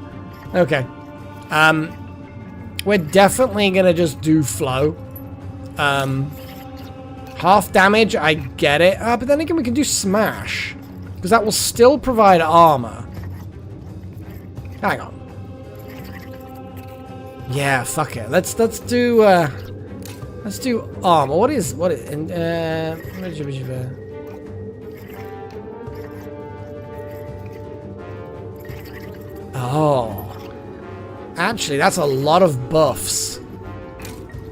Okay. We're definitely gonna just do flow. Half damage, I get it. But then again, we can do smash, because that will still provide armor. Hang on. Yeah, fuck it. Let's do armor. What is Oh. Actually, that's a lot of buffs.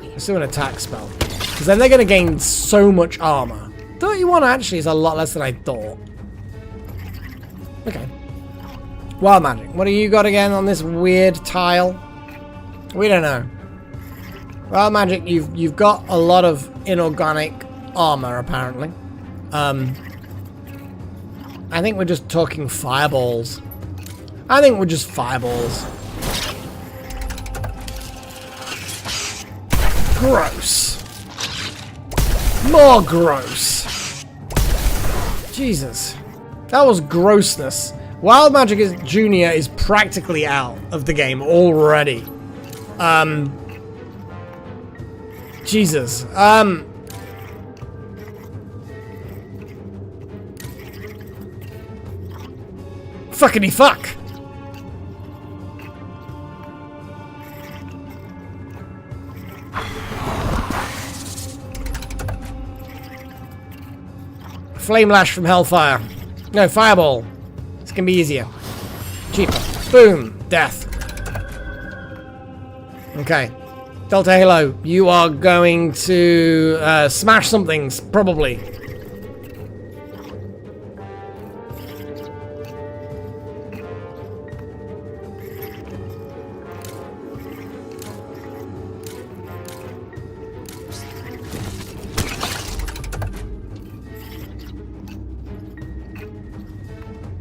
Let's do an attack spell. Because then they're going to gain so much armor. 31 actually is a lot less than I thought. Okay. Wild magic. What do you got again on this weird tile? We don't know. Wild magic, you've got a lot of inorganic armor, apparently. I think we're just talking fireballs. I think we're just fireballs. Gross. More gross. Jesus. That was grossness. Wild Magic Junior is practically out of the game already. Jesus. Fuckity fuck! Flame Lash from Hellfire. No, Fireball. It's gonna be easier. Cheaper. Boom. Death. Okay. Delta Halo, you are going to smash some things, probably.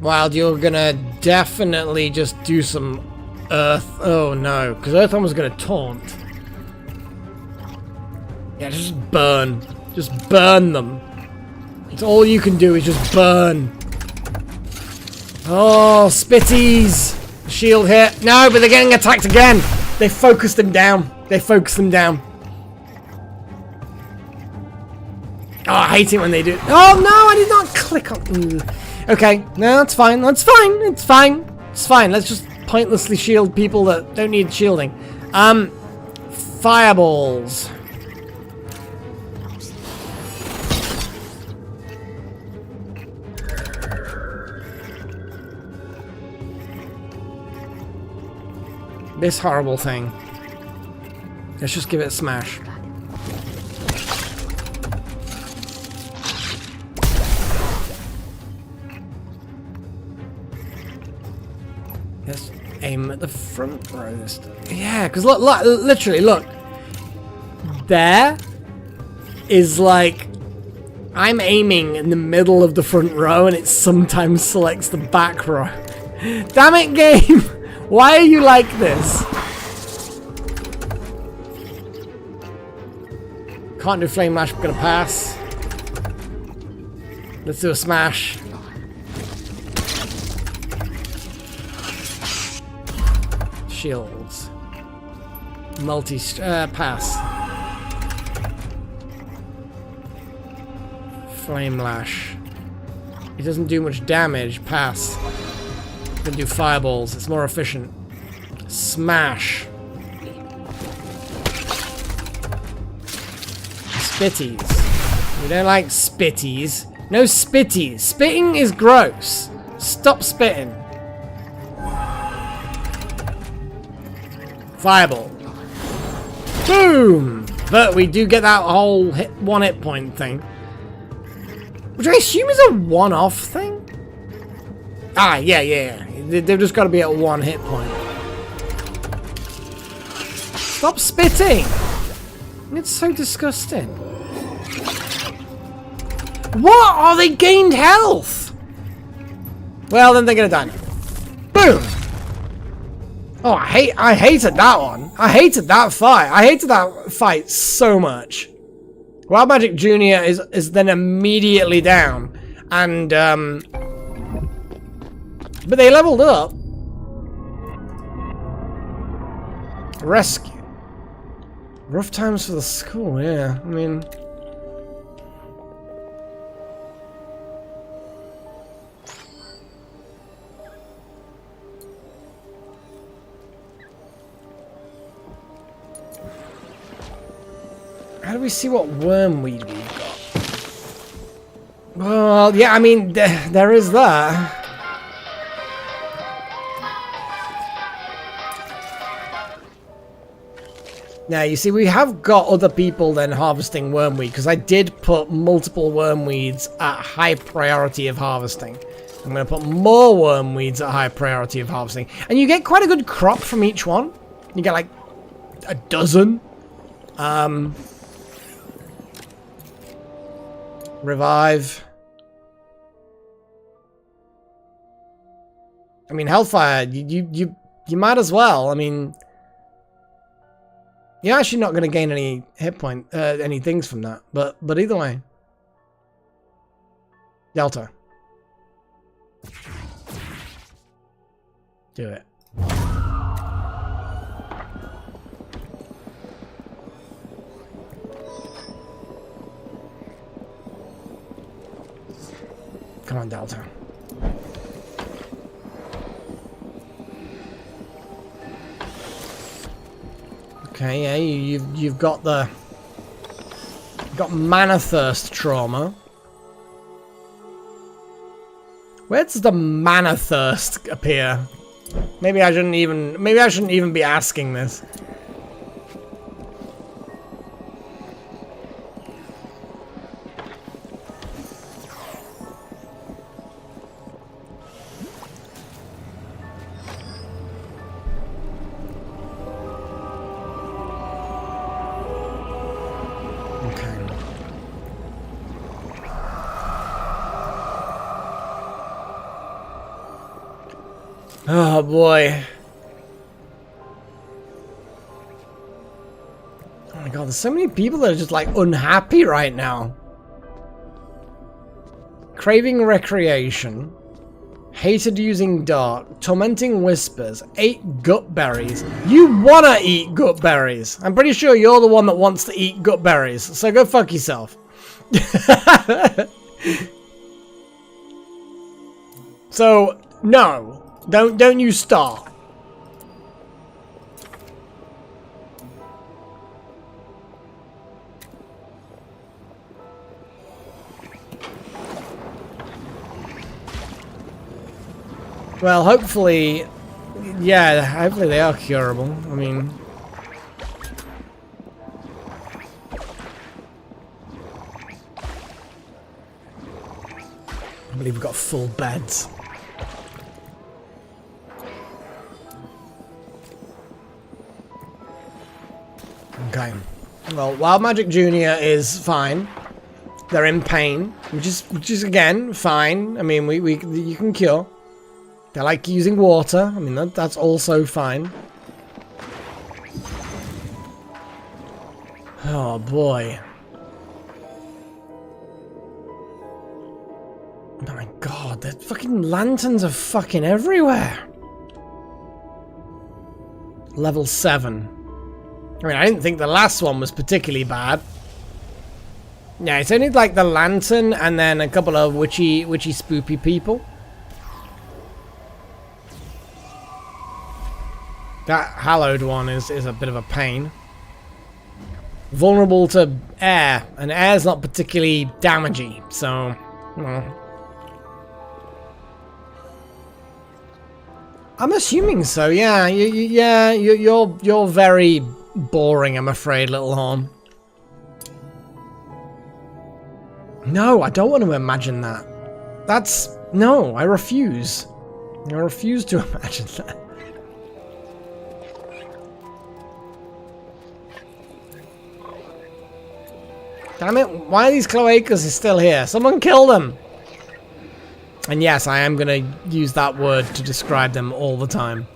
Wild, you're gonna definitely just do some Earth. Oh no, because Earthworm was gonna taunt. Yeah, just burn. Just burn them. It's all you can do is just burn. Oh, Spitties! Shield hit. No, but they're getting attacked again. They focused them down. They focused them down. Oh, I hate it when they do. Oh no, I did not click on. Okay, no, that's fine. That's fine. It's fine. It's fine. Let's just pointlessly shield people that don't need shielding. Fireballs. This horrible thing. Let's just give it a smash. Let's aim at the front row this time. Yeah, because look, literally, look. There is like... I'm aiming in the middle of the front row and it sometimes selects the back row. Damn it, game! Why are you like this? Can't do Flame Lash, I'm gonna pass. Let's do a smash. Shields. Pass. Flame Lash. It doesn't do much damage. Pass. Can do fireballs. It's more efficient. Smash. Spitties. We don't like spitties. No spitties. Spitting is gross. Stop spitting. Fireball. Boom! But we do get that whole one hit point thing. Which I assume is a one-off thing? Ah, yeah. They've just got to be at one hit point. Stop spitting! It's so disgusting. What? Oh, they gained health! Well, then they're gonna die now. Boom! Oh, I hated that one. I hated that fight. I hated that fight so much. Wild Magic Jr. is then immediately down. And, but they leveled up. Rescue. Rough times for the school, yeah. I mean... How do we see what wormweed we've got? Well, yeah, I mean, there is that. Now, you see, we have got other people then harvesting wormweed, because I did put multiple wormweeds at high priority of harvesting. I'm going to put more wormweeds at high priority of harvesting. And you get quite a good crop from each one. You get like a dozen. Revive. I mean, Hellfire, you might as well. I mean, you're actually not going to gain any hit point, any things from that. But either way, Delta, do it. Come on, Delta. Okay, yeah, you've got the... You've got mana thirst trauma. Where does the mana thirst appear? Maybe I shouldn't even be asking this. Oh boy. Oh my god, there's so many people that are just like unhappy right now. Craving recreation. Hated using dark. Tormenting whispers. Ate gut berries. You wanna eat gut berries. I'm pretty sure you're the one that wants to eat gut berries. So go fuck yourself. So, no. Don't you start. Well, hopefully, yeah, hopefully they are curable. I mean, I believe we've got full beds. Okay. Well, Wild Magic Junior is fine. They're in pain, which is again fine. I mean, you can cure. They like using water. I mean, that's also fine. Oh boy. Oh my god, the fucking lanterns are fucking everywhere. Level 7. I mean, I didn't think the last one was particularly bad. Yeah, it's only like the lantern and then a couple of witchy spoopy people. That hallowed one is a bit of a pain. Vulnerable to air, and air's not particularly damagey, so... Well. I'm assuming so, yeah. You're very boring, I'm afraid, Little Horn. No, I don't want to imagine that. That's... No, I refuse. I refuse to imagine that. Damn it, why are these cloacas still here? Someone kill them! And yes, I am going to use that word to describe them all the time.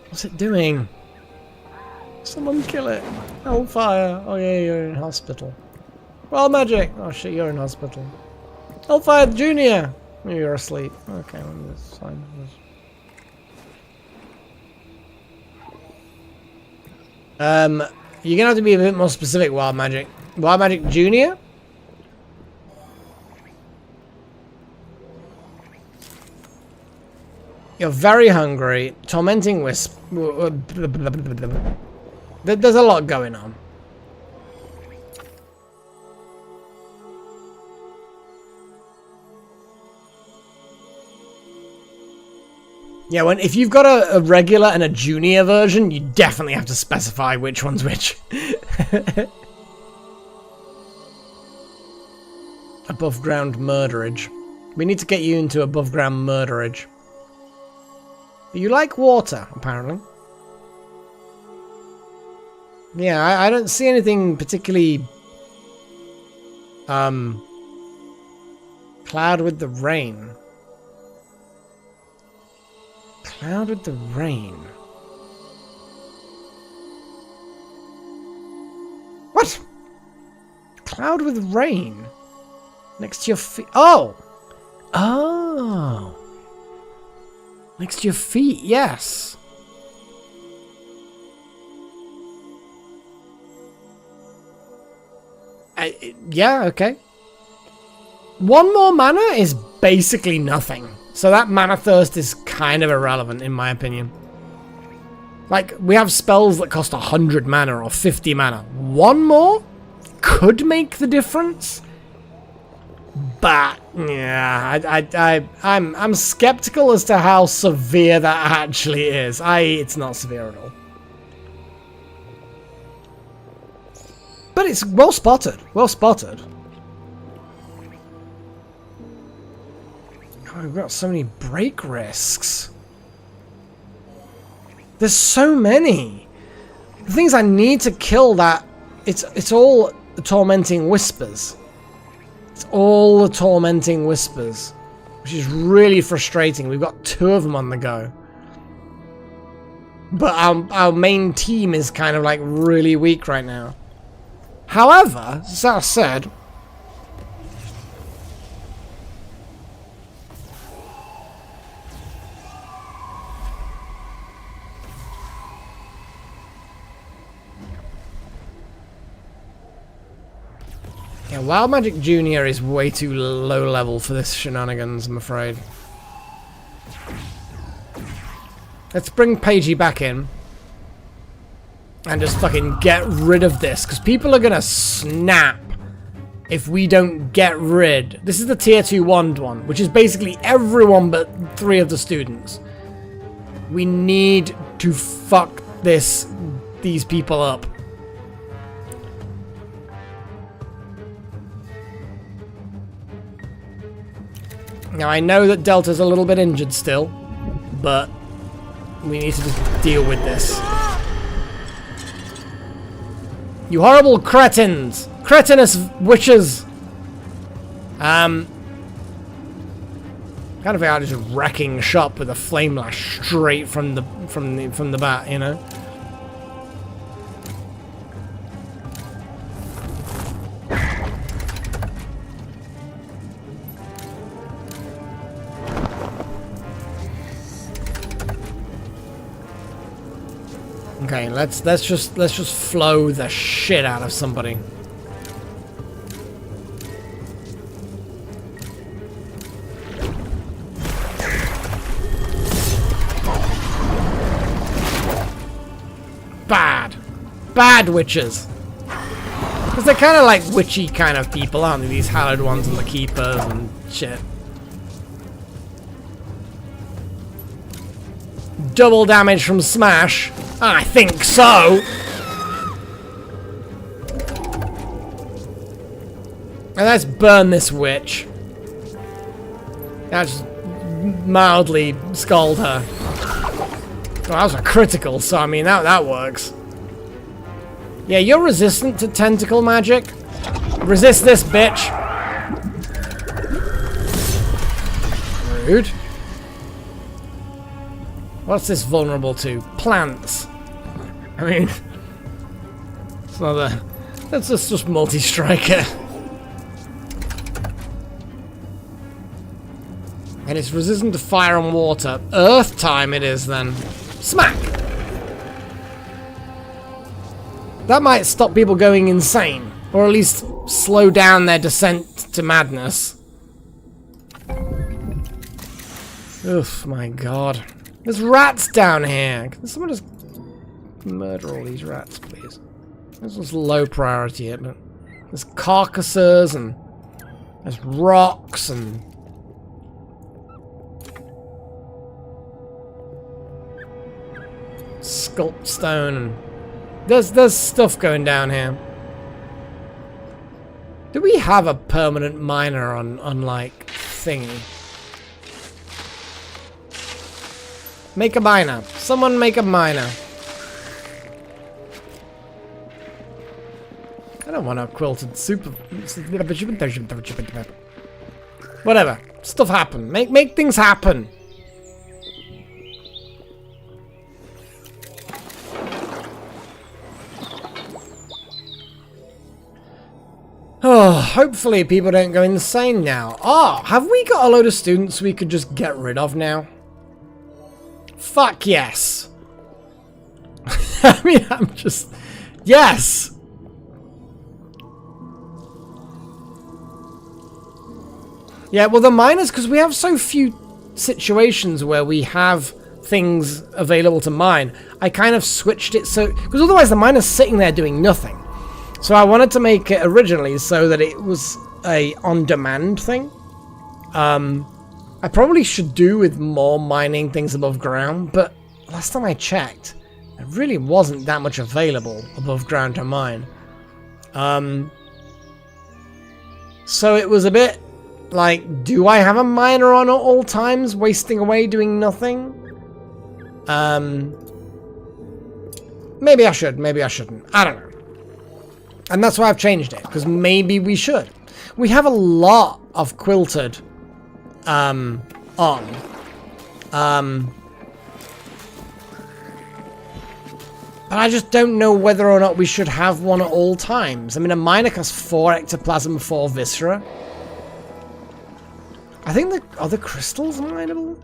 What's it doing? Someone kill it. Hellfire. Oh yeah, you're in hospital. Wild Magic. Oh shit, you're in hospital. Hellfire Junior. You're asleep. Okay, that's fine. You're going to have to be a bit more specific, Wild Magic. Wild Magic Junior? You're very hungry. Tormenting Wisp. There's a lot going on. Yeah, if you've got a regular and a junior version, you definitely have to specify which one's which. Above ground murderage. We need to get you into above ground murderage. You like water, apparently. Yeah, I don't see anything particularly... Cloud with the rain. Cloud with the rain. What? Cloud with rain? Next to your feet. Oh! Oh! Next to your feet, yes. Yeah, okay. One more mana is basically nothing. So that mana thirst is kind of irrelevant, in my opinion. Like, we have spells that cost 100 mana or 50 mana. One more could make the difference. But, yeah, I'm skeptical as to how severe that actually is. It's not severe at all. But it's well spotted. Well spotted. Oh, we've got so many break risks. There's so many. The things I need to kill that... It's all the Tormenting Whispers. It's all the Tormenting Whispers. Which is really frustrating. We've got 2 of them on the go. But our main team is kind of like really weak right now. However, as I said... Yeah, Wild Magic Junior is way too low level for this shenanigans, I'm afraid. Let's bring Pagey back in. And just fucking get rid of this, because people are gonna snap if we don't get rid. This is the tier 2 wand one, which is basically everyone but 3 of the students. We need to fuck these people up. Now I know that Delta's a little bit injured still, but we need to just deal with this. You horrible cretins! Cretinous witches! Kind of out just wrecking shop with a flame lash straight from the bat, you know? Okay, let's just flow the shit out of somebody. Bad witches. Because they're kind of like witchy kind of people, aren't they? These hallowed ones and the keepers and shit. Double damage from smash. I think so. And let's burn this witch. Now just mildly scald her. Well, that was a critical, so I mean that works. Yeah, you're resistant to tentacle magic. Resist this, bitch. Rude. What's this vulnerable to? Plants. I mean, it's not a... That's just multi-striker. And it's resistant to fire and water. Earth time it is then. Smack! That might stop people going insane. Or at least slow down their descent to madness. Oof, my god. There's rats down here. Can someone just murder all these rats, please? This was low priority, but there's carcasses and there's rocks and sculpt stone and there's stuff going down here. Do we have a permanent miner on like thingy? Make a miner. Someone make a miner. I don't want a quilted super. Whatever. Stuff happen. Make things happen. Oh, hopefully people don't go insane now. Oh, have we got a load of students we could just get rid of now? Fuck yes. I mean, I'm just... Yes! Yeah, well the miners, because we have so few situations where we have things available to mine, I kind of switched it so... Because otherwise the miner's sitting there doing nothing. So I wanted to make it originally so that it was a on-demand thing. I probably should do with more mining things above ground, but last time I checked, there really wasn't that much available above ground to mine. So it was a bit like, do I have a miner on at all times, wasting away doing nothing? Maybe I should, maybe I shouldn't. I don't know. And that's why I've changed it, because maybe we should. We have a lot of quilted on. But I just don't know whether or not we should have one at all times. I mean, a miner costs 4 ectoplasm, 4 viscera. I think the other crystals mineable?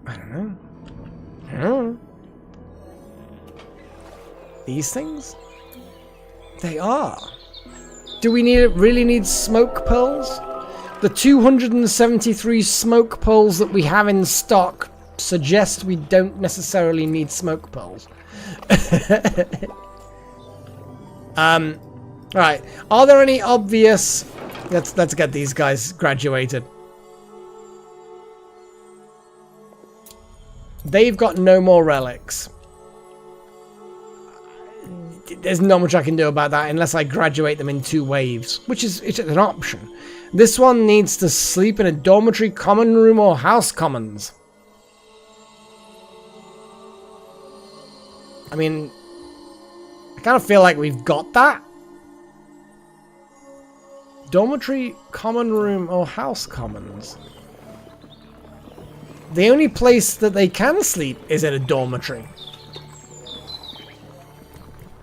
I don't know. I don't know. These things? They are. Do we really need smoke pearls? The 273 smoke pearls that we have in stock suggest we don't necessarily need smoke pearls. Right. Are there any obvious... Let's get these guys graduated. They've got no more relics. There's not much I can do about that unless I graduate them in 2 waves, which is it's an option. This one needs to sleep in a dormitory, common room, or house commons. I mean, I kind of feel like we've got that. Dormitory, common room, or house commons. The only place that they can sleep is in a dormitory.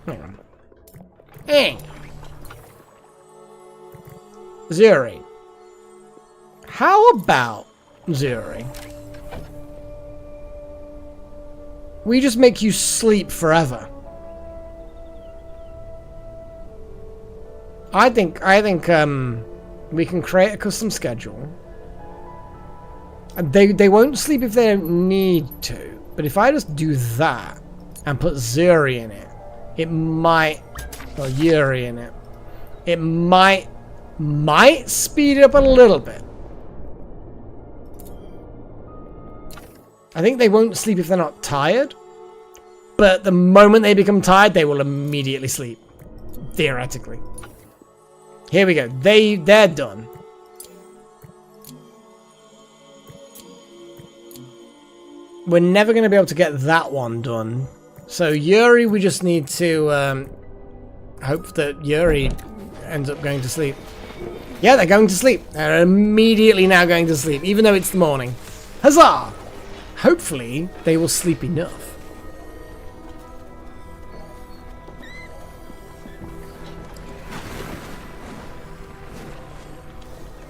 Hang on. Hey! Zuri. How about, Zuri, we just make you sleep forever? I think we can create a custom schedule. And they won't sleep if they don't need to. But if I just do that and put Zuri in it, it might, or Yuri in it, it might speed it up a little bit. I think they won't sleep if they're not tired, but the moment they become tired, they will immediately sleep. Theoretically. Here we go. They're done. We're never going to be able to get that one done. So Yuri, we just need to hope that Yuri ends up going to sleep. Yeah, they're going to sleep. They're immediately now going to sleep, even though it's the morning. Huzzah! Hopefully, they will sleep enough.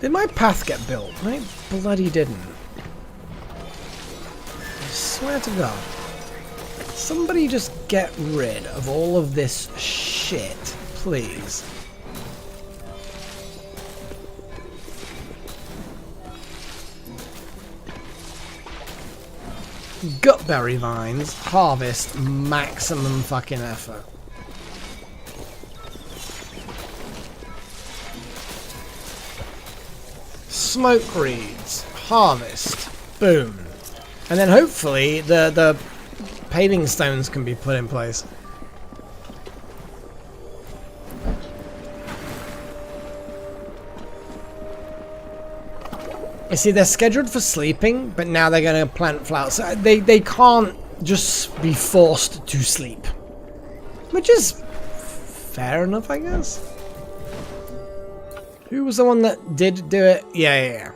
Did my path get built? I bloody didn't. I swear to God. Somebody just get rid of all of this shit, please. Gutberry vines, harvest, maximum fucking effort. Smoke reeds, harvest, boom. And then hopefully the paving stones can be put in place. You see, they're scheduled for sleeping, but now they're going to plant flowers. So they can't just be forced to sleep. Which is fair enough, I guess. Who was the one that did do it? Yeah.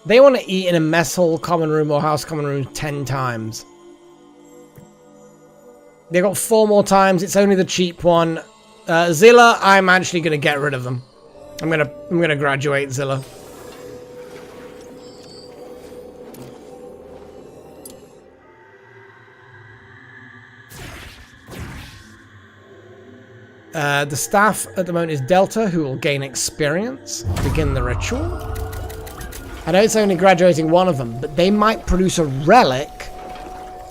They want to eat in a mess hall, common room, or house common room 10 times. They got 4 more times. It's only the cheap one. Zilla, I'm actually going to get rid of them. I'm gonna graduate Zilla. The staff at the moment is Delta, who will gain experience. Begin the ritual. I know it's only graduating one of them, but they might produce a relic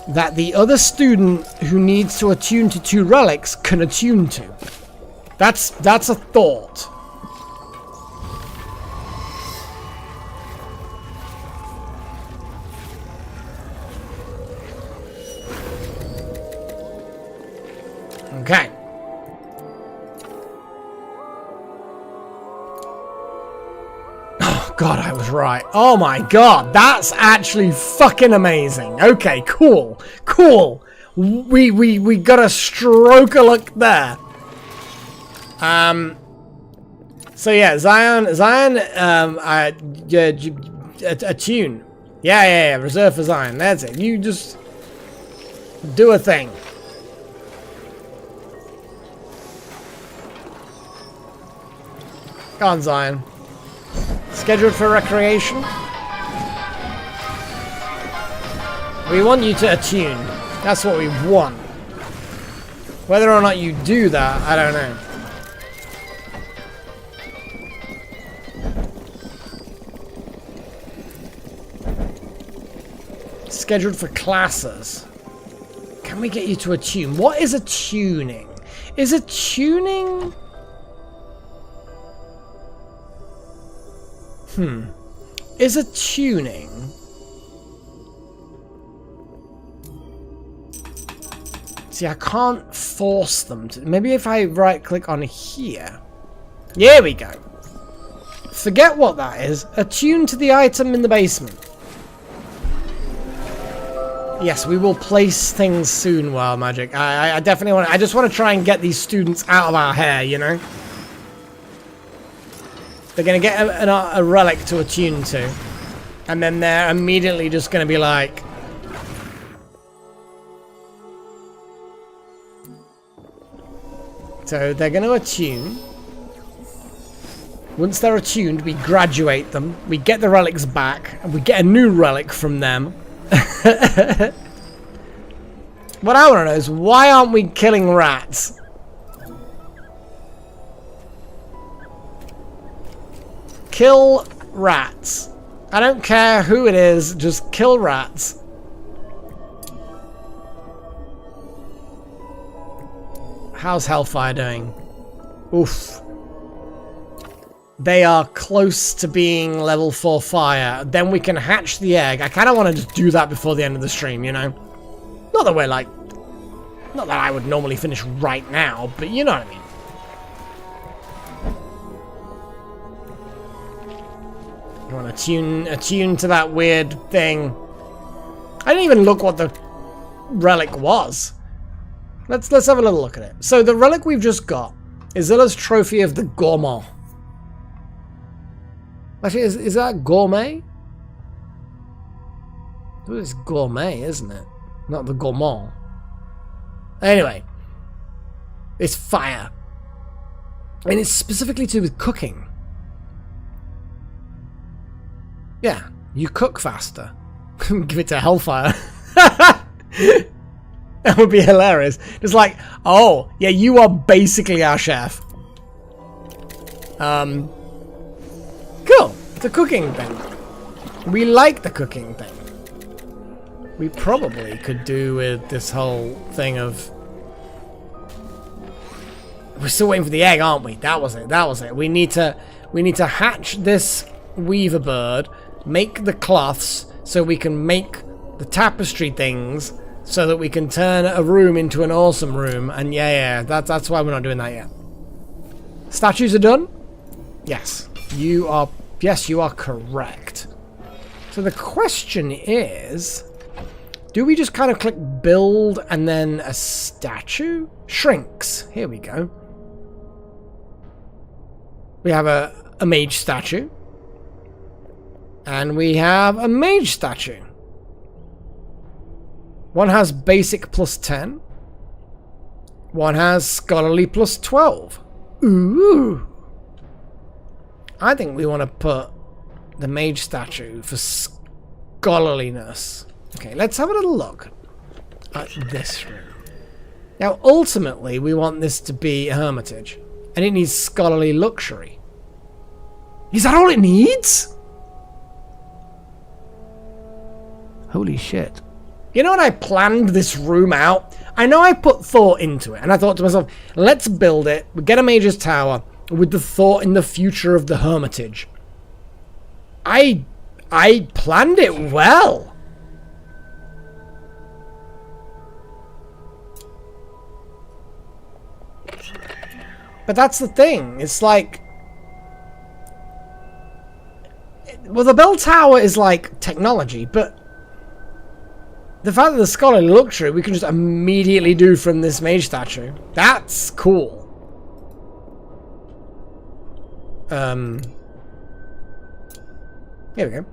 that the other student who needs to attune to 2 relics can attune to. That's a thought. Okay. Oh god, I was right. Oh my god, that's actually fucking amazing. Okay, cool. Cool. We got a stroke of luck there. So yeah, Zion, attune. Yeah, reserve for Zion. That's it. You just do a thing. Go on, Zion. Scheduled for recreation. We want you to attune. That's what we want. Whether or not you do that, I don't know. Scheduled for classes. Can we get you to attune? What is attuning? Is attuning... Is attuning... See, I can't force them to... Maybe if I right-click on here... Here we go. Forget what that is. Attune to the item in the basement. Yes, we will place things soon, Wild Magic. I definitely want to... I just want to try and get these students out of our hair, you know? They're going to get a relic to attune to. And then they're immediately just going to be like... So they're going to attune. Once they're attuned, we graduate them. We get the relics back. And we get a new relic from them. What I want to know is, why aren't we killing rats? Kill rats. I don't care who it is, just kill rats. How's Hellfire doing? Oof. They are close to being level 4 fire. Then we can hatch the egg. I kind of want to just do that before the end of the stream, you know? Not that we're like... Not that I would normally finish right now, but you know what I mean. You want to attune to that weird thing. I didn't even look what the relic was. Let's have a little look at it. So the relic we've just got is Zilla's Trophy of the Gourmand. Actually, is that gourmet? It's gourmet, isn't it? Not the gourmand. Anyway, it's fire, and it's specifically to do with cooking. Yeah, you cook faster. Give it to Hellfire. That would be hilarious. Just like, oh, yeah, you are basically our chef. Cool. It's a cooking thing. We like the cooking thing. We probably could do with this whole thing of... We're still waiting for the egg, aren't we? That was it. That was it. We need to hatch this weaver bird, make the cloths so we can make the tapestry things, so that we can turn a room into an awesome room. And yeah, that's why we're not doing that yet. Statues are done? Yes. You are correct. So the question is, do we just kind of click build and then a statue? Shrinks. Here we go. We have a mage statue. And we have a mage statue. One has basic plus 10. One has scholarly plus 12. Ooh. I think we want to put the mage statue for scholarliness. Okay, let's have a little look at this room. Now, ultimately, we want this to be a hermitage. And it needs scholarly luxury. Is that all it needs? Holy shit. You know when I planned this room out? I know I put thought into it, and I thought to myself, let's build it, we get a Mage's Tower, with the thought in the future of the Hermitage. I planned it well. But that's the thing, it's like... Well, the bell tower is like technology, but the fact that the scholarly luxury we can just immediately do from this mage statue, that's cool. Here we go.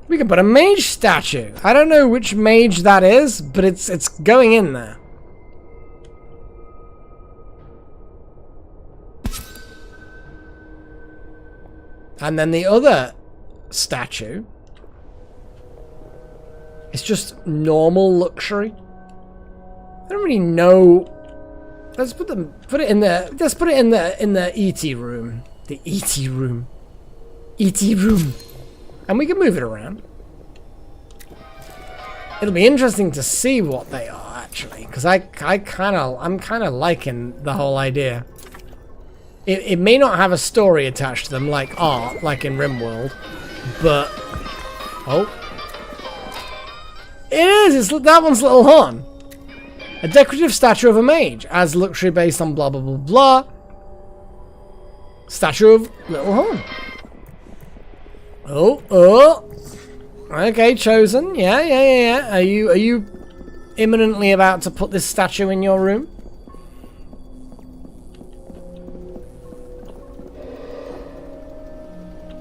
We can put a mage statue. I don't know which mage that is, but it's going in there. And then the other statue is just normal luxury. I don't really know. Let's put it in there. Let's put it in the ET room. The ET room. ET room. And we can move it around. It'll be interesting to see what they are actually, because I'm kind of liking the whole idea. It may not have a story attached to them like art, like in RimWorld, but oh, it is. It's that one's Little Horn, a decorative statue of a mage, as luxury based on blah blah blah blah. Statue of Little Horn. Oh. Okay, Chosen. Yeah. Are you imminently about to put this statue in your room?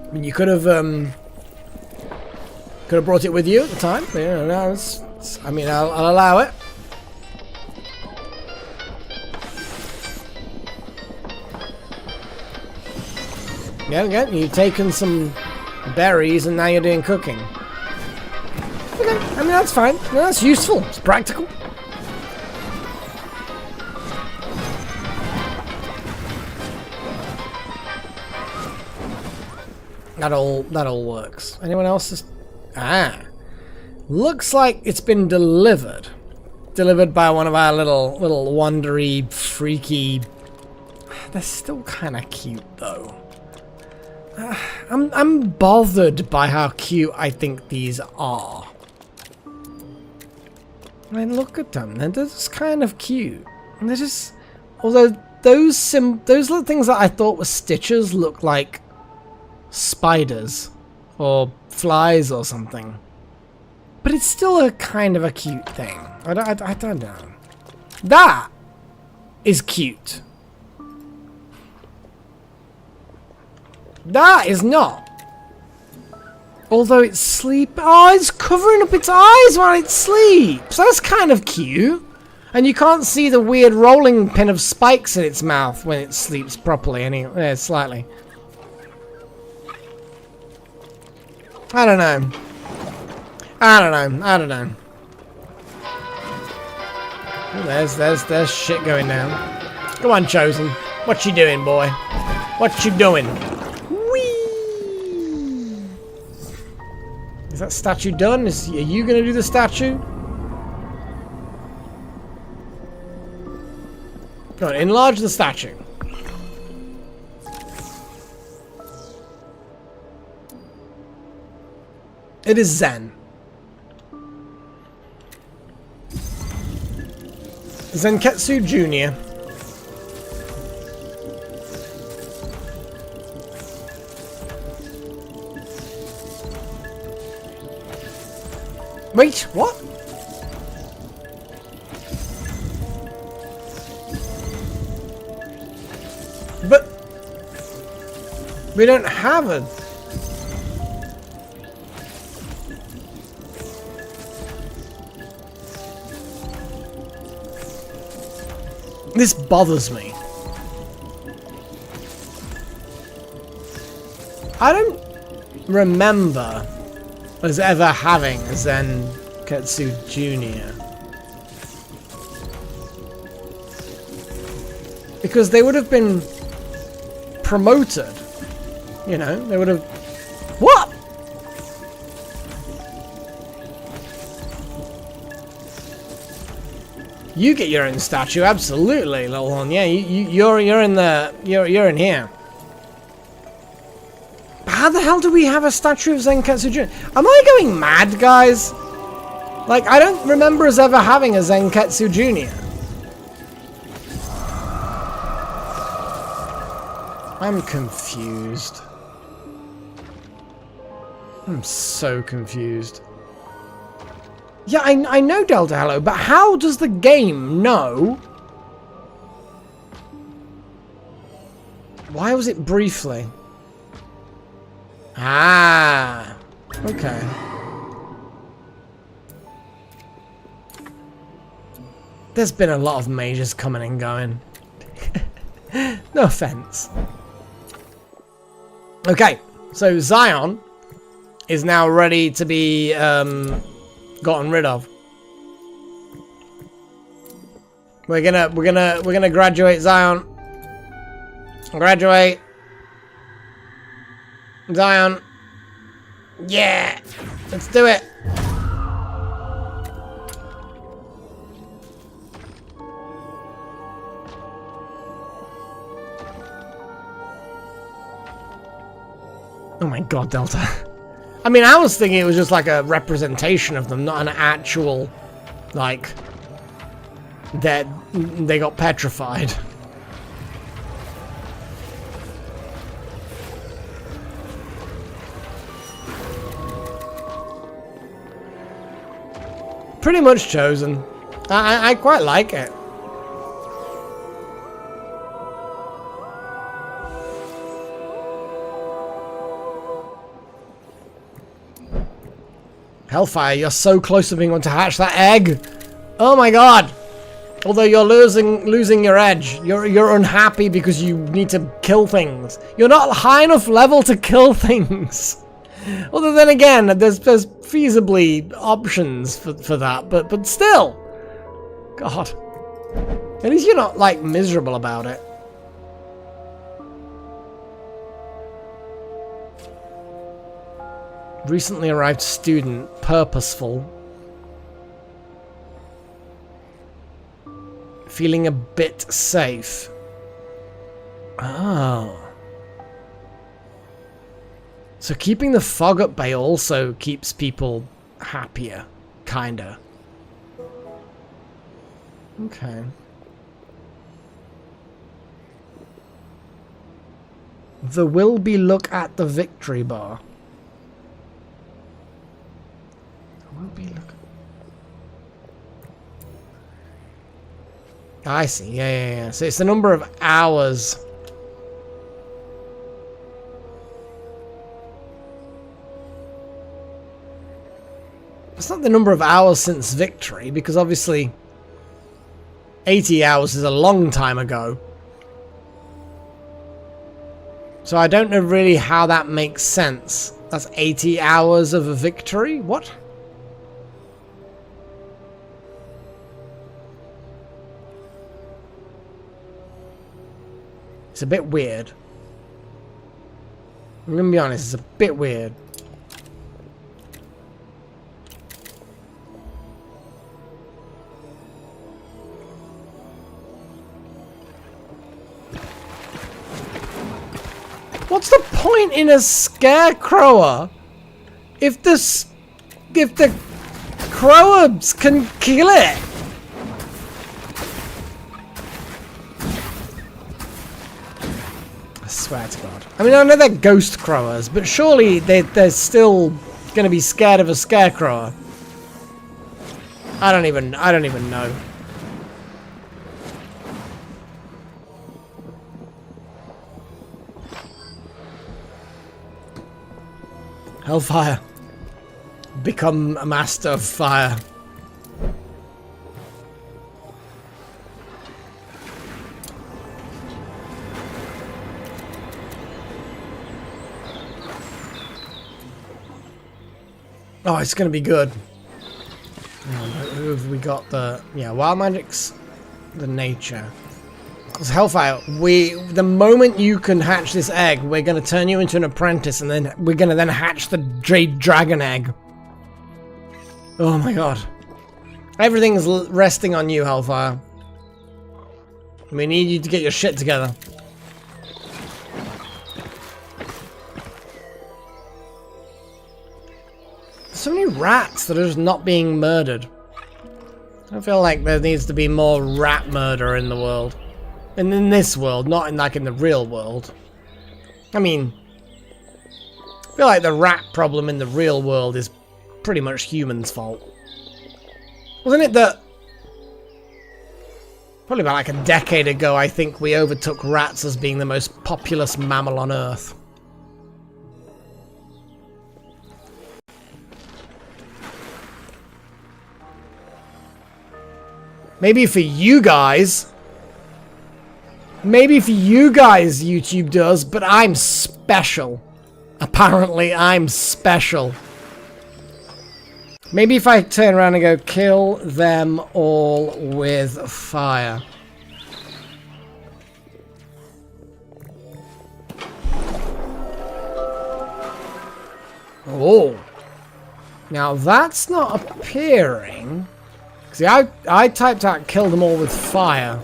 I mean, you could have brought it with you at the time. Yeah, no, I mean, I'll allow it. Yeah, you've taken some berries and now you're doing cooking. Okay, I mean, that's fine. No, that's useful. It's practical. That all works. Anyone else is... Looks like it's been delivered. Delivered by one of our little wandery, freaky... They're still kind of cute, though. I'm bothered by how cute I think these are. I mean, look at them. They're just kind of cute. And they're just... Although those little things that I thought were stitches look like spiders or flies or something. But it's still a kind of a cute thing. I don't know. That is cute. That is not. Although it's sleep. Oh, it's covering up its eyes while it sleeps. That's kind of cute. And you can't see the weird rolling pin of spikes in its mouth when it sleeps properly. Anyway, slightly. I don't know. There's shit going down. Come on, Chosen. What you doing, boy? What you doing? Is that statue done? Are you going to do the statue? Go on, enlarge the statue. It is Zen. Zenketsu Jr. Wait, what? But we don't have a... This bothers me. I don't remember as ever having a Zenketsu Jr. Because they would have been promoted. You know, they would have... What? You get your own statue, absolutely, little one. Yeah, you're in the you're in here. How the hell do we have a statue of Zenketsu Jr.? Am I going mad, guys? Like, I don't remember us ever having a Zenketsu Jr. I'm confused. I'm so confused. Yeah, I know Delta Hello, but how does the game know? Why was it briefly? Ah, okay. There's been a lot of mages coming and going. No offense. Okay, so Zion is now ready to be gotten rid of. We're gonna graduate Zion. Graduate. Zion. Yeah. Let's do it. Oh my god, Delta. I mean, I was thinking it was just like a representation of them, not an actual, like, that they got petrified. Pretty much chosen. I quite like it. Hellfire, you're so close to being able to hatch that egg. Oh my god. Although you're losing your edge. You're unhappy because you need to kill things. You're not high enough level to kill things. Although then again, there's feasibly options for that, but still. God. At least you're not like miserable about it. Recently arrived student, purposeful. Feeling a bit safe. Oh. So keeping the fog at bay also keeps people happier, kinda. Okay. There will be look at the victory bar. Will be look. I see. Yeah. So it's the number of hours. It's not the number of hours since victory, because obviously 80 hours is a long time ago. So I don't know really how that makes sense. That's 80 hours of a victory? What? It's a bit weird. I'm gonna be honest, it's a bit weird. What's the point in a scarecrower if the crowers can kill it? I swear to God. I mean, I know they're ghost crowers, but surely they're still gonna be scared of a scarecrower. I don't even know. Hellfire. Become a master of fire. Oh, it's gonna be good. Who have we got? Wild magic's the nature. Because Hellfire, the moment you can hatch this egg, we're going to turn you into an apprentice, and then we're going to then hatch the Jade Dragon egg. Oh my god. Everything's resting on you, Hellfire. We need you to get your shit together. So many rats that are just not being murdered. I feel like there needs to be more rat murder in the world. And in this world, not in like in the real world. I mean, I feel like the rat problem in the real world is pretty much humans' fault. Wasn't it that probably about like a decade ago, I think we overtook rats as being the most populous mammal on Earth? Maybe for you guys. Maybe for you guys YouTube does, but I'm special. Apparently I'm special. Maybe if I turn around and go, kill them all with fire. Oh. Now that's not appearing. See, I typed out kill them all with fire.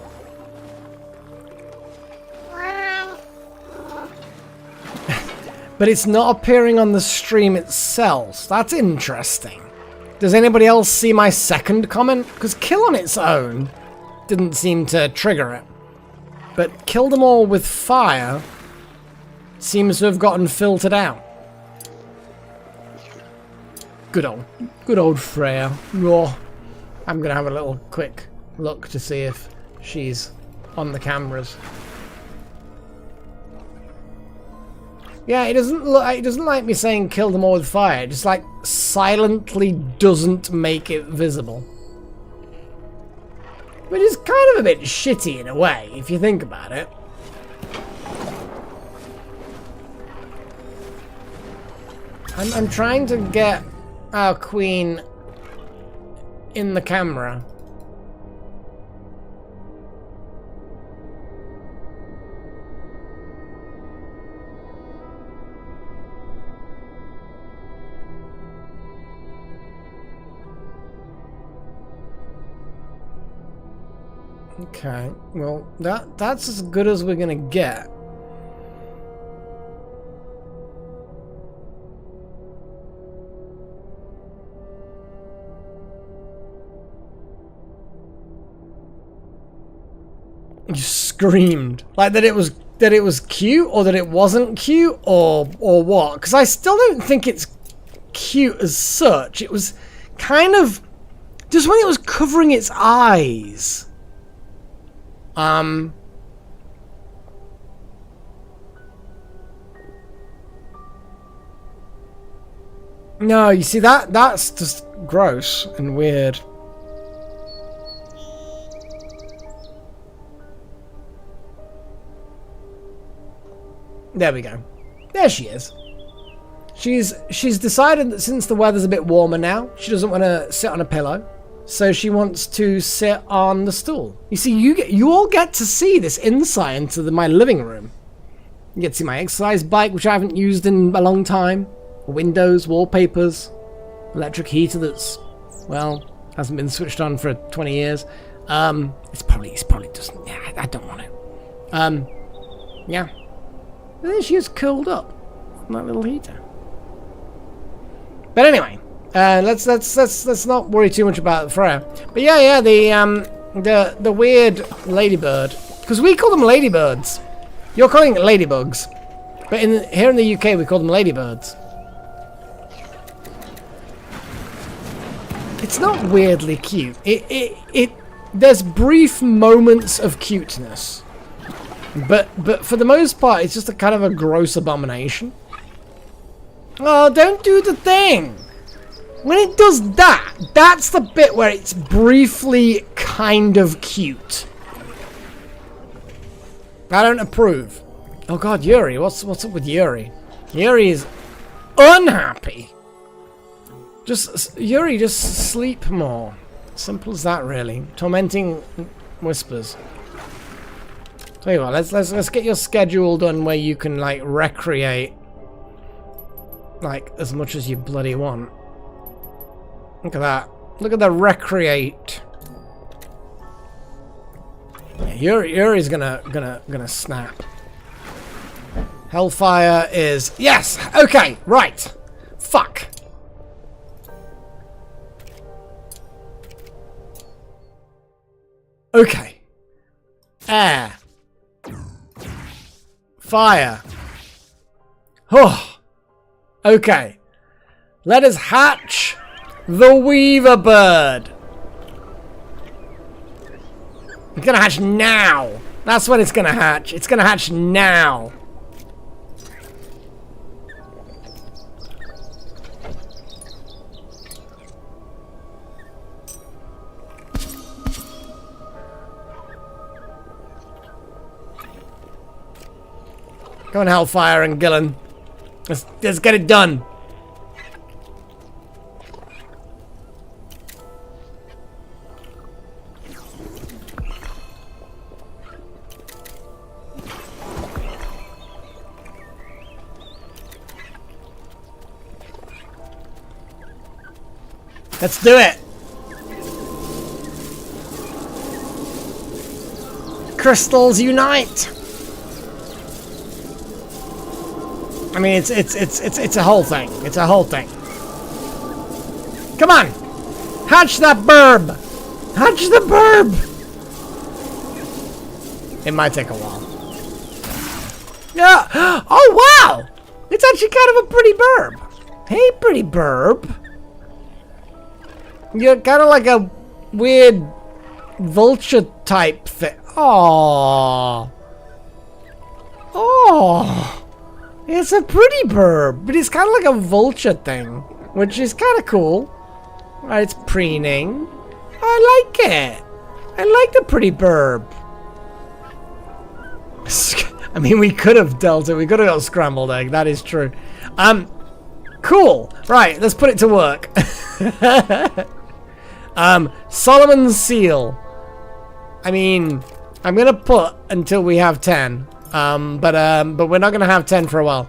But it's not appearing on the stream itself. That's interesting. Does anybody else see my second comment? Because kill on its own didn't seem to trigger it. But kill them all with fire seems to have gotten filtered out. Good old Freya. Oh, I'm gonna have a little quick look to see if she's on the cameras. Yeah, it doesn't like me saying kill them all with fire. It just like silently doesn't make it visible. Which is kind of a bit shitty in a way, if you think about it. I'm trying to get our queen in the camera. Okay, well, that's as good as we're gonna get. You screamed like that it was cute, or that it wasn't cute, or what? Because I still don't think it's cute as such. It was kind of just when it was covering its eyes. No, you see that's just gross and weird. There we go. There she is. She's decided that since the weather's a bit warmer now, she doesn't want to sit on a pillow. So she wants to sit on the stool. You see, you all get to see this insight into my living room. You get to see my exercise bike, which I haven't used in a long time. Windows, wallpapers, electric heater that's, well, hasn't been switched on for 20 years. It's probably just, yeah, I don't want to. Yeah. And then she is curled up on that little heater. But anyway. Let's not worry too much about Freya. But yeah, the weird ladybird, because we call them ladybirds. You're calling it ladybugs, but here in the UK we call them ladybirds. It's not weirdly cute. There's brief moments of cuteness, but for the most part it's just a kind of a gross abomination. Oh, don't do the thing. When it does that, that's the bit where it's briefly kind of cute. I don't approve. Oh god, Yuri, what's up with Yuri? Yuri is unhappy. Yuri, just sleep more. Simple as that, really. Tormenting whispers. Tell you what, let's get your schedule done where you can like recreate like as much as you bloody want. Look at that. Look at the recreate. Yeah, Yuri's gonna snap. Hellfire is yes. Okay, right. Fuck. Okay. Air. Fire. Oh. Okay. Let us hatch the Weaver Bird. It's gonna hatch now. That's when it's gonna hatch. It's gonna hatch now. Go on, Hellfire and Gillen. Let's get it done. Let's do it. Crystals unite. I mean, it's a whole thing. It's a whole thing. Come on, hatch that burb. Hatch the burb. It might take a while. Yeah. Oh wow! It's actually kind of a pretty burb. Hey, pretty burb. You're kind of like a weird vulture type thing. Oh. Oh. It's a pretty burb, but it's kind of like a vulture thing, which is kind of cool. It's preening. I like it. I like the pretty burb. I mean, we could have dealt it. We could have got scrambled egg. That is true. Cool. Right, let's put it to work. Solomon's seal. I mean, I'm gonna put until we have 10. But we're not gonna have 10 for a while.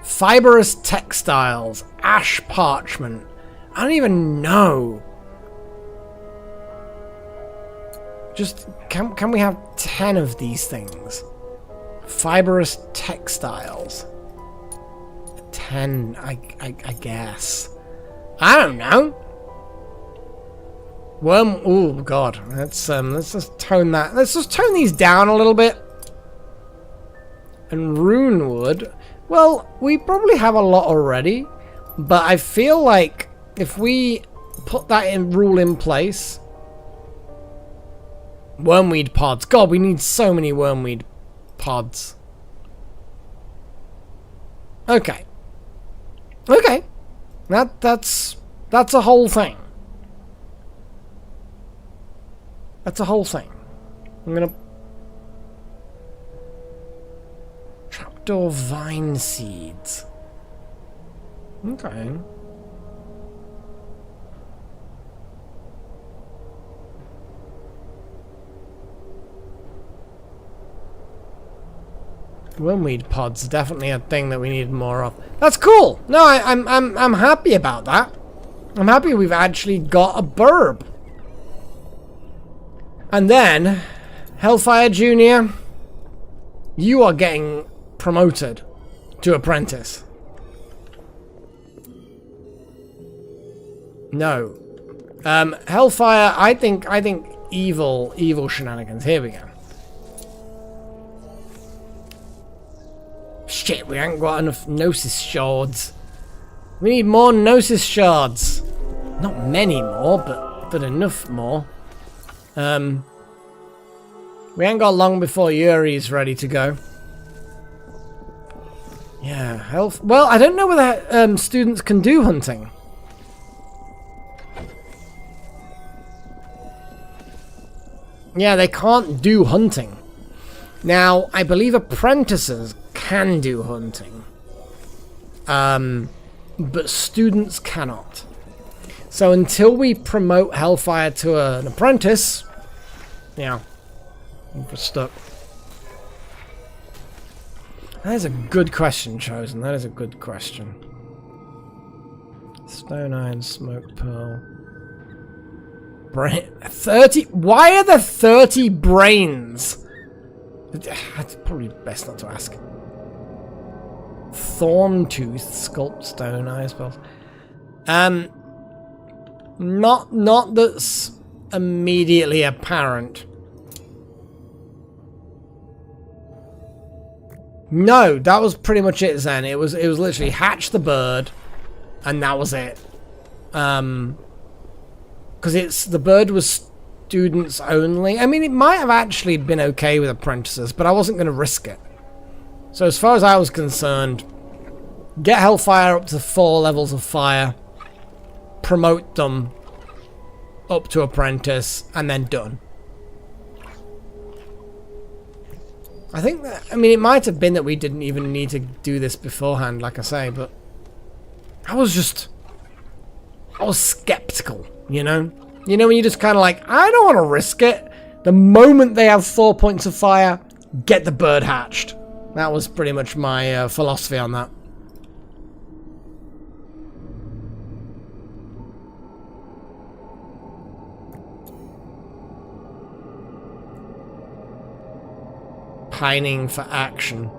Fibrous textiles, ash parchment. I don't even know. Just can we have 10 of these things? Fibrous textiles. 10, I guess. I don't know. Worm. Oh God. Let's just tone that. Let's just tone these down a little bit. And runewood. Well, we probably have a lot already, but I feel like if we put that rule in place. Wormweed pods. God, we need so many wormweed pods. Okay. Okay. That's a whole thing. That's a whole thing. I'm gonna trapdoor vine seeds. Okay. Wormweed pods, definitely a thing that we need more of. That's cool. No, I'm happy about that. I'm happy we've actually got a burb. And then, Hellfire Junior, you are getting promoted to apprentice. No. Hellfire, I think evil shenanigans. Here we go. Shit, we haven't got enough Gnosis shards. We need more Gnosis shards. Not many more, but enough more. We ain't got long before Yuri's ready to go. Yeah, health. Well, I don't know whether students can do hunting. Yeah, they can't do hunting. Now, I believe apprentices can do hunting. But students cannot. So until we promote Hellfire to an apprentice, yeah, we're stuck. That is a good question, Chosen. That is a good question. Stone Iron, Smoke Pearl. brain. 30? Why are there 30 brains? That's probably best not to ask. Thorn tooth, sculpt stone, I suppose. Not that's immediately apparent. No, that was pretty much it, Zen. It was literally hatch the bird, and that was it. Because the bird was students only. I mean, it might have actually been okay with apprentices, but I wasn't going to risk it. So as far as I was concerned, get Hellfire up to 4 levels of fire, promote them up to apprentice, and then done. I think that, I mean, it might have been that we didn't even need to do this beforehand, like I say, but I was skeptical, you know? You know when you're just kind of like, I don't want to risk it. The moment they have 4 points of fire, get the bird hatched. That was pretty much my philosophy on that. Pining for action.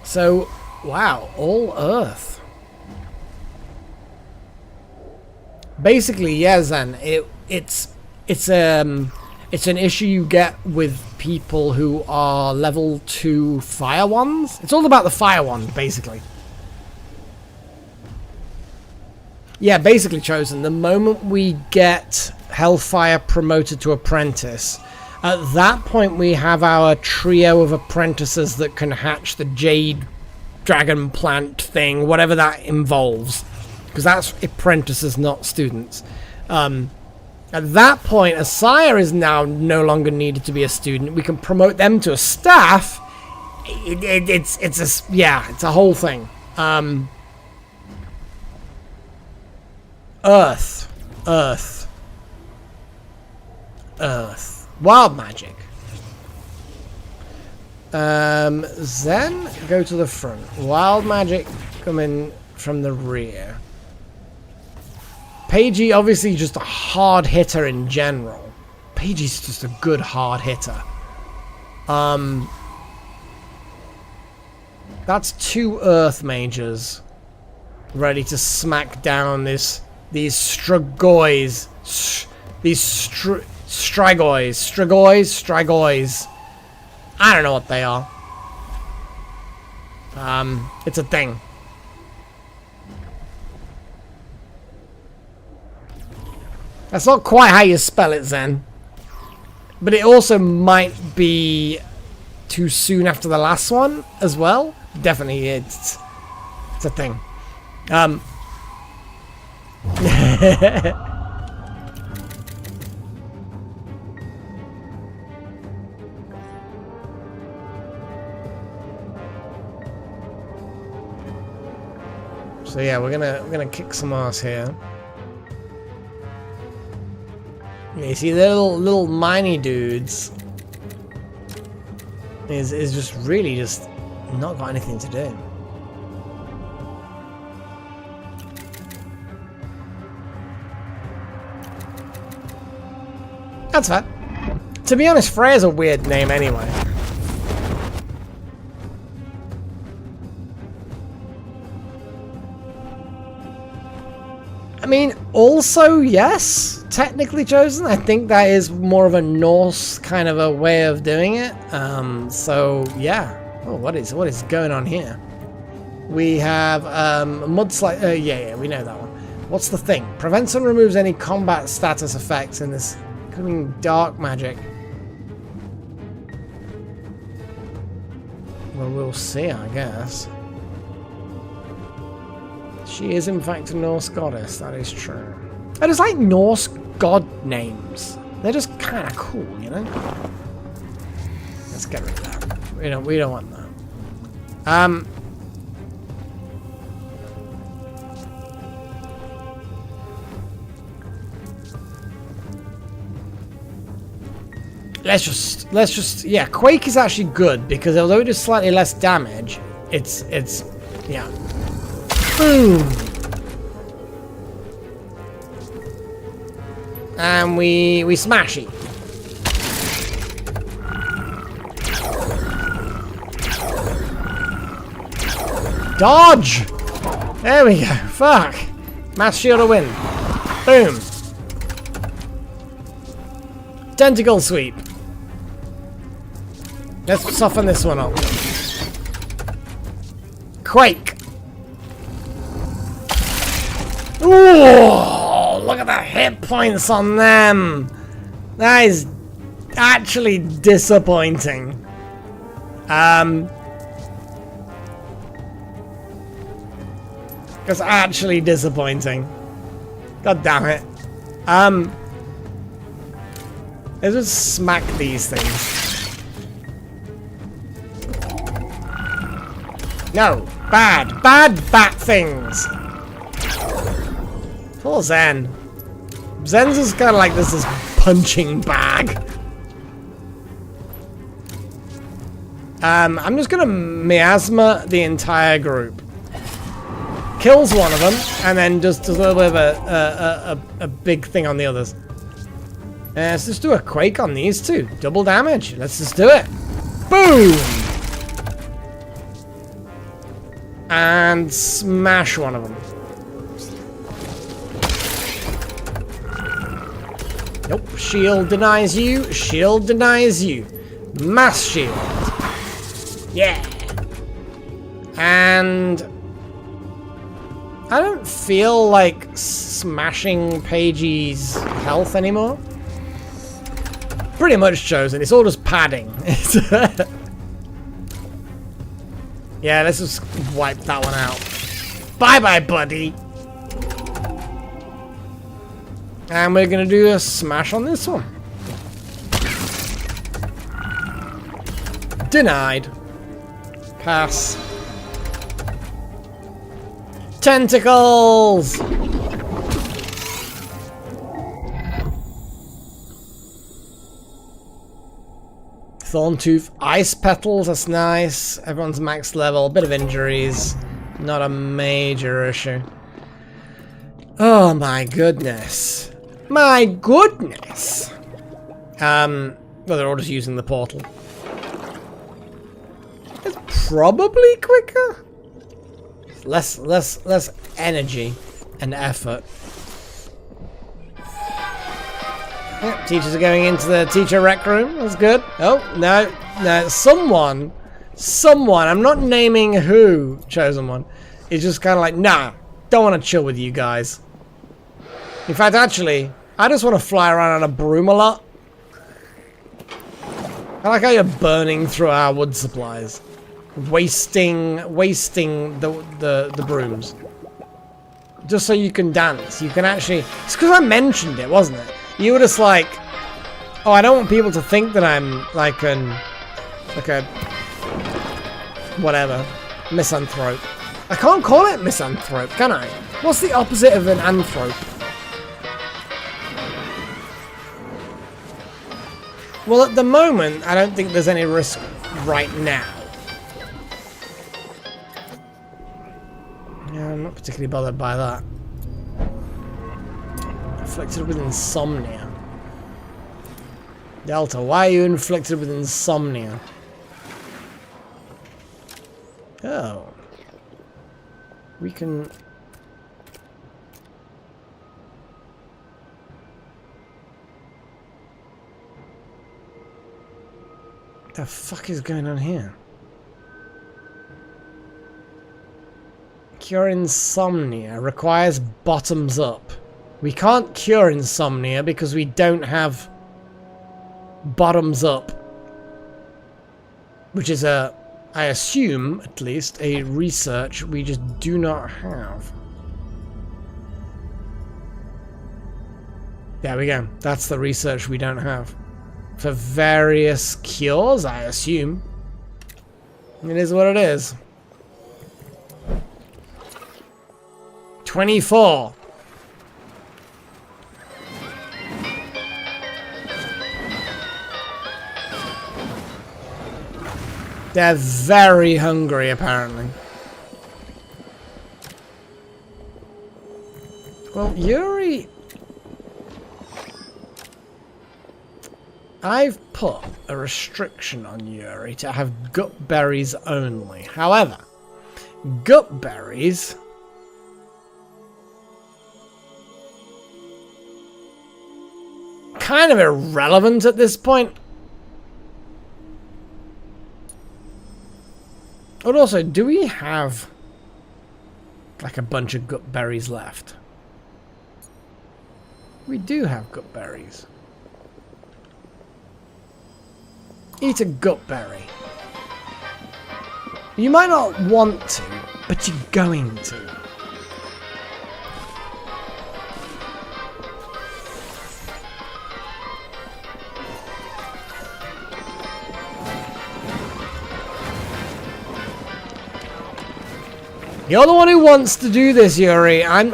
So, wow, all Earth. Basically, yeah, Zen. It's an issue you get with people who are level 2 fire ones. It's all about the fire wand, basically. Yeah, basically, Chosen. The moment we get Hellfire promoted to apprentice, at that point we have our trio of apprentices that can hatch the Jade Dragon Plant thing, whatever that involves. Because that's apprentices, not students. At that point, a sire is now no longer needed to be a student. We can promote them to a staff. It's a whole thing. Earth. Wild magic. Zen, go to the front. Wild magic coming from the rear. Pagey, obviously just a hard hitter in general. Pagey's just a good hard hitter. That's 2 earth mages ready to smack down these Stragoys. Stragoys. I don't know what they are. It's a thing. That's not quite how you spell it, Zen. But it also might be too soon after the last one as well. Definitely, it's a thing. So yeah, we're gonna kick some ass here. You see, the little miney dudes is just really just not got anything to do. That's fair. To be honest, Freya's a weird name anyway. I mean, also, yes, technically Chosen. I think that is more of a Norse kind of a way of doing it. So, yeah. Oh, what is going on here? We have Mudslide. Yeah, we know that one. What's the thing? Prevents and removes any combat status effects in this coming dark magic. Well, we'll see, I guess. She is, in fact, a Norse goddess. That is true. I just like Norse god names. They're just kind of cool, you know? Let's get rid of that. We don't want that. Let's just yeah, Quake is actually good because although it does slightly less damage, it's Yeah. Boom. And we smash it. Dodge! There we go. Fuck. Mass shield a win. Boom. Tentacle sweep. Let's soften this one up. Quake. Ooh, look at the hit points on them. That is actually disappointing. That's actually disappointing. God damn it. Let's just smack these things. No. Bad. Bad bat things. Poor Zen. Zen's just kind of like this punching bag. I'm just gonna miasma the entire group. Kills one of them, and then just does a little bit of a big thing on the others. Let's just do a quake on these two. Double damage. Let's just do it. Boom! And smash one of them. Nope. Shield denies you. Shield denies you. Mass shield. Yeah. And I don't feel like smashing Paige's health anymore. Pretty much chosen. It's all just padding. Yeah, let's just wipe that one out. Bye-bye, buddy. And we're going to do a smash on this one. Denied. Pass. Tentacles! Thorntooth ice petals, that's nice. Everyone's max level, bit of injuries. Not a major issue. Oh my goodness. My goodness! Well, they're all just using the portal. It's probably quicker. Less energy and effort. Yep, teachers are going into the teacher rec room. That's good. Oh, no. Someone, I'm not naming who, chosen one, is just kind of like, nah, don't want to chill with you guys. In fact, actually, I just want to fly around on a broom a lot. I like how you're burning through our wood supplies. Wasting the brooms. Just so you can dance. You can actually... It's because I mentioned it, wasn't it? You were just like... Oh, I don't want people to think that I'm like a... Whatever. Misanthrope. I can't call it misanthrope, can I? What's the opposite of an anthrope? Well, at the moment, I don't think there's any risk right now. Yeah, I'm not particularly bothered by that. Afflicted with insomnia. Delta, why are you inflicted with insomnia? Oh. We can... The fuck is going on here? Cure insomnia requires bottoms up. We can't cure insomnia because we don't have bottoms up. Which is I assume, at least, a research we just do not have. There we go. That's the research we don't have. For various cures, I assume. It is what it is. 24. They're very hungry, apparently. Well, Yuri... I've put a restriction on Yuri to have gut berries only. However, gut berries... kind of irrelevant at this point. But also, do we have like a bunch of gut berries left? We do have gut berries. Eat a gut berry. You might not want to, but you're going to. You're the one who wants to do this, Yuri. I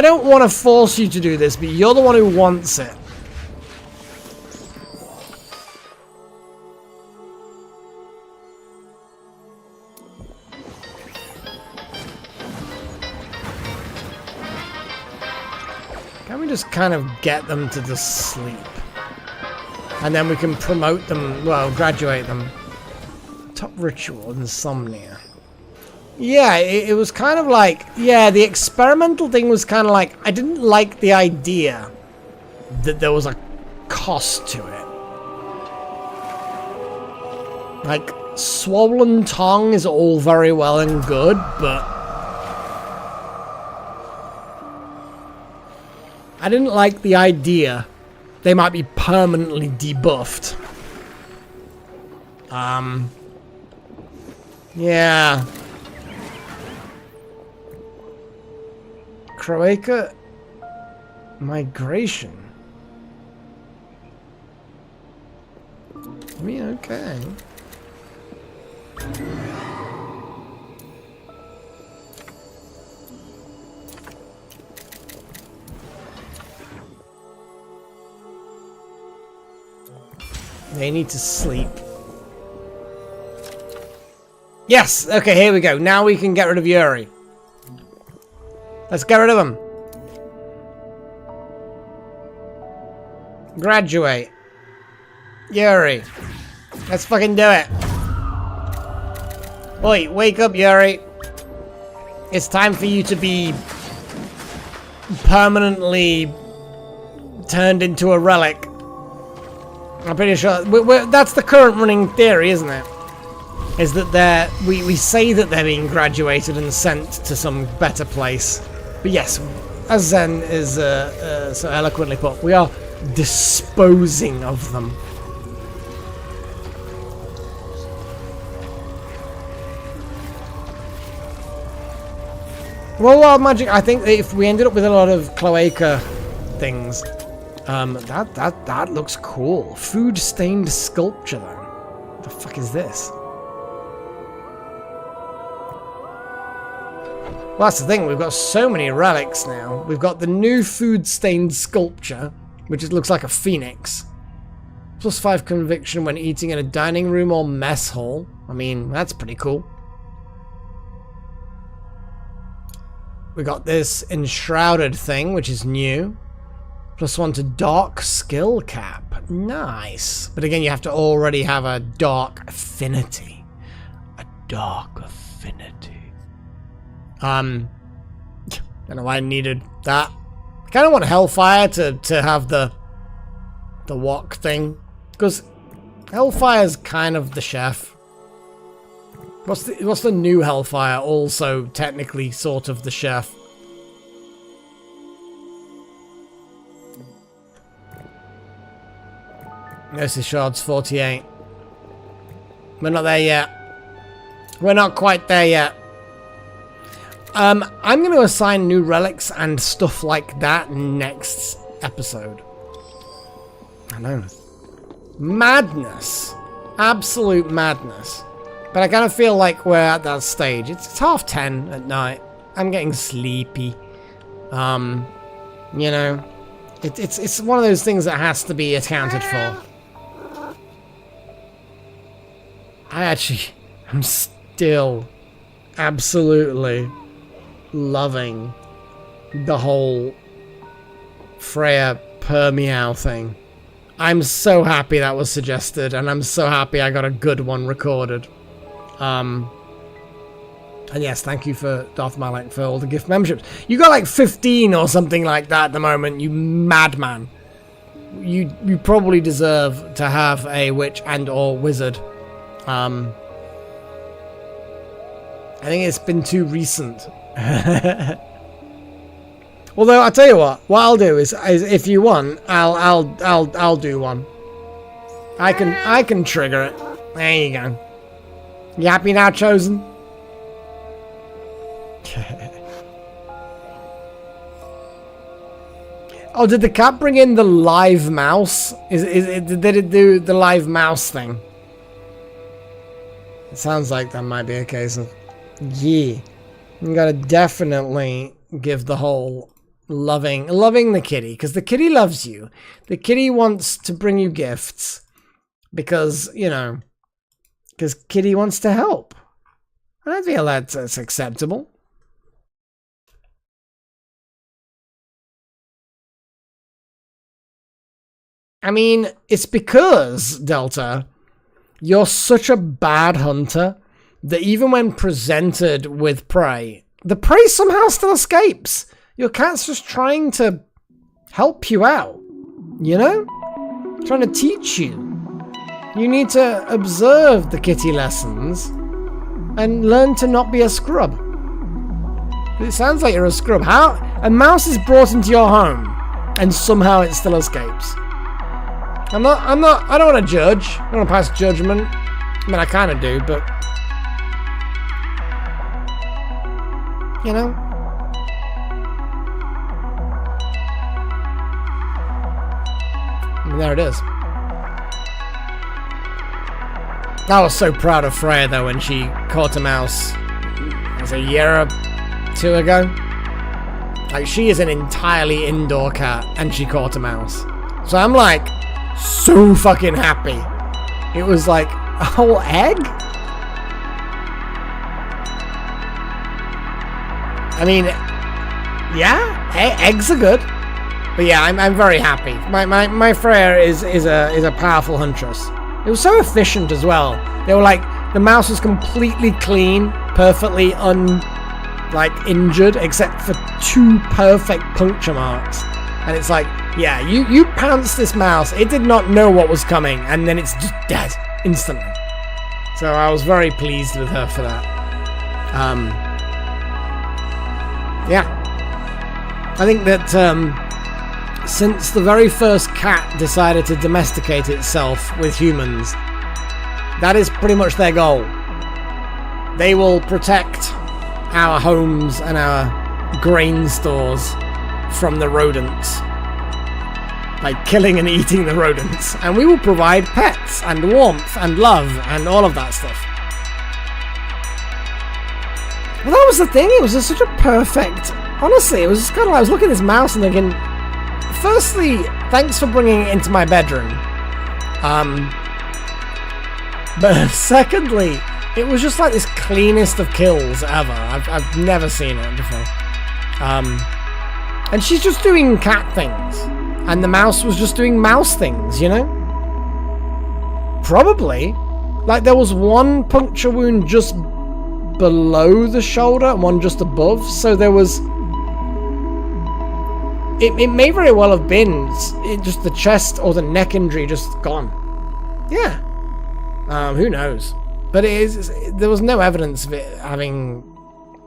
don't want to force you to do this, but you're the one who wants it. Can we just kind of get them to just sleep? And then we can promote them, well, graduate them. Top ritual, insomnia. Yeah, it was kind of like, yeah, the experimental thing was kind of like, I didn't like the idea that there was a cost to it. Like, swollen tongue is all very well and good, but I didn't like the idea they might be permanently debuffed. Yeah. Croaca migration. I mean, okay. They need to sleep. Yes! Okay, here we go. Now we can get rid of Yuri. Let's get rid of him. Graduate. Yuri. Let's fucking do it. Oi, wake up, Yuri. It's time for you to be permanently turned into a relic. I'm pretty sure that's the current running theory, isn't it? Is that we say that they're being graduated and sent to some better place. But yes, as Zen is so eloquently put, we are disposing of them. Well, Wild Magic, I think that if we ended up with a lot of cloaca things, that looks cool. Food stained sculpture though. What the fuck is this? Well, that's the thing, we've got so many relics now. We've got the new food-stained sculpture, which looks like a phoenix. +5 conviction when eating in a dining room or mess hall. I mean, that's pretty cool. We got this enshrouded thing, which is new. +1 to dark skill cap. Nice. But again, you have to already have a dark affinity. A dark affinity. I don't know why I needed that. I kind of want Hellfire to have the wok thing, because Hellfire's kind of the chef. What's the new Hellfire? Also technically sort of the chef. Gnosis Shards 48. We're not there yet. We're not quite there yet. I'm going to assign new relics and stuff like that next episode. I know. Madness. Absolute madness. But I kind of feel like we're at that stage. It's 10:30 at night. I'm getting sleepy. You know, it's one of those things that has to be accounted for. I'm still absolutely loving the whole Freya per meow thing. I'm so happy that was suggested, and I'm so happy I got a good one recorded. And yes, thank you for Darth Malak for all the gift memberships. You got like 15 or something like that at the moment, you madman. You probably deserve to have a witch and or wizard. I think it's been too recent. Although I'll tell you what I'll do is if you want, I'll do one. I can trigger it. There you go. You happy now, Chosen? Oh, did the cat bring in the live mouse? Did it do the live mouse thing? It sounds like that might be a case of, yeah, you gotta definitely give the whole loving the kitty, because the kitty loves you. The kitty wants to bring you gifts because, you know, because kitty wants to help. I feel that's acceptable. I mean, it's because, Delta, you're such a bad hunter that even when presented with prey, the prey somehow still escapes. Your cat's just trying to help you out, you know? Trying to teach you. You need to observe the kitty lessons and learn to not be a scrub. It sounds like you're a scrub. How? A mouse is brought into your home and somehow it still escapes. I don't want to judge. I don't want to pass judgment. I mean, I kind of do, but... You know? And there it is. I was so proud of Freya, though, when she caught a mouse. It was a year or two ago. Like, she is an entirely indoor cat, and she caught a mouse. So I'm like... so fucking happy. It was like a whole egg? I mean, yeah, eggs are good. But yeah, I'm very happy. My Freya is a powerful huntress. It was so efficient as well. They were like, the mouse was completely clean, perfectly injured, except for 2 perfect puncture marks. And it's like, yeah, you pounced this mouse. It did not know what was coming, and then it's just dead instantly. So I was very pleased with her for that. Yeah, I think that since the very first cat decided to domesticate itself with humans, that is pretty much their goal. They will protect our homes and our grain stores from the rodents by killing and eating the rodents, and we will provide pets and warmth and love and all of that stuff. Well, that was the thing. It was just such a perfect... Honestly, it was just kind of like I was looking at this mouse and thinking, firstly, thanks for bringing it into my bedroom. But secondly, it was just like this cleanest of kills ever. I've never seen it before. And she's just doing cat things. And the mouse was just doing mouse things, you know? Probably. Like, there was one puncture wound just below the shoulder and one just above. So there was... It may very well have been just the chest or the neck injury just gone. Yeah. Who knows? But there was no evidence of it having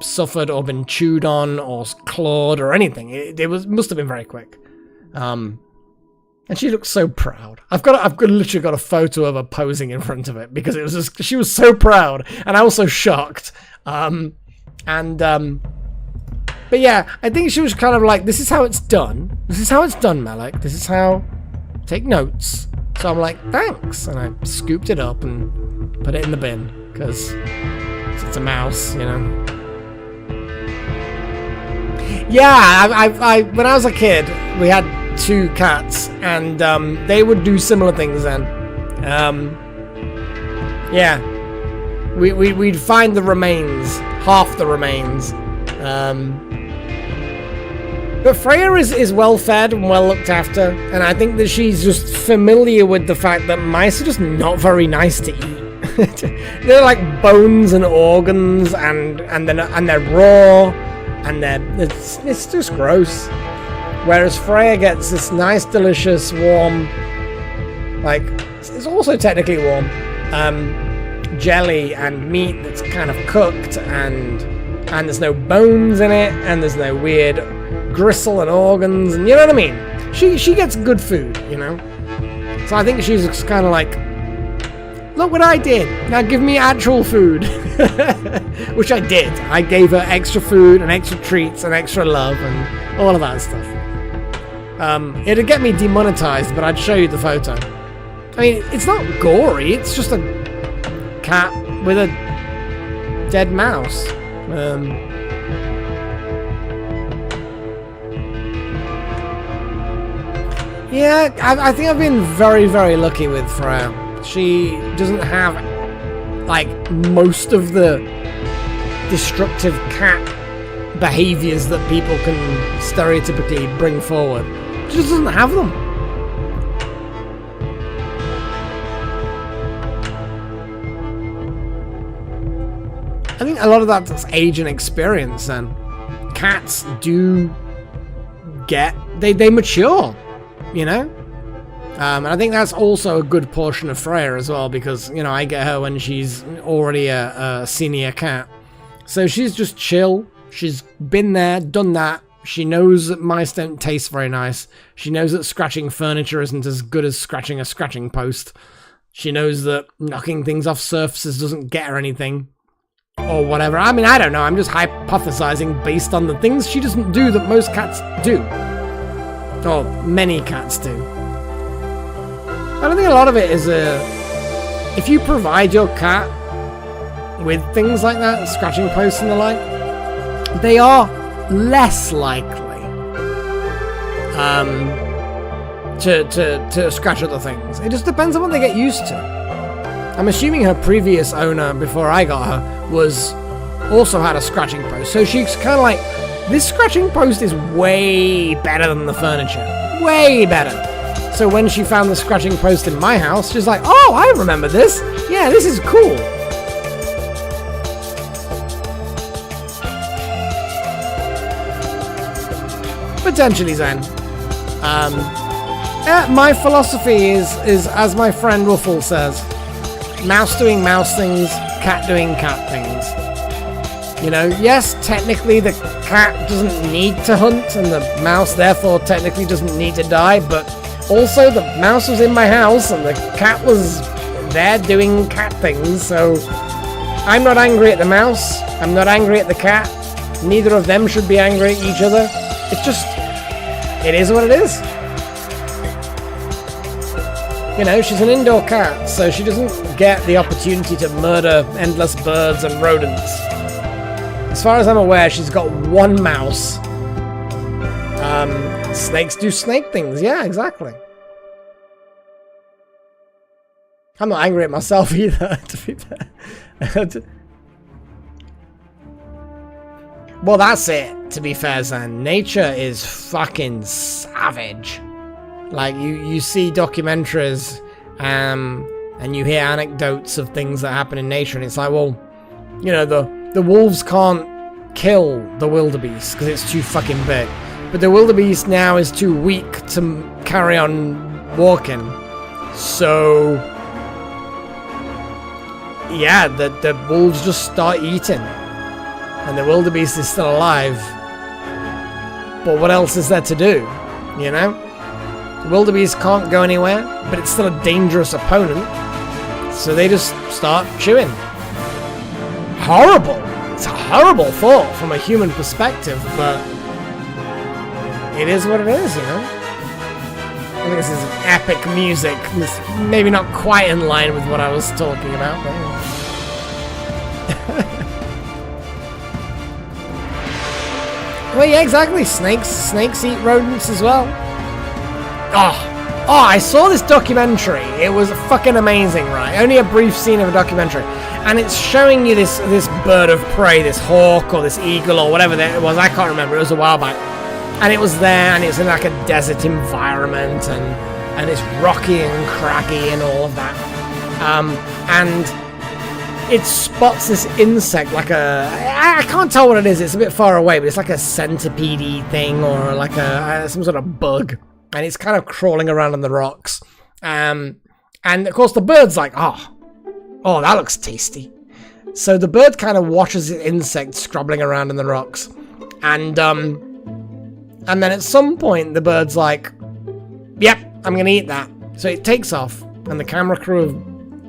suffered or been chewed on or clawed or anything. It must have been very quick. And she looked so proud. I've literally got a photo of her posing in front of it because it was just, she was so proud and I was so shocked. But yeah, I think she was kind of like, this is how it's done. This is how it's done, Malak. This is how... Take notes. So I'm like, thanks. And I scooped it up and put it in the bin. Because it's a mouse, you know. Yeah, when I was a kid, we had 2 cats. And they would do similar things then. Yeah. We'd find the remains. Half the remains. But Freya is well fed and well looked after, and I think that she's just familiar with the fact that mice are just not very nice to eat. They're like bones and organs, and they're raw, and it's just gross. Whereas Freya gets this nice, delicious, warm, like it's also technically warm, jelly and meat that's kind of cooked, and there's no bones in it, and there's no weird gristle and organs, and you know what I mean? She gets good food, you know? So I think she's just kind of like, look what I did, now give me actual food. Which I did. I gave her extra food and extra treats and extra love and all of that stuff. It'd get me demonetized, but I'd show you the photo. I mean, it's not gory, it's just a cat with a dead mouse. Yeah, I think I've been very, very lucky with Freya. She doesn't have, like, most of the destructive cat behaviors that people can stereotypically bring forward. She just doesn't have them. I think a lot of that's age and experience then. Cats do get, they mature, you know? And I think that's also a good portion of Freya as well, because, you know, I get her when she's already a senior cat. So she's just chill. She's been there, done that. She knows that mice don't taste very nice. She knows that scratching furniture isn't as good as scratching a scratching post. She knows that knocking things off surfaces doesn't get her anything. Or whatever. I mean, I don't know. I'm just hypothesizing based on the things she doesn't do that most cats do. Or many cats do. I think a lot of it is if you provide your cat with things like that, scratching posts and the like, they are less likely to scratch other things. It just depends on what they get used to. I'm assuming her previous owner, before I got her, also had a scratching post. So she's kind of like, this scratching post is way better than the furniture. Way better. So when she found the scratching post in my house, she's like, oh, I remember this. Yeah, this is cool. Potentially, Zen. My philosophy is, as my friend Ruffle says, mouse doing mouse things, cat doing cat things. You know, yes, technically the cat doesn't need to hunt, and the mouse therefore technically doesn't need to die, but also the mouse was in my house and the cat was there doing cat things, so I'm not angry at the mouse, I'm not angry at the cat, neither of them should be angry at each other. It's just, it is what it is. You know, she's an indoor cat, so she doesn't get the opportunity to murder endless birds and rodents. As far as I'm aware, she's got one mouse. Snakes do snake things, yeah, exactly. I'm not angry at myself either, to be fair. Well, that's it, to be fair, Zan. Nature is fucking savage. Like, you see documentaries, and you hear anecdotes of things that happen in nature, and it's like, well, you know, the wolves can't kill the wildebeest because it's too fucking big. But the wildebeest now is too weak to carry on walking. So, yeah, the wolves just start eating. And the wildebeest is still alive. But what else is there to do? You know? The wildebeest can't go anywhere, but it's still a dangerous opponent. So they just start chewing. Horrible! It's a horrible thought from a human perspective, but it is what it is, you know? I think this is epic music. It's maybe not quite in line with what I was talking about, but yeah. Well, yeah, exactly. Snakes eat rodents as well. Oh, I saw this documentary. It was fucking amazing, right? Only a brief scene of a documentary. And it's showing you this bird of prey, this hawk or this eagle or whatever it was. I can't remember. It was a while back. And it was there, and it's in like a desert environment, and it's rocky and craggy and all of that. And it spots this insect, like I can't tell what it is, it's a bit far away, but it's like a centipede thing, or like some sort of bug. And it's kind of crawling around on the rocks. And of course the bird's like, oh, that looks tasty. So the bird kind of watches the insect scrabbling around in the rocks. And then at some point the bird's like, yep, I'm gonna eat that. So it takes off, and the camera crew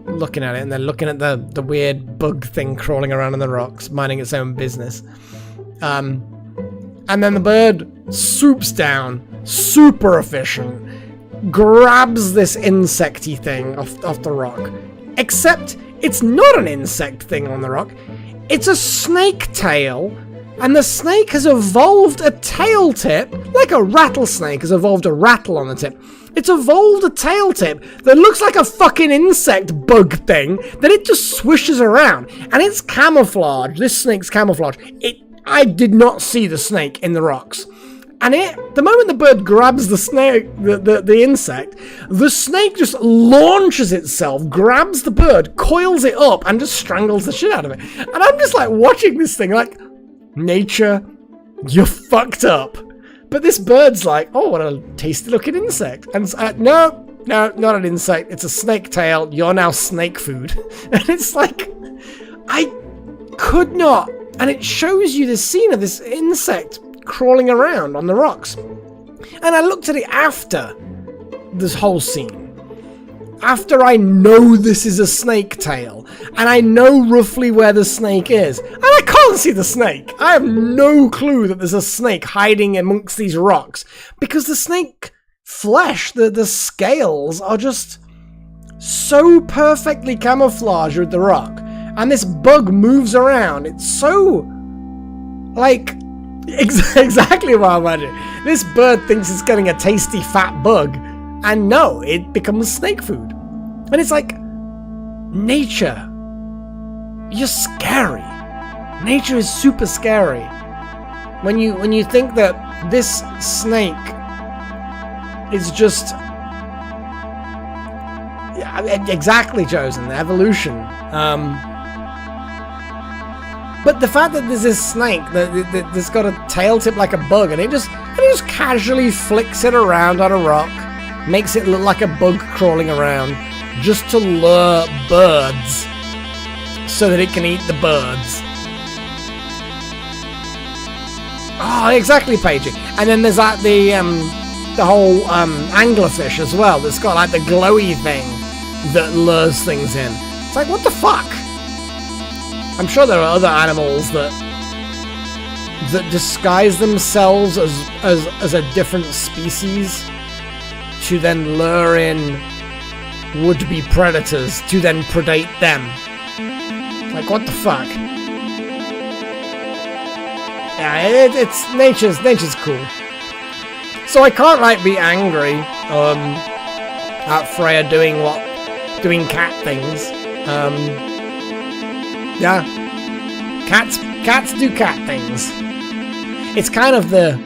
are looking at it, and they're looking at the weird bug thing crawling around in the rocks, minding its own business. And then the bird swoops down, super efficient, grabs this insecty thing off the rock. Except it's not an insect thing on the rock, it's a snake tail. And the snake has evolved a tail tip, like a rattlesnake has evolved a rattle on the tip. It's evolved a tail tip that looks like a fucking insect bug thing that it just swishes around. And it's camouflage. This snake's camouflage. I did not see the snake in the rocks. And the moment the bird grabs the snake, the insect, the snake just launches itself, grabs the bird, coils it up, and just strangles the shit out of it. And I'm just like watching this thing like, nature, you're fucked up. But this bird's like, oh, what a tasty looking insect. And no, not an insect. It's a snake tail. You're now snake food. And it's like, I could not. And it shows you this scene of this insect crawling around on the rocks. And I looked at it after this whole scene. After I know this is a snake tail, and I know roughly where the snake is, and I can't see the snake. I have no clue that there's a snake hiding amongst these rocks, because the snake flesh, the scales are just so perfectly camouflaged with the rock, and this bug moves around. It's so, like, exactly what I imagine. This bird thinks it's getting a tasty fat bug, and no, it becomes snake food. And it's like, nature, you're scary. Nature is super scary. When you think that this snake is just exactly chosen, evolution. But the fact that there's this snake that's got a tail tip like a bug, and it just casually flicks it around on a rock, makes it look like a bug crawling around, just to lure birds, so that it can eat the birds. Oh, exactly, Paige. And then there's like the whole anglerfish as well. That's got like the glowy thing that lures things in. It's like, what the fuck? I'm sure there are other animals that disguise themselves as a different species to then lure in would-be predators to then predate them. Like, what the fuck? Yeah, it's nature's cool. So I can't like be angry at Freya doing cat things. Yeah, cats do cat things. It's kind of the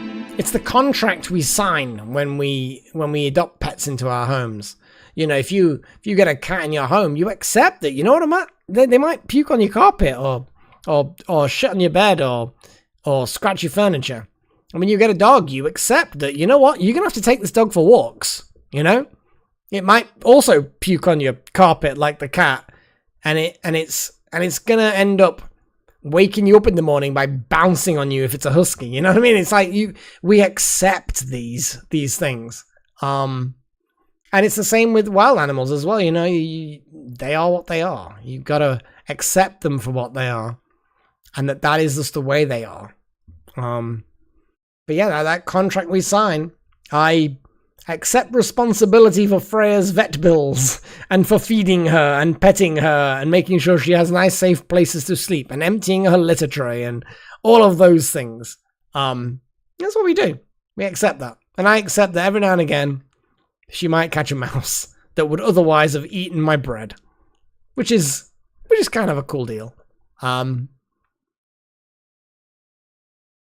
contract we sign when we adopt pets into our homes. You know, if you get a cat in your home, you accept that. You know what I mean? They might puke on your carpet or shit on your bed or scratch your furniture. And when you get a dog, you accept that, you know what, you're gonna have to take this dog for walks. You know, it might also puke on your carpet like the cat, and it's gonna end up waking you up in the morning by bouncing on you if it's a husky. You know what I mean? It's like we accept these things. And it's the same with wild animals as well. You know, they are what they are. You've got to accept them for what they are, and that is just the way they are. But yeah, that contract we sign, I accept responsibility for Freya's vet bills, and for feeding her and petting her and making sure she has nice, safe places to sleep and emptying her litter tray and all of those things. That's what we do. We accept that. And I accept that every now and again, she might catch a mouse that would otherwise have eaten my bread, which is kind of a cool deal.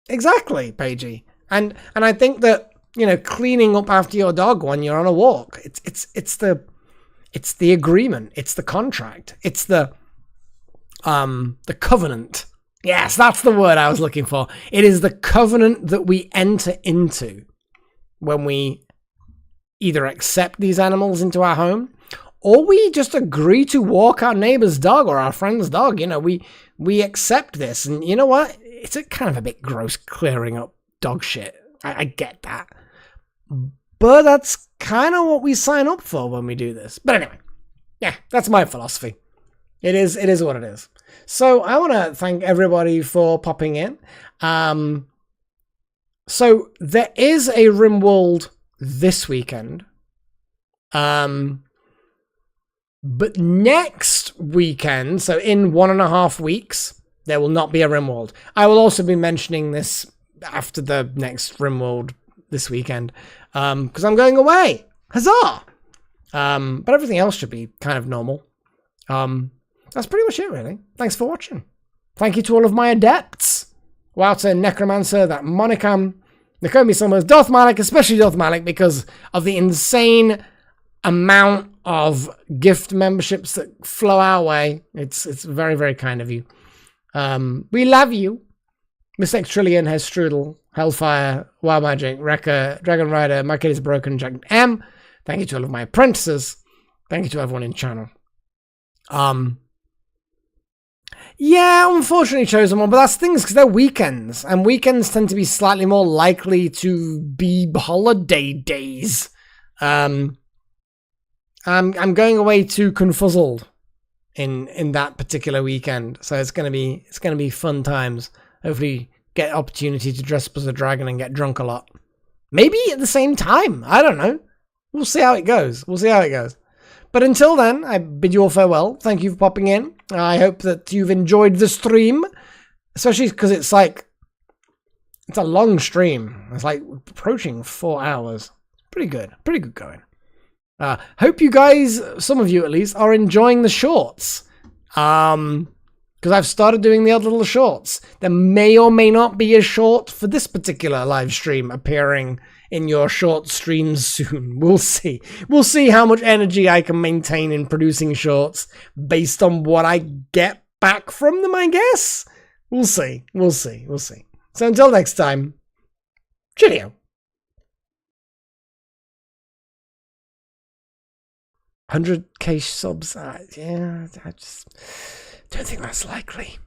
Exactly, Paigey. And I think that, you know, cleaning up after your dog when you're on a walk, it's the agreement, it's the contract, it's the covenant. Yes, that's the word I was looking for. It is the covenant that we enter into when we either accept these animals into our home, or we just agree to walk our neighbor's dog or our friend's dog. You know, we accept this, and you know what? It's a kind of a bit gross clearing up dog shit. I get that. But that's kind of what we sign up for when we do this. But anyway, yeah, that's my philosophy. It is what it is. So I want to thank everybody for popping in. So there is a RimWorld this weekend. But next weekend, so in 1.5 weeks, there will not be a RimWorld. I will also be mentioning this after the next RimWorld this weekend, because I'm going away. Huzzah! But everything else should be kind of normal. That's pretty much it, really. Thanks for watching. Thank you to all of my adepts. Wouter, Necromancer, that Monicam, Nakomi Summers, Darth Malik, especially Darth Malik, because of the insane amount of gift memberships that flow our way. It's very, very kind of you. We love you. Mistake Trillion, Hez Strudel, Hellfire, Wild Magic, Wrecker, Dragon Rider, My Kid is Broken, Jack M. Thank you to all of my apprentices. Thank you to everyone in channel. Yeah, unfortunately chosen one, but that's things because they're weekends, and weekends tend to be slightly more likely to be holiday days. I'm going away to Confuzzled in that particular weekend, so it's gonna be fun times. Hopefully, get opportunity to dress up as a dragon and get drunk a lot. Maybe at the same time. I don't know. We'll see how it goes. But until then, I bid you all farewell. Thank you for popping in. I hope that you've enjoyed the stream, especially because it's a long stream. It's like approaching 4 hours. Pretty good going. Hope you guys, some of you at least, are enjoying the shorts. Because I've started doing the other little shorts. There may or may not be a short for this particular live stream appearing in your short streams soon. We'll see. We'll see how much energy I can maintain in producing shorts based on what I get back from them, I guess. We'll see. So until next time, cheerio. 100k subs. Yeah, I just don't think that's likely.